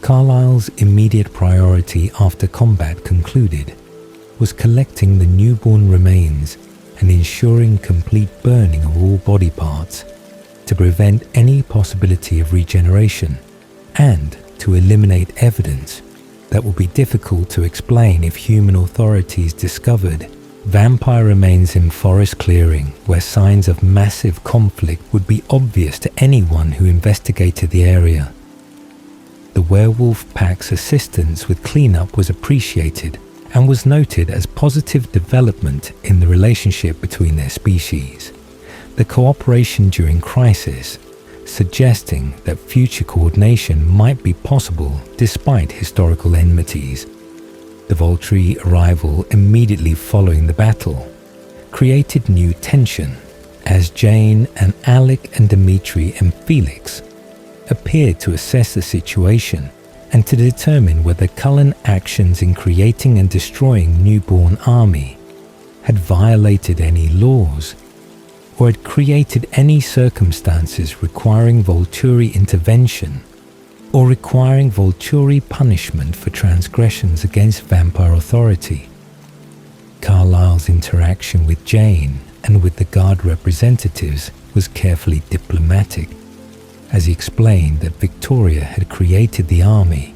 Carlisle's immediate priority after combat concluded was collecting the newborn remains and ensuring complete burning of all body parts to prevent any possibility of regeneration and to eliminate evidence that would be difficult to explain if human authorities discovered vampire remains in forest clearing where signs of massive conflict would be obvious to anyone who investigated the area. The werewolf pack's assistance with cleanup was appreciated and was noted as positive development in the relationship between their species. The cooperation during crisis, suggesting that future coordination might be possible despite historical enmities. The Volturi arrival immediately following the battle created new tension as Jane and Alec and Dimitri and Felix appeared to assess the situation and to determine whether Cullen actions in creating and destroying newborn army had violated any laws or had created any circumstances requiring Volturi intervention or requiring Volturi punishment for transgressions against vampire authority. Carlisle's interaction with Jane and with the guard representatives was carefully diplomatic, as he explained that Victoria had created the army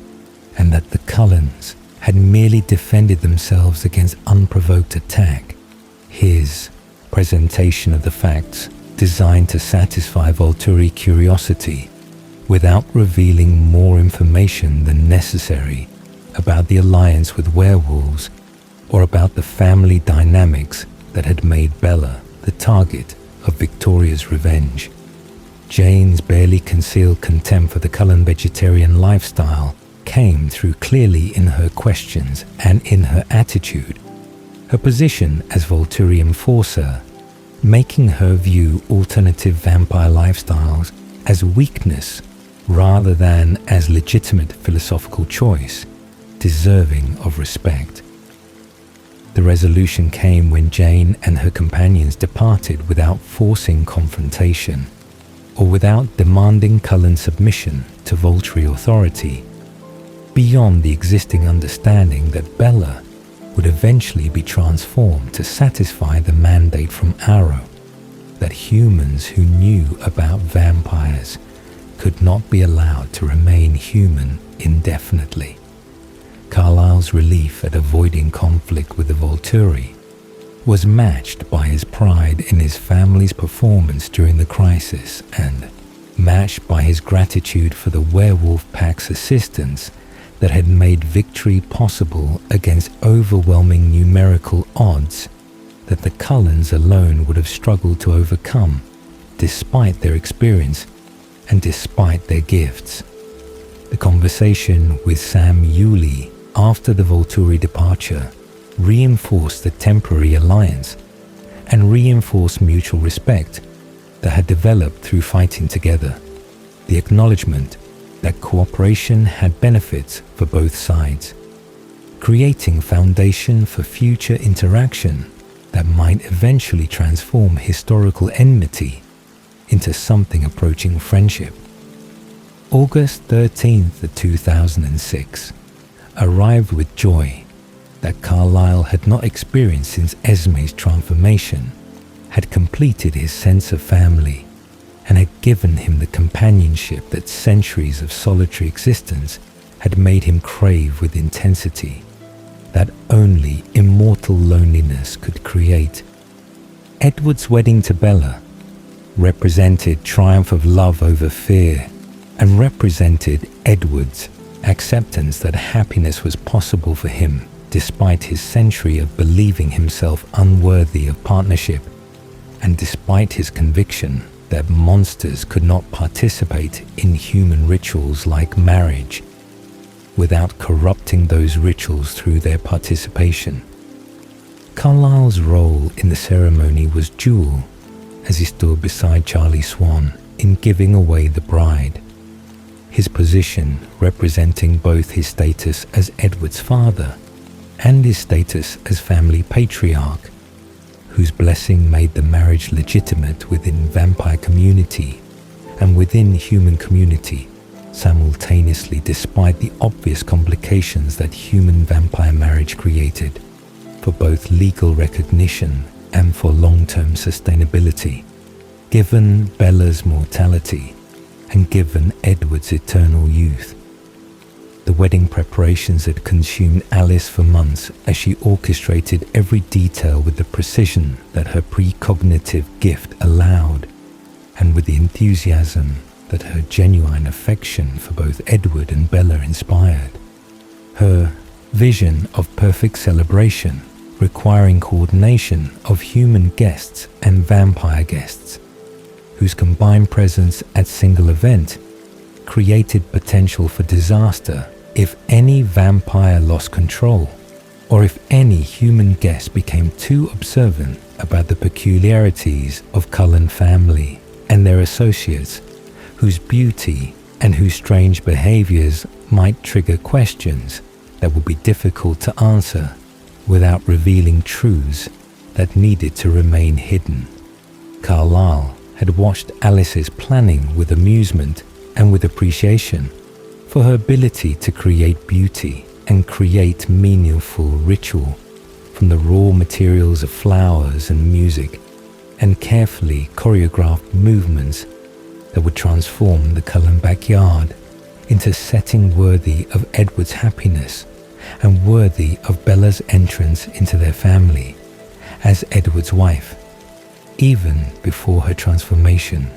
and that the Cullens had merely defended themselves against unprovoked attack. His presentation of the facts designed to satisfy Volturi curiosity without revealing more information than necessary about the alliance with werewolves or about the family dynamics that had made Bella the target of Victoria's revenge. Jane's barely concealed contempt for the Cullen vegetarian lifestyle came through clearly in her questions and in her attitude, her position as Volturi enforcer, making her view alternative vampire lifestyles as weakness rather than as legitimate philosophical choice, deserving of respect. The resolution came when Jane and her companions departed without forcing confrontation, or without demanding Cullen submission to Volturi authority, beyond the existing understanding that Bella would eventually be transformed to satisfy the mandate from Arrow, that humans who knew about vampires could not be allowed to remain human indefinitely. Carlisle's relief at avoiding conflict with the Volturi was matched by his pride in his family's performance during the crisis and matched by his gratitude for the werewolf pack's assistance that had made victory possible against overwhelming numerical odds that the Cullens alone would have struggled to overcome, despite their experience and despite their gifts. The conversation with Sam Yulee after the Volturi departure reinforced the temporary alliance and reinforced mutual respect that had developed through fighting together, the acknowledgement that cooperation had benefits for both sides, creating foundation for future interaction that might eventually transform historical enmity into something approaching friendship. August 13th, 2006 arrived with joy that Carlisle had not experienced since Esme's transformation, had completed his sense of family, and had given him the companionship that centuries of solitary existence had made him crave with intensity that only immortal loneliness could create. Edward's wedding to Bella represented triumph of love over fear and represented Edward's acceptance that happiness was possible for him despite his century of believing himself unworthy of partnership and despite his conviction that monsters could not participate in human rituals like marriage without corrupting those rituals through their participation. Carlisle's role in the ceremony was dual as he stood beside Charlie Swan in giving away the bride, his position representing both his status as Edward's father and his status as family patriarch, whose blessing made the marriage legitimate within vampire community and within human community simultaneously, despite the obvious complications that human vampire marriage created for both legal recognition and for long-term sustainability, given Bella's mortality and given Edward's eternal youth. The wedding preparations had consumed Alice for months as she orchestrated every detail with the precision that her precognitive gift allowed, and with the enthusiasm that her genuine affection for both Edward and Bella inspired. Her vision of perfect celebration requiring coordination of human guests and vampire guests, whose combined presence at single event created potential for disaster if any vampire lost control, or if any human guest became too observant about the peculiarities of Cullen family and their associates, whose beauty and whose strange behaviors might trigger questions that would be difficult to answer without revealing truths that needed to remain hidden. Carlisle had watched Alice's planning with amusement and with appreciation for her ability to create beauty and create meaningful ritual from the raw materials of flowers and music and carefully choreographed movements that would transform the Cullen backyard into a setting worthy of Edward's happiness and worthy of Bella's entrance into their family as Edward's wife, even before her transformation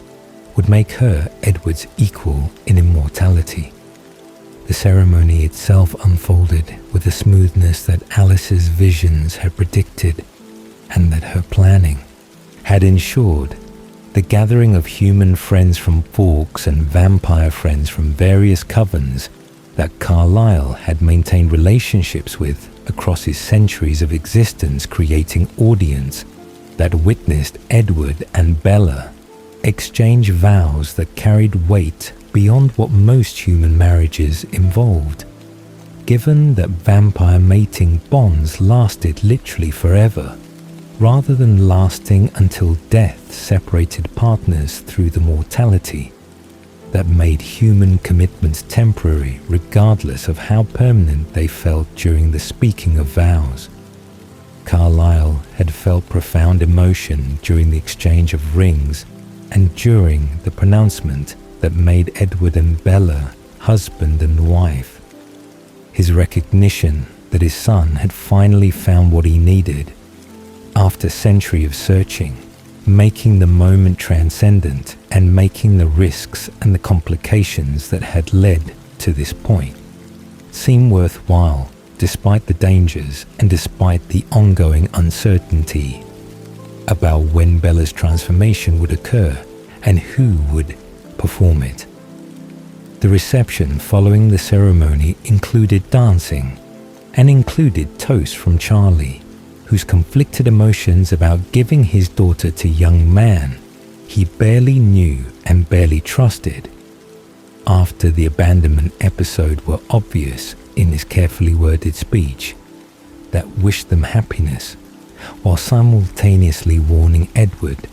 would make her Edward's equal in immortality. The ceremony itself unfolded with a smoothness that Alice's visions had predicted, and that her planning had ensured the gathering of human friends from Forks and vampire friends from various covens that Carlisle had maintained relationships with across his centuries of existence, creating audience that witnessed Edward and Bella exchange vows that carried weight beyond what most human marriages involved. Given that vampire mating bonds lasted literally forever, rather than lasting until death separated partners through the mortality that made human commitments temporary regardless of how permanent they felt during the speaking of vows. Carlisle had felt profound emotion during the exchange of rings and during the pronouncement that made Edward and Bella husband and wife. His recognition that his son had finally found what he needed after a century of searching, making the moment transcendent and making the risks and the complications that had led to this point seem worthwhile despite the dangers and despite the ongoing uncertainty about when Bella's transformation would occur and who would perform it. The reception following the ceremony included dancing and included toasts from Charlie, whose conflicted emotions about giving his daughter to young man he barely knew and barely trusted after the abandonment episode were obvious in his carefully worded speech that wished them happiness, while simultaneously warning Edward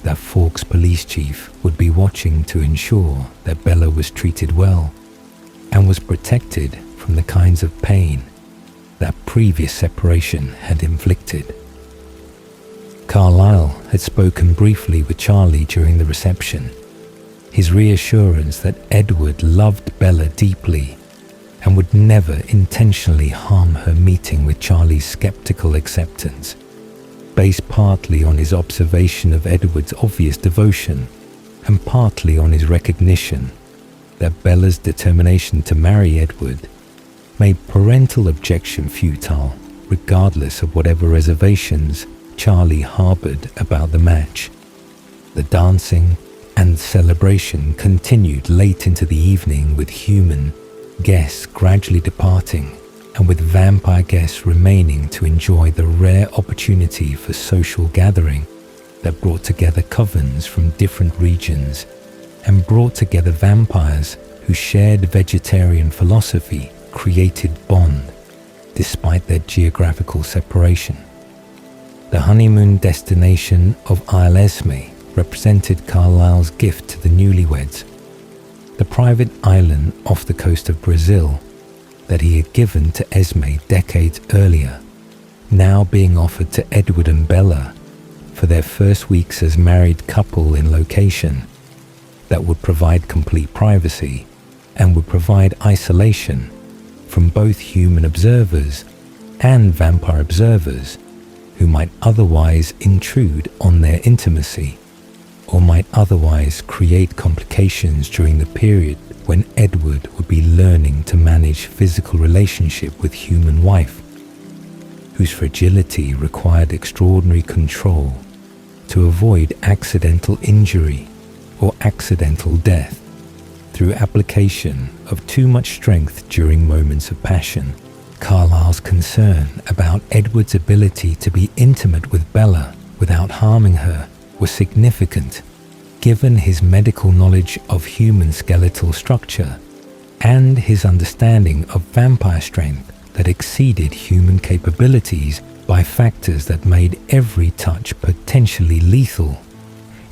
that Forks police chief would be watching to ensure that Bella was treated well and was protected from the kinds of pain that previous separation had inflicted. Carlisle had spoken briefly with Charlie during the reception. His reassurance that Edward loved Bella deeply and would never intentionally harm her meeting with Charlie's skeptical acceptance, based partly on his observation of Edward's obvious devotion and partly on his recognition that Bella's determination to marry Edward made parental objection futile, regardless of whatever reservations Charlie harbored about the match. The dancing and celebration continued late into the evening, with human guests gradually departing and with vampire guests remaining to enjoy the rare opportunity for social gathering that brought together covens from different regions and brought together vampires who shared vegetarian philosophy, created bond despite their geographical separation. The honeymoon destination of Isle Esme represented Carlisle's gift to the newlyweds, the private island off the coast of Brazil that he had given to Esme decades earlier, now being offered to Edward and Bella for their first weeks as married couple in location that would provide complete privacy and would provide isolation from both human observers and vampire observers who might otherwise intrude on their intimacy or might otherwise create complications during the period when Edward would be learning to manage physical relationship with human wife, whose fragility required extraordinary control to avoid accidental injury or accidental death through application of too much strength during moments of passion. Carlisle's concern about Edward's ability to be intimate with Bella without harming her was significant, given his medical knowledge of human skeletal structure and his understanding of vampire strength that exceeded human capabilities by factors that made every touch potentially lethal.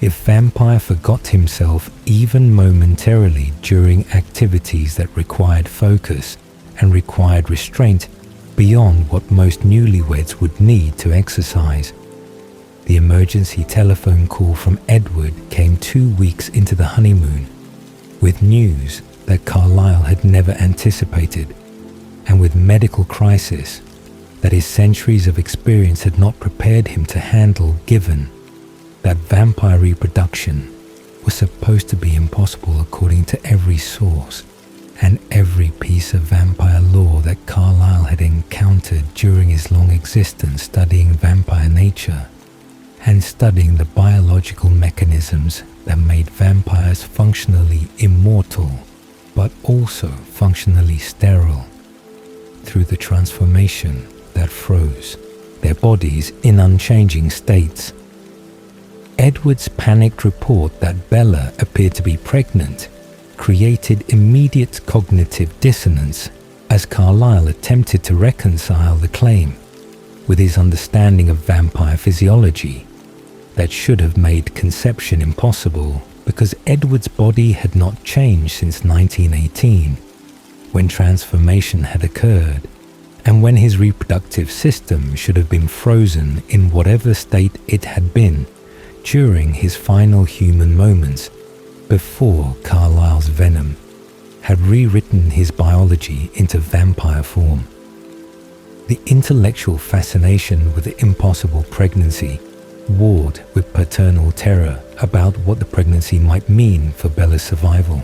If vampire forgot himself even momentarily during activities that required focus and required restraint beyond what most newlyweds would need to exercise. The emergency telephone call from Edward came 2 weeks into the honeymoon, with news that Carlisle had never anticipated, and with medical crisis that his centuries of experience had not prepared him to handle, given that vampire reproduction was supposed to be impossible according to every source. and every piece of vampire lore that Carlisle had encountered during his long existence studying vampire nature and studying the biological mechanisms that made vampires functionally immortal but also functionally sterile through the transformation that froze their bodies in unchanging states. Edward's panicked report that Bella appeared to be pregnant created immediate cognitive dissonance as Carlisle attempted to reconcile the claim with his understanding of vampire physiology that should have made conception impossible because Edward's body had not changed since 1918, when transformation had occurred, and when his reproductive system should have been frozen in whatever state it had been during his final human moments before Carlisle's venom had rewritten his biology into vampire form. The intellectual fascination with the impossible pregnancy warred with paternal terror about what the pregnancy might mean for Bella's survival.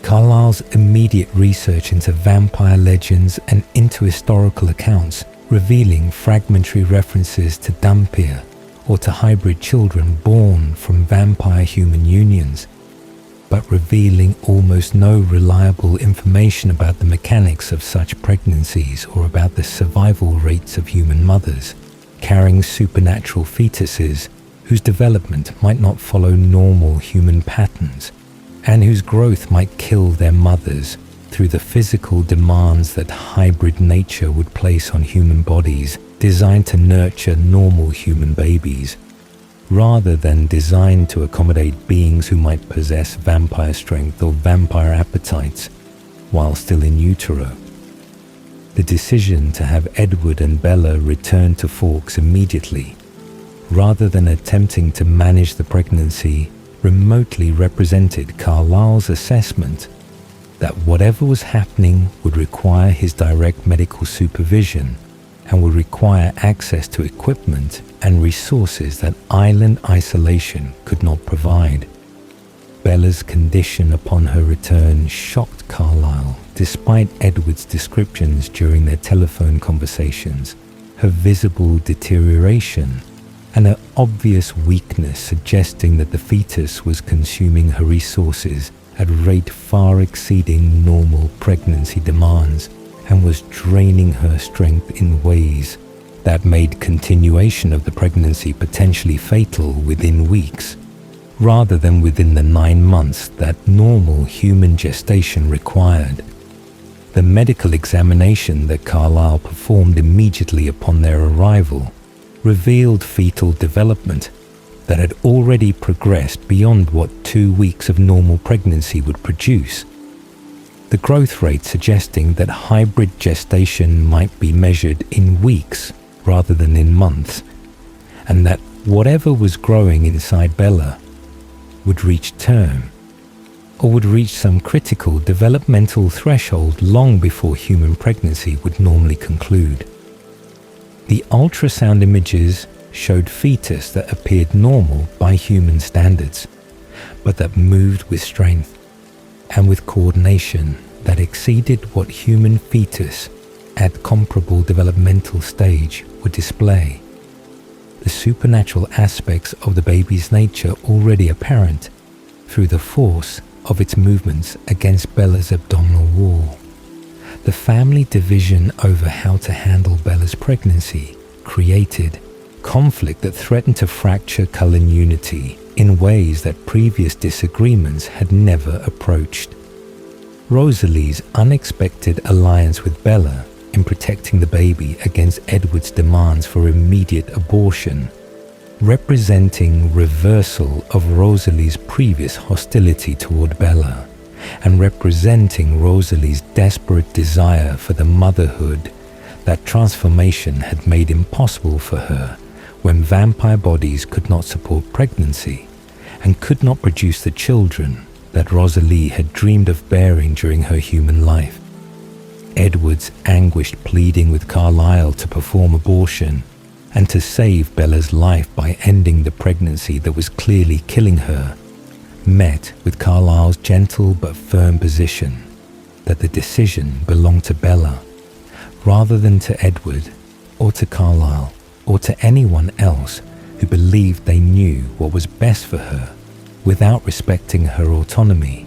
Carlisle's immediate research into vampire legends and into historical accounts revealing fragmentary references to Dhampir or to hybrid children born from vampire-human unions, but revealing almost no reliable information about the mechanics of such pregnancies or about the survival rates of human mothers carrying supernatural fetuses whose development might not follow normal human patterns and whose growth might kill their mothers through the physical demands that hybrid nature would place on human bodies designed to nurture normal human babies, rather than designed to accommodate beings who might possess vampire strength or vampire appetites while still in utero. The decision to have Edward and Bella return to Forks immediately, rather than attempting to manage the pregnancy, remotely represented Carlisle's assessment that whatever was happening would require his direct medical supervision and would require access to equipment and resources that island isolation could not provide. Bella's condition upon her return shocked Carlisle, despite Edward's descriptions during their telephone conversations, her visible deterioration and her obvious weakness suggesting that the fetus was consuming her resources at a rate far exceeding normal pregnancy demands and was draining her strength in ways that made continuation of the pregnancy potentially fatal within weeks, rather than within the 9 months that normal human gestation required. The medical examination that Carlisle performed immediately upon their arrival revealed fetal development that had already progressed beyond what 2 weeks of normal pregnancy would produce. The growth rate suggesting that hybrid gestation might be measured in weeks rather than in months, and that whatever was growing inside Bella would reach term, or would reach some critical developmental threshold long before human pregnancy would normally conclude. The ultrasound images showed fetus that appeared normal by human standards, but that moved with strength and with coordination that exceeded what human fetus at comparable developmental stage would display. The supernatural aspects of the baby's nature already apparent through the force of its movements against Bella's abdominal wall. The family division over how to handle Bella's pregnancy created conflict that threatened to fracture Cullen unity in ways that previous disagreements had never approached. Rosalie's unexpected alliance with Bella in protecting the baby against Edward's demands for immediate abortion, representing reversal of Rosalie's previous hostility toward Bella, and representing Rosalie's desperate desire for the motherhood that transformation had made impossible for her when vampire bodies could not support pregnancy and could not produce the children that Rosalie had dreamed of bearing during her human life. Edward's anguished pleading with Carlisle to perform abortion and to save Bella's life by ending the pregnancy that was clearly killing her met with Carlisle's gentle but firm position that the decision belonged to Bella, rather than to Edward, or to Carlisle, or to anyone else who believed they knew what was best for her, without respecting her autonomy,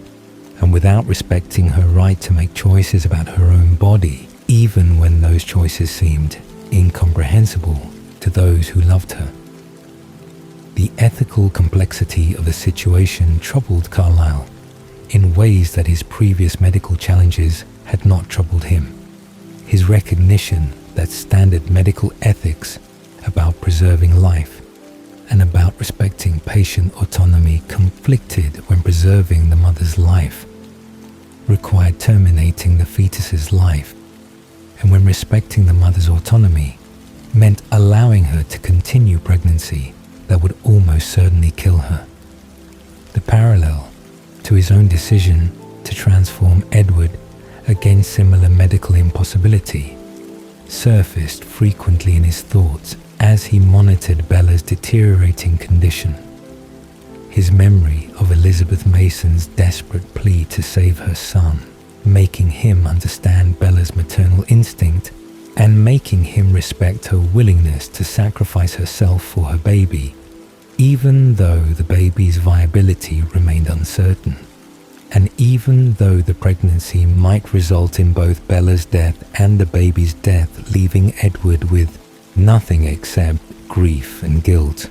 and without respecting her right to make choices about her own body, even when those choices seemed incomprehensible to those who loved her. The ethical complexity of the situation troubled Carlisle in ways that his previous medical challenges had not troubled him. His recognition that standard medical ethics about preserving life and about respecting patient autonomy conflicted when preserving the mother's life, required terminating the fetus's life, and when respecting the mother's autonomy meant allowing her to continue pregnancy that would almost certainly kill her. The parallel to his own decision to transform Edward against similar medical impossibility surfaced frequently in his thoughts as he monitored Bella's deteriorating condition. His memory of Elizabeth Mason's desperate plea to save her son, making him understand Bella's maternal instinct and making him respect her willingness to sacrifice herself for her baby, even though the baby's viability remained uncertain, and even though the pregnancy might result in both Bella's death and the baby's death, leaving Edward with nothing except grief and guilt.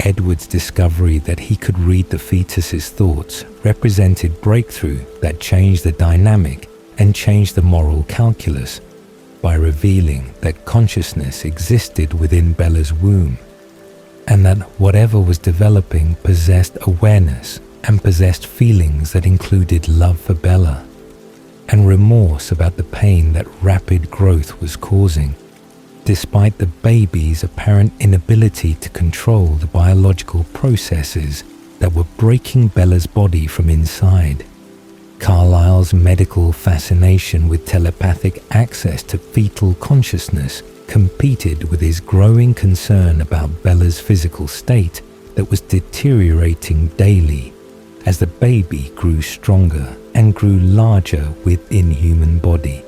Edward's discovery that he could read the fetus's thoughts represented breakthrough that changed the dynamic and changed the moral calculus by revealing that consciousness existed within Bella's womb, and that whatever was developing possessed awareness and possessed feelings that included love for Bella and remorse about the pain that rapid growth was causing, despite the baby's apparent inability to control the biological processes that were breaking Bella's body from inside. Carlisle's medical fascination with telepathic access to fetal consciousness competed with his growing concern about Bella's physical state that was deteriorating daily as the baby grew stronger and grew larger within human body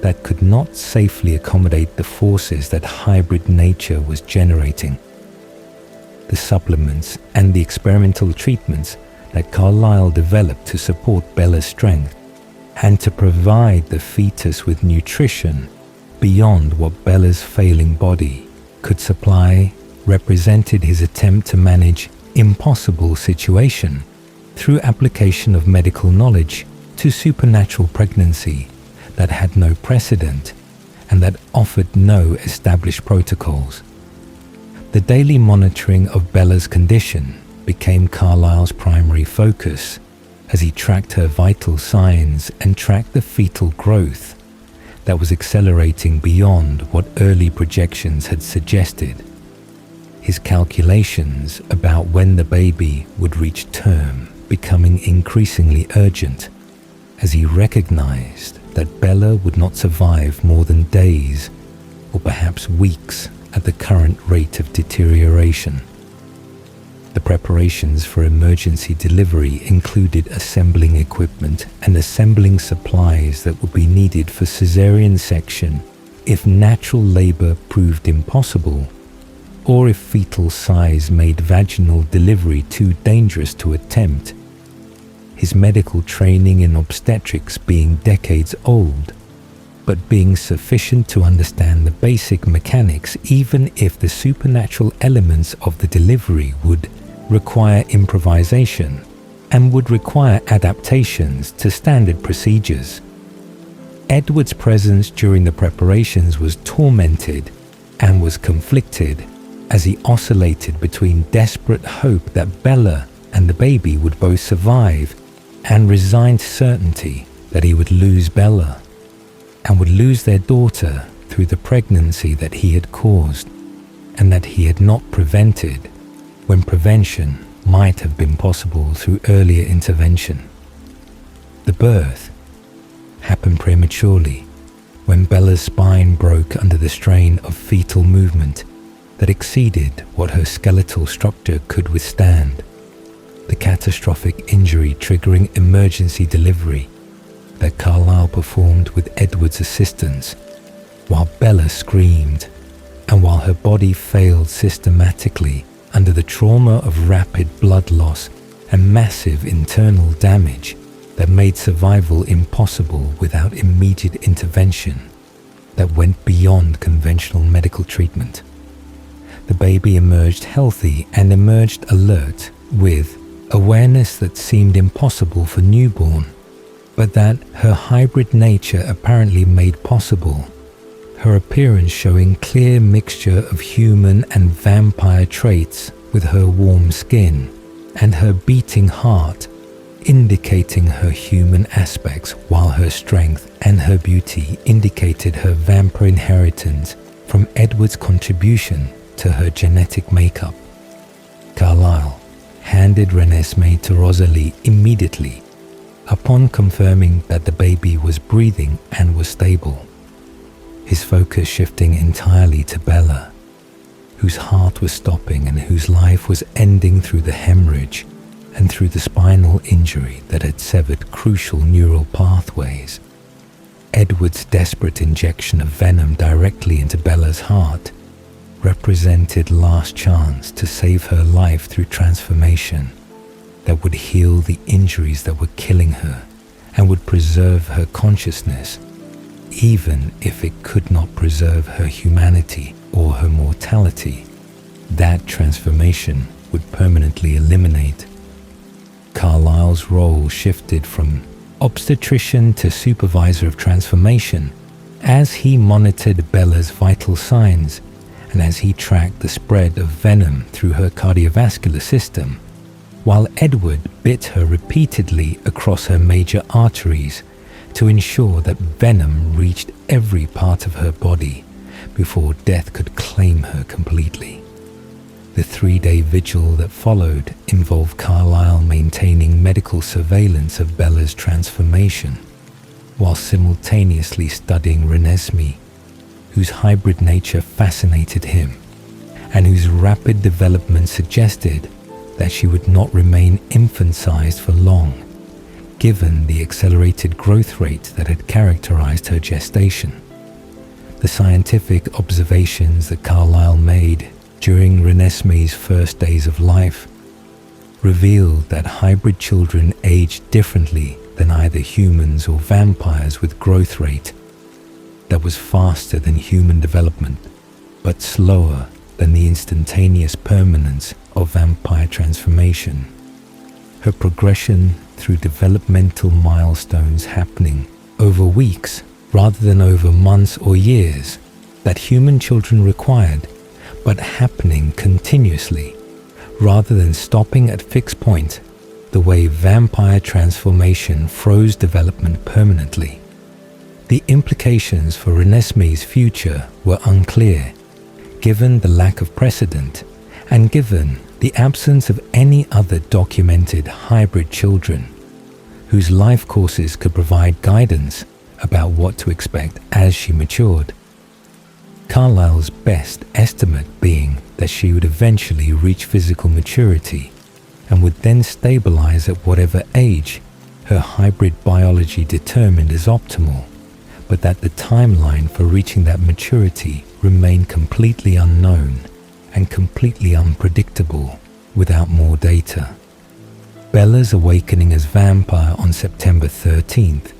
that could not safely accommodate the forces that hybrid nature was generating. The supplements and the experimental treatments that Carlisle developed to support Bella's strength and to provide the fetus with nutrition beyond what Bella's failing body could supply represented his attempt to manage impossible situation through application of medical knowledge to supernatural pregnancy that had no precedent and that offered no established protocols. The daily monitoring of Bella's condition became Carlisle's primary focus as he tracked her vital signs and tracked the fetal growth that was accelerating beyond what early projections had suggested. His calculations about when the baby would reach term becoming increasingly urgent as he recognized that Bella would not survive more than days or perhaps weeks at the current rate of deterioration. The preparations for emergency delivery included assembling equipment and assembling supplies that would be needed for cesarean section if natural labor proved impossible, or if fetal size made vaginal delivery too dangerous to attempt. His medical training in obstetrics being decades old, but being sufficient to understand the basic mechanics even if the supernatural elements of the delivery would require improvisation and would require adaptations to standard procedures. Edward's presence during the preparations was tormented and was conflicted as he oscillated between desperate hope that Bella and the baby would both survive and resigned certainty that he would lose Bella and would lose their daughter through the pregnancy that he had caused and that he had not prevented, when prevention might have been possible through earlier intervention. The birth happened prematurely when Bella's spine broke under the strain of fetal movement that exceeded what her skeletal structure could withstand, the catastrophic injury triggering emergency delivery that Carlisle performed with Edward's assistance, while Bella screamed, and while her body failed systematically under the trauma of rapid blood loss and massive internal damage that made survival impossible without immediate intervention that went beyond conventional medical treatment. The baby emerged healthy and emerged alert with awareness that seemed impossible for newborn, but that her hybrid nature apparently made possible. Her appearance showing clear mixture of human and vampire traits with her warm skin and her beating heart indicating her human aspects, while her strength and her beauty indicated her vampire inheritance from Edward's contribution to her genetic makeup. Carlisle handed Renesmee to Rosalie immediately upon confirming that the baby was breathing and was stable, his focus shifting entirely to Bella, whose heart was stopping and whose life was ending through the hemorrhage and through the spinal injury that had severed crucial neural pathways. Edward's desperate injection of venom directly into Bella's heart represented last chance to save her life through transformation that would heal the injuries that were killing her and would preserve her consciousness, even if it could not preserve her humanity or her mortality. That transformation would permanently eliminate. Carlisle's role shifted from obstetrician to supervisor of transformation as he monitored Bella's vital signs and as he tracked the spread of venom through her cardiovascular system, while Edward bit her repeatedly across her major arteries to ensure that venom reached every part of her body before death could claim her completely. The 3-day vigil that followed involved Carlisle maintaining medical surveillance of Bella's transformation, while simultaneously studying Renesmee, whose hybrid nature fascinated him, and whose rapid development suggested that she would not remain infant-sized for long, given the accelerated growth rate that had characterized her gestation. The scientific observations that Carlisle made during Renesmee's first days of life revealed that hybrid children aged differently than either humans or vampires, with growth rate that was faster than human development, but slower than the instantaneous permanence of vampire transformation. Her progression through developmental milestones happening over weeks rather than over months or years that human children required, but happening continuously rather than stopping at fixed point, the way vampire transformation froze development permanently. The implications for Renesmee's future were unclear, given the lack of precedent and given the absence of any other documented hybrid children whose life courses could provide guidance about what to expect as she matured. Carlisle's best estimate being that she would eventually reach physical maturity and would then stabilize at whatever age her hybrid biology determined as optimal, but that the timeline for reaching that maturity remained completely unknown and completely unpredictable without more data. Bella's awakening as vampire on September 13th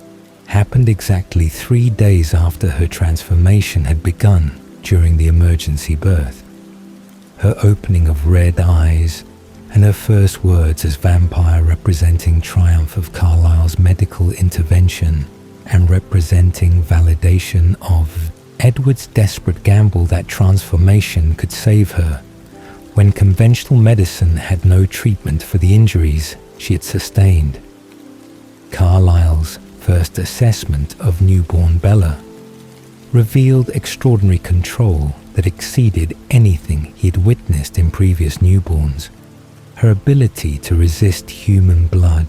happened exactly 3 days after her transformation had begun during the emergency birth. Her opening of red eyes and her first words as vampire representing triumph of Carlisle's medical intervention and representing validation of Edward's desperate gamble that transformation could save her when conventional medicine had no treatment for the injuries she had sustained. Carlisle's first assessment of newborn Bella revealed extraordinary control that exceeded anything he had witnessed in previous newborns. Her ability to resist human blood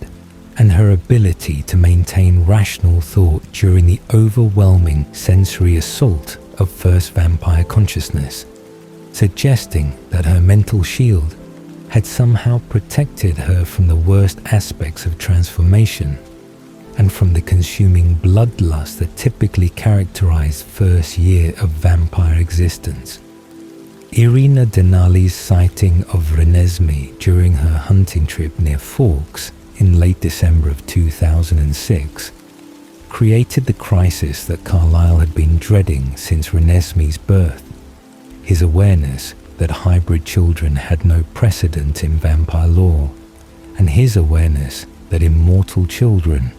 and her ability to maintain rational thought during the overwhelming sensory assault of first vampire consciousness, suggesting that her mental shield had somehow protected her from the worst aspects of transformation, and from the consuming bloodlust that typically characterized first year of vampire existence. Irina Denali's sighting of Renesmee during her hunting trip near Forks in late December of 2006 created the crisis that Carlisle had been dreading since Renesmee's birth. His awareness that hybrid children had no precedent in vampire lore, and his awareness that immortal children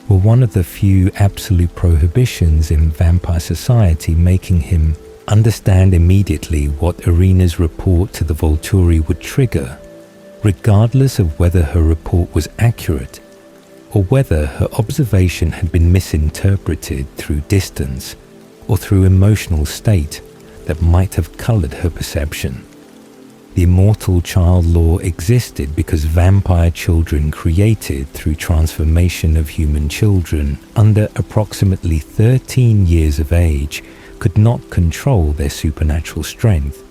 were one of the few absolute prohibitions in vampire society, making him understand immediately what Irina's report to the Volturi would trigger, regardless of whether her report was accurate or whether her observation had been misinterpreted through distance or through emotional state that might have colored her perception. The immortal child law existed because vampire children created through transformation of human children under approximately 13 years of age could not control their supernatural strength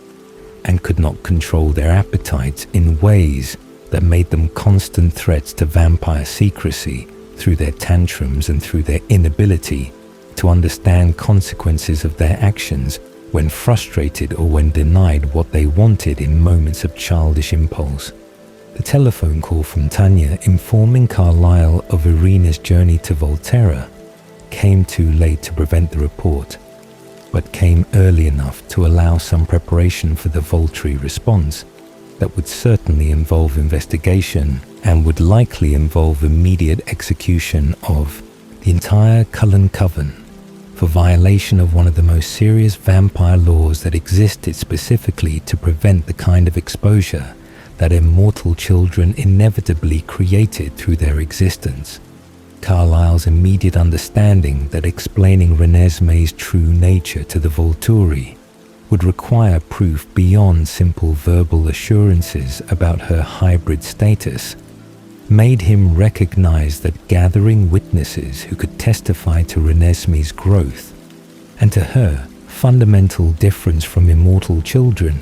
and could not control their appetites in ways that made them constant threats to vampire secrecy through their tantrums and through their inability to understand consequences of their actions when frustrated or when denied what they wanted in moments of childish impulse. The telephone call from Tanya informing Carlisle of Irina's journey to Volterra came too late to prevent the report, but came early enough to allow some preparation for the Volturi response that would certainly involve investigation and would likely involve immediate execution of the entire Cullen Coven for violation of one of the most serious vampire laws that existed specifically to prevent the kind of exposure that immortal children inevitably created through their existence. Carlisle's immediate understanding that explaining Renesmee's true nature to the Volturi would require proof beyond simple verbal assurances about her hybrid status made him recognize that gathering witnesses who could testify to Renesmee's growth and to her fundamental difference from immortal children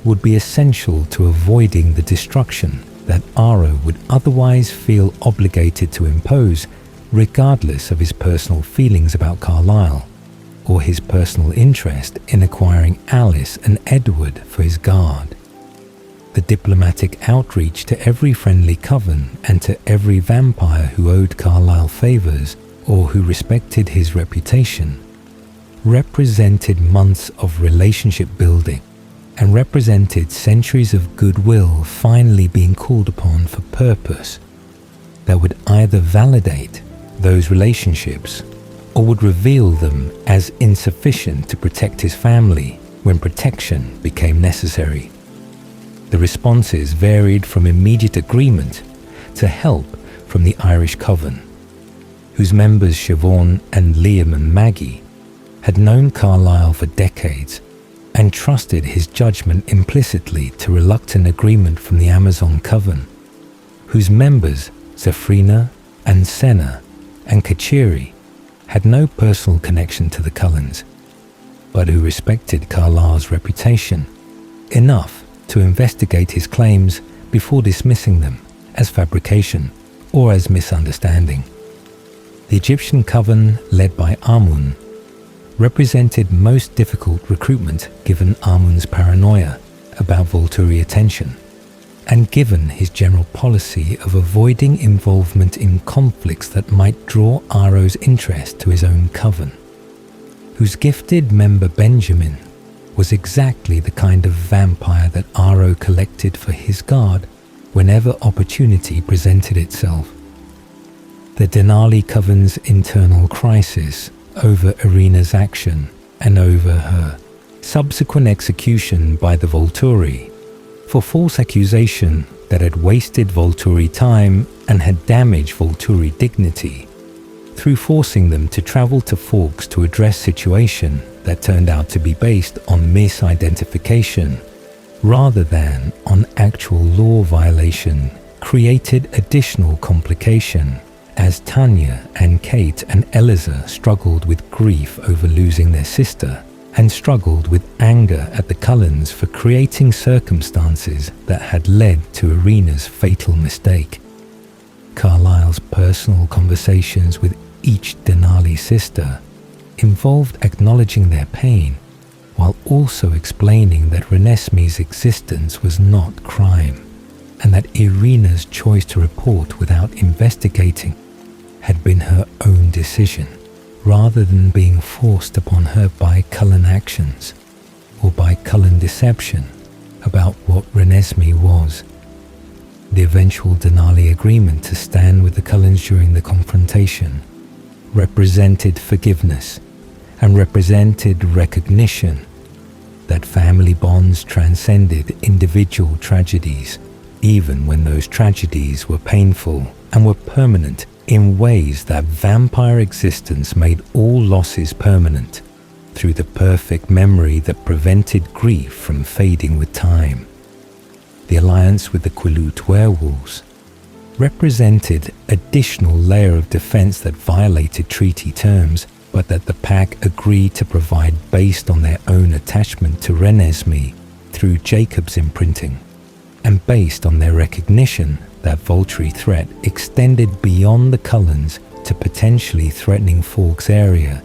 would be essential to avoiding the destruction that Aro would otherwise feel obligated to impose, regardless of his personal feelings about Carlisle or his personal interest in acquiring Alice and Edward for his guard. The diplomatic outreach to every friendly coven and to every vampire who owed Carlisle favors or who respected his reputation represented months of relationship building and represented centuries of goodwill finally being called upon for purpose that would either validate those relationships or would reveal them as insufficient to protect his family when protection became necessary. The responses varied from immediate agreement to help from the Irish Coven, whose members Siobhan and Liam and Maggie had known Carlisle for decades and trusted his judgment implicitly, to reluctant agreement from the Amazon Coven, whose members Zephrina and Senna and Kachiri had no personal connection to the Cullens, but who respected Carlisle's reputation enough to investigate his claims before dismissing them as fabrication or as misunderstanding. The Egyptian Coven, led by Amun, represented most difficult recruitment given Amun's paranoia about Volturi attention, and given his general policy of avoiding involvement in conflicts that might draw Aro's interest to his own coven, whose gifted member Benjamin was exactly the kind of vampire that Aro collected for his guard whenever opportunity presented itself. The Denali Coven's internal crisis over Irina's action and over her subsequent execution by the Volturi for false accusation that had wasted Volturi time and had damaged Volturi dignity through forcing them to travel to Forks to address situation that turned out to be based on misidentification rather than on actual law violation, created additional complication as Tanya and Kate and Eliza struggled with grief over losing their sister and struggled with anger at the Cullens for creating circumstances that had led to Irina's fatal mistake. Carlisle Carlisle's personal conversations with each Denali sister involved acknowledging their pain, while also explaining that Renesmee's existence was not crime, and that Irina's choice to report without investigating had been her own decision, rather than being forced upon her by Cullen actions, or by Cullen deception about what Renesmee was. The eventual Denali agreement to stand with the Cullens during the confrontation represented forgiveness and represented recognition that family bonds transcended individual tragedies, even when those tragedies were painful and were permanent in ways that vampire existence made all losses permanent through the perfect memory that prevented grief from fading with time. The alliance with the Quileute werewolves represented additional layer of defense that violated treaty terms, but that the pack agreed to provide based on their own attachment to Renesmee through Jacob's imprinting, and based on their recognition that Volturi threat extended beyond the Cullens to potentially threatening Falk's area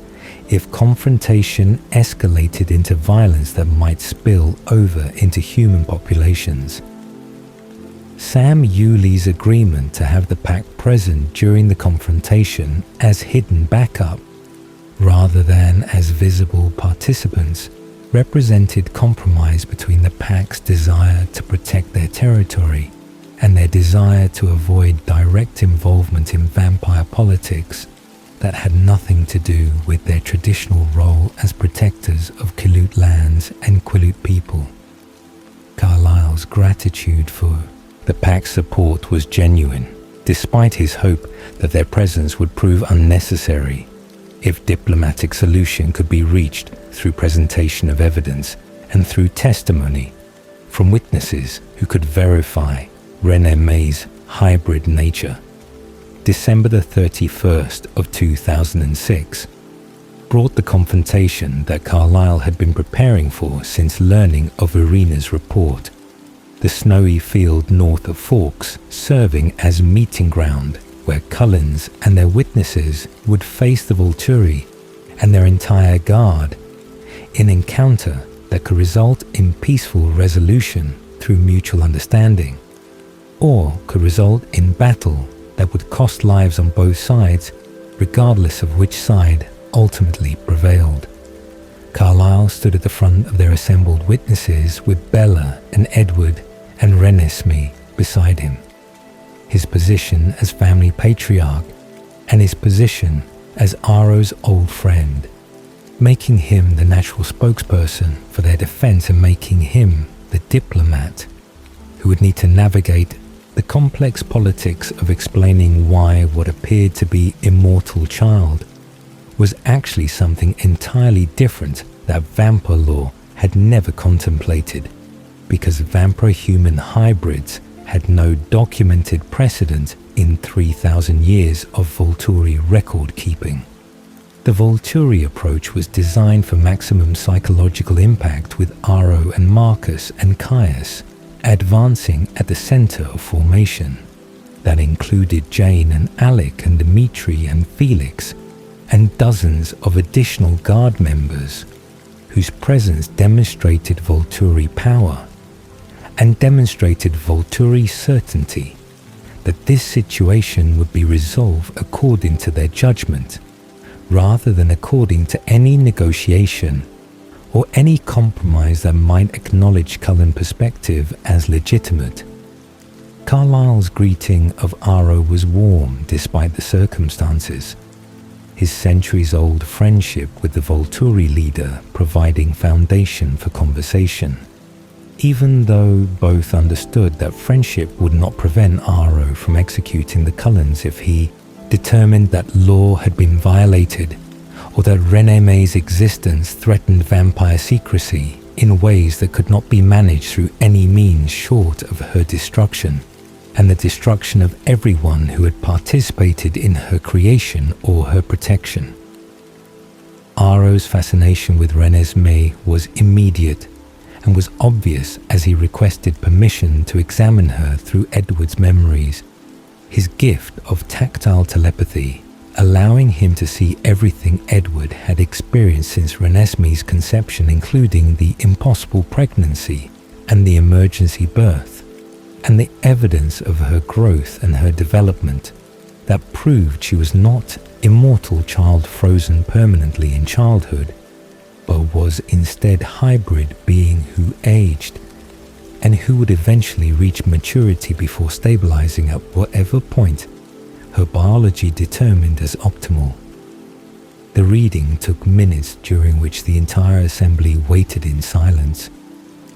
if confrontation escalated into violence that might spill over into human populations. Sam Yuli's agreement to have the pack present during the confrontation as hidden backup, rather than as visible participants, represented compromise between the pack's desire to protect their territory and their desire to avoid direct involvement in vampire politics that had nothing to do with their traditional role as protectors of Quileute lands and Quileute people. Carlisle's gratitude for the pack's support was genuine, despite his hope that their presence would prove unnecessary if diplomatic solution could be reached through presentation of evidence and through testimony from witnesses who could verify Renesmee's hybrid nature. December the 31st of 2006 brought the confrontation that Carlisle had been preparing for since learning of Irina's report. The snowy field north of Forks serving as meeting ground where Cullens and their witnesses would face the Volturi and their entire guard in encounter that could result in peaceful resolution through mutual understanding, or could result in battle that would cost lives on both sides, regardless of which side ultimately prevailed. Carlisle stood at the front of their assembled witnesses with Bella and Edward and Renesmee beside him. His position as family patriarch and his position as Aro's old friend, making him the natural spokesperson for their defense and making him the diplomat who would need to navigate the complex politics of explaining why what appeared to be immortal child was actually something entirely different that vampire law had never contemplated, because vampire-human hybrids had no documented precedent in 3,000 years of Volturi record-keeping. The Volturi approach was designed for maximum psychological impact, with Aro and Marcus and Caius advancing at the center of formation. That included Jane and Alec and Dimitri and Felix, and dozens of additional guard members whose presence demonstrated Volturi power and demonstrated Volturi certainty that this situation would be resolved according to their judgment, rather than according to any negotiation or any compromise that might acknowledge Cullen perspective as legitimate. Carlisle's greeting of Aro was warm despite the circumstances, his centuries-old friendship with the Volturi leader providing foundation for conversation, even though both understood that friendship would not prevent Aro from executing the Cullens if he determined that law had been violated, or that Renesmee's existence threatened vampire secrecy in ways that could not be managed through any means short of her destruction, and the destruction of everyone who had participated in her creation or her protection. Aro's fascination with Renesmee was immediate and was obvious as he requested permission to examine her through Edward's memories. his gift of tactile telepathy, allowing him to see everything Edward had experienced since Renesmee's conception, including the impossible pregnancy and the emergency birth, and the evidence of her growth and her development that proved she was not immortal child frozen permanently in childhood, but was instead hybrid being who aged and who would eventually reach maturity before stabilizing at whatever point her biology determined as optimal. The reading took minutes, during which the entire assembly waited in silence,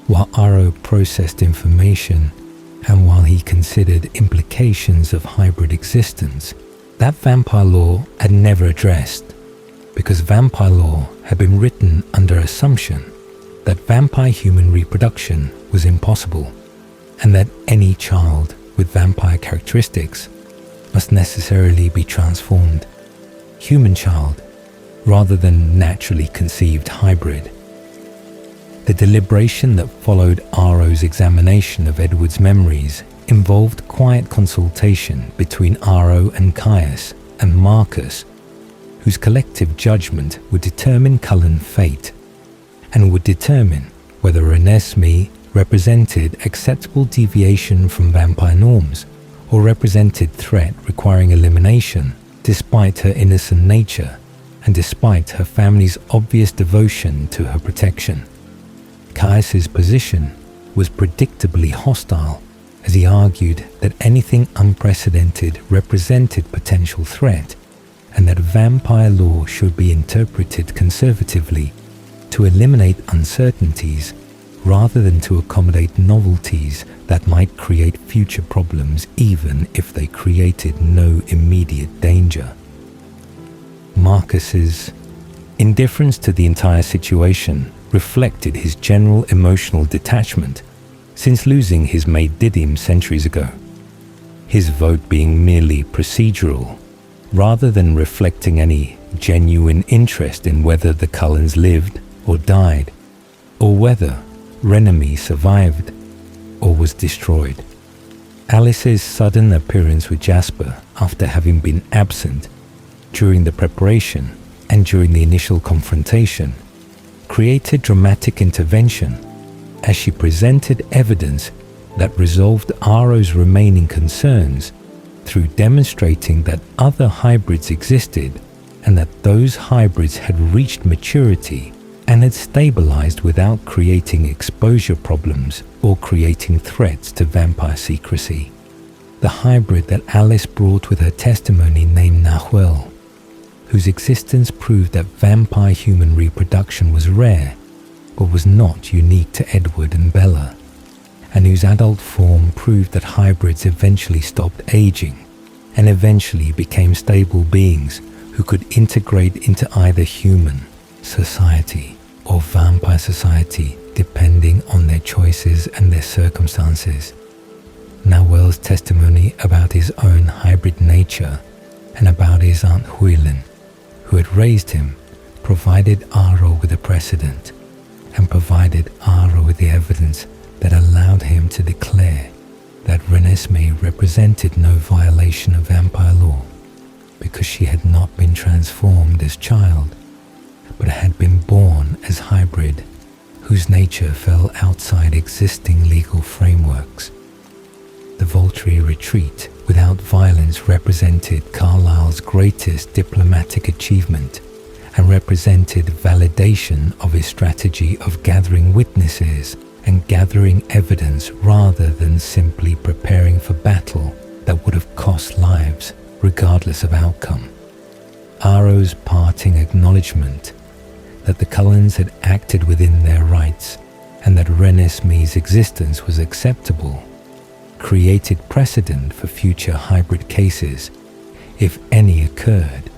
while Aro processed information and while he considered implications of hybrid existence that vampire law had never addressed, because vampire law had been written under assumption that vampire-human reproduction was impossible, and that any child with vampire characteristics must necessarily be transformed human child rather than naturally conceived hybrid. The deliberation that followed Aro's examination of Edward's memories involved quiet consultation between Aro and Caius and Marcus, whose collective judgment would determine Cullen's fate and would determine whether Renesmee represented acceptable deviation from vampire norms or represented threat requiring elimination despite her innocent nature and despite her family's obvious devotion to her protection. Caius's position was predictably hostile, as he argued that anything unprecedented represented potential threat and that vampire law should be interpreted conservatively to eliminate uncertainties rather than to accommodate novelties that might create future problems even if they created no immediate danger. Marcus's indifference to the entire situation reflected his general emotional detachment since losing his mate Didymus centuries ago, his vote being merely procedural rather than reflecting any genuine interest in whether the Cullens lived or died, or whether Renesmee survived or was destroyed. Alice's sudden appearance with Jasper after having been absent during the preparation and during the initial confrontation created dramatic intervention as she presented evidence that resolved Aro's remaining concerns through demonstrating that other hybrids existed and that those hybrids had reached maturity and had stabilized without creating exposure problems or creating threats to vampire secrecy. The hybrid that Alice brought with her testimony, named Nahuel, whose existence proved that vampire-human reproduction was rare but was not unique to Edward and Bella, and whose adult form proved that hybrids eventually stopped aging and eventually became stable beings who could integrate into either human society or vampire society depending on their choices and their circumstances. Nahuel's testimony about his own hybrid nature and about his Aunt Huilin, who had raised him, provided Aro with a precedent and provided Aro with the evidence that allowed him to declare that Renesmee represented no violation of vampire law because she had not been transformed as child, but had been born as hybrid, whose nature fell outside existing legal frameworks. The voluntary retreat without violence represented Carlisle's greatest diplomatic achievement and represented validation of his strategy of gathering witnesses and gathering evidence rather than simply preparing for battle that would have cost lives regardless of outcome. Aro's parting acknowledgement that the Cullens had acted within their rights and that Renesmee's existence was acceptable created precedent for future hybrid cases, if any occurred,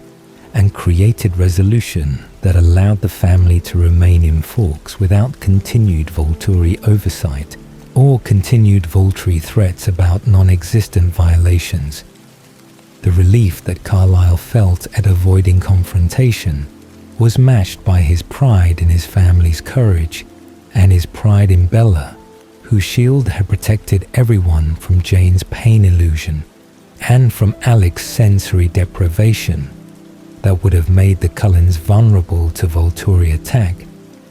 and created resolution that allowed the family to remain in Forks without continued Volturi oversight or continued Volturi threats about non-existent violations. The relief that Carlisle felt at avoiding confrontation was matched by his pride in his family's courage and his pride in Bella, whose shield had protected everyone from Jane's pain illusion and from Alec's sensory deprivation that would have made the Cullens vulnerable to Volturi attack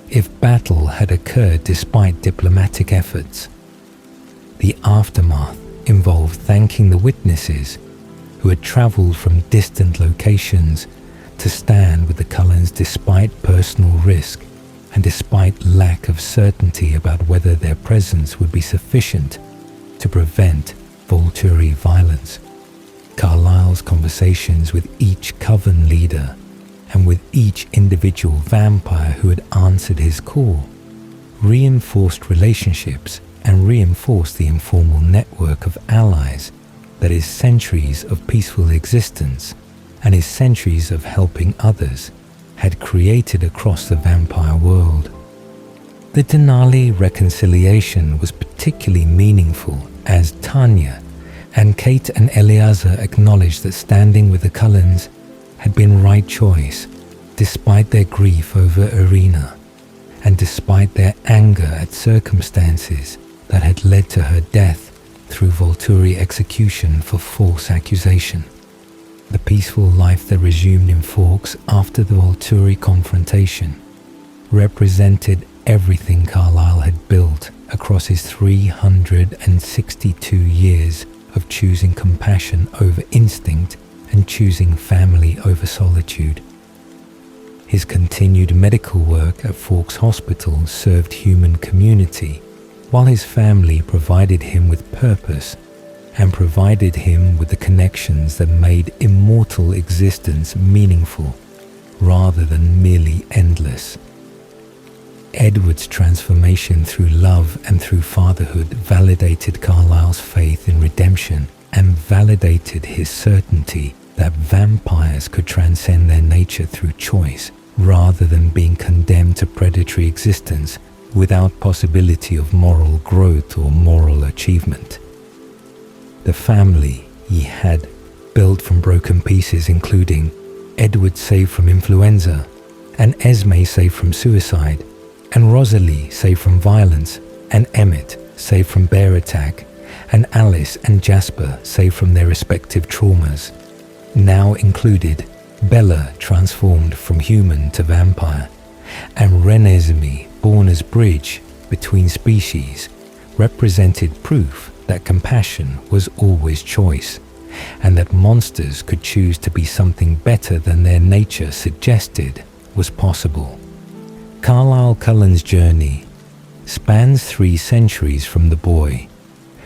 if battle had occurred despite diplomatic efforts. The aftermath involved thanking the witnesses who had travelled from distant locations to stand with the Cullens despite personal risk and despite lack of certainty about whether their presence would be sufficient to prevent Volturi violence. Carlisle's conversations with each coven leader and with each individual vampire who had answered his call reinforced relationships and reinforced the informal network of allies that his centuries of peaceful existence and his centuries of helping others had created across the vampire world. The Denali reconciliation was particularly meaningful as Tanya and Kate and Eleazar acknowledged that standing with the Cullens had been right choice despite their grief over Irina and despite their anger at circumstances that had led to her death through Volturi execution for false accusation. The peaceful life that resumed in Forks after the Volturi confrontation represented everything Carlisle had built across his 362 years of choosing compassion over instinct and choosing family over solitude. His continued medical work at Forks Hospital served human community, while his family provided him with purpose and provided him with the connections that made immortal existence meaningful rather than merely endless. Edward's transformation through love and through fatherhood validated Carlisle's faith in redemption and validated his certainty that vampires could transcend their nature through choice rather than being condemned to predatory existence without possibility of moral growth or moral achievement. The family he had built from broken pieces, including Edward saved from influenza, and Esme saved from suicide, and Rosalie saved from violence, and Emmett saved from bear attack, and Alice and Jasper saved from their respective traumas, now included Bella transformed from human to vampire, and Renesmee born as bridge between species, represented proof that compassion was always choice, and that monsters could choose to be something better than their nature suggested was possible. Carlisle Cullen's journey spans 3 centuries from the boy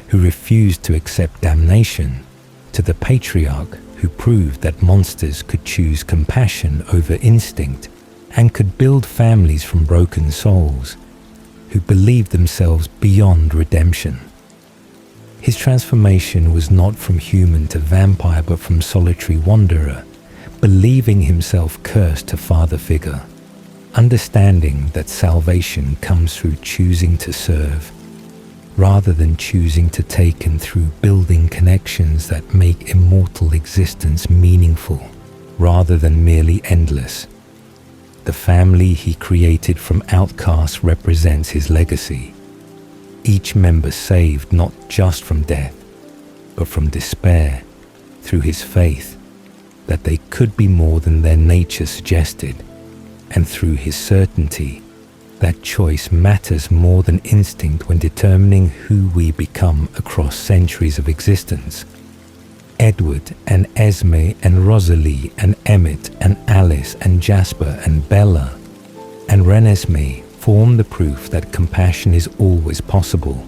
who refused to accept damnation to the patriarch who proved that monsters could choose compassion over instinct and could build families from broken souls who believed themselves beyond redemption. His transformation was not from human to vampire but from solitary wanderer, believing himself cursed to father figure, understanding that salvation comes through choosing to serve, rather than choosing to take, and through building connections that make immortal existence meaningful, rather than merely endless. The family he created from outcasts represents his legacy. Each member saved not just from death, but from despair, through his faith that they could be more than their nature suggested, and through his certainty that choice matters more than instinct when determining who we become across centuries of existence. Edward and Esme and Rosalie and Emmett and Alice and Jasper and Bella and Renesmee form the proof that compassion is always possible,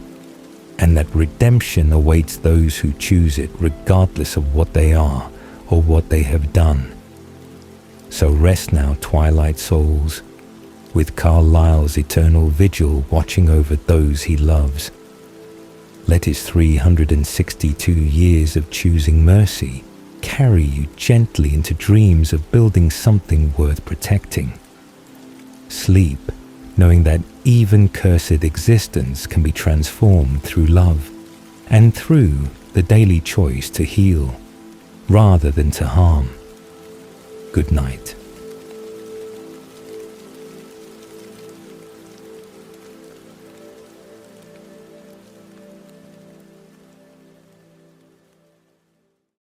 and that redemption awaits those who choose it regardless of what they are or what they have done. So rest now, Twilight souls, with Carlisle's eternal vigil watching over those he loves. Let his 362 years of choosing mercy carry you gently into dreams of building something worth protecting. Sleep, knowing that even cursed existence can be transformed through love and through the daily choice to heal rather than to harm. Good night.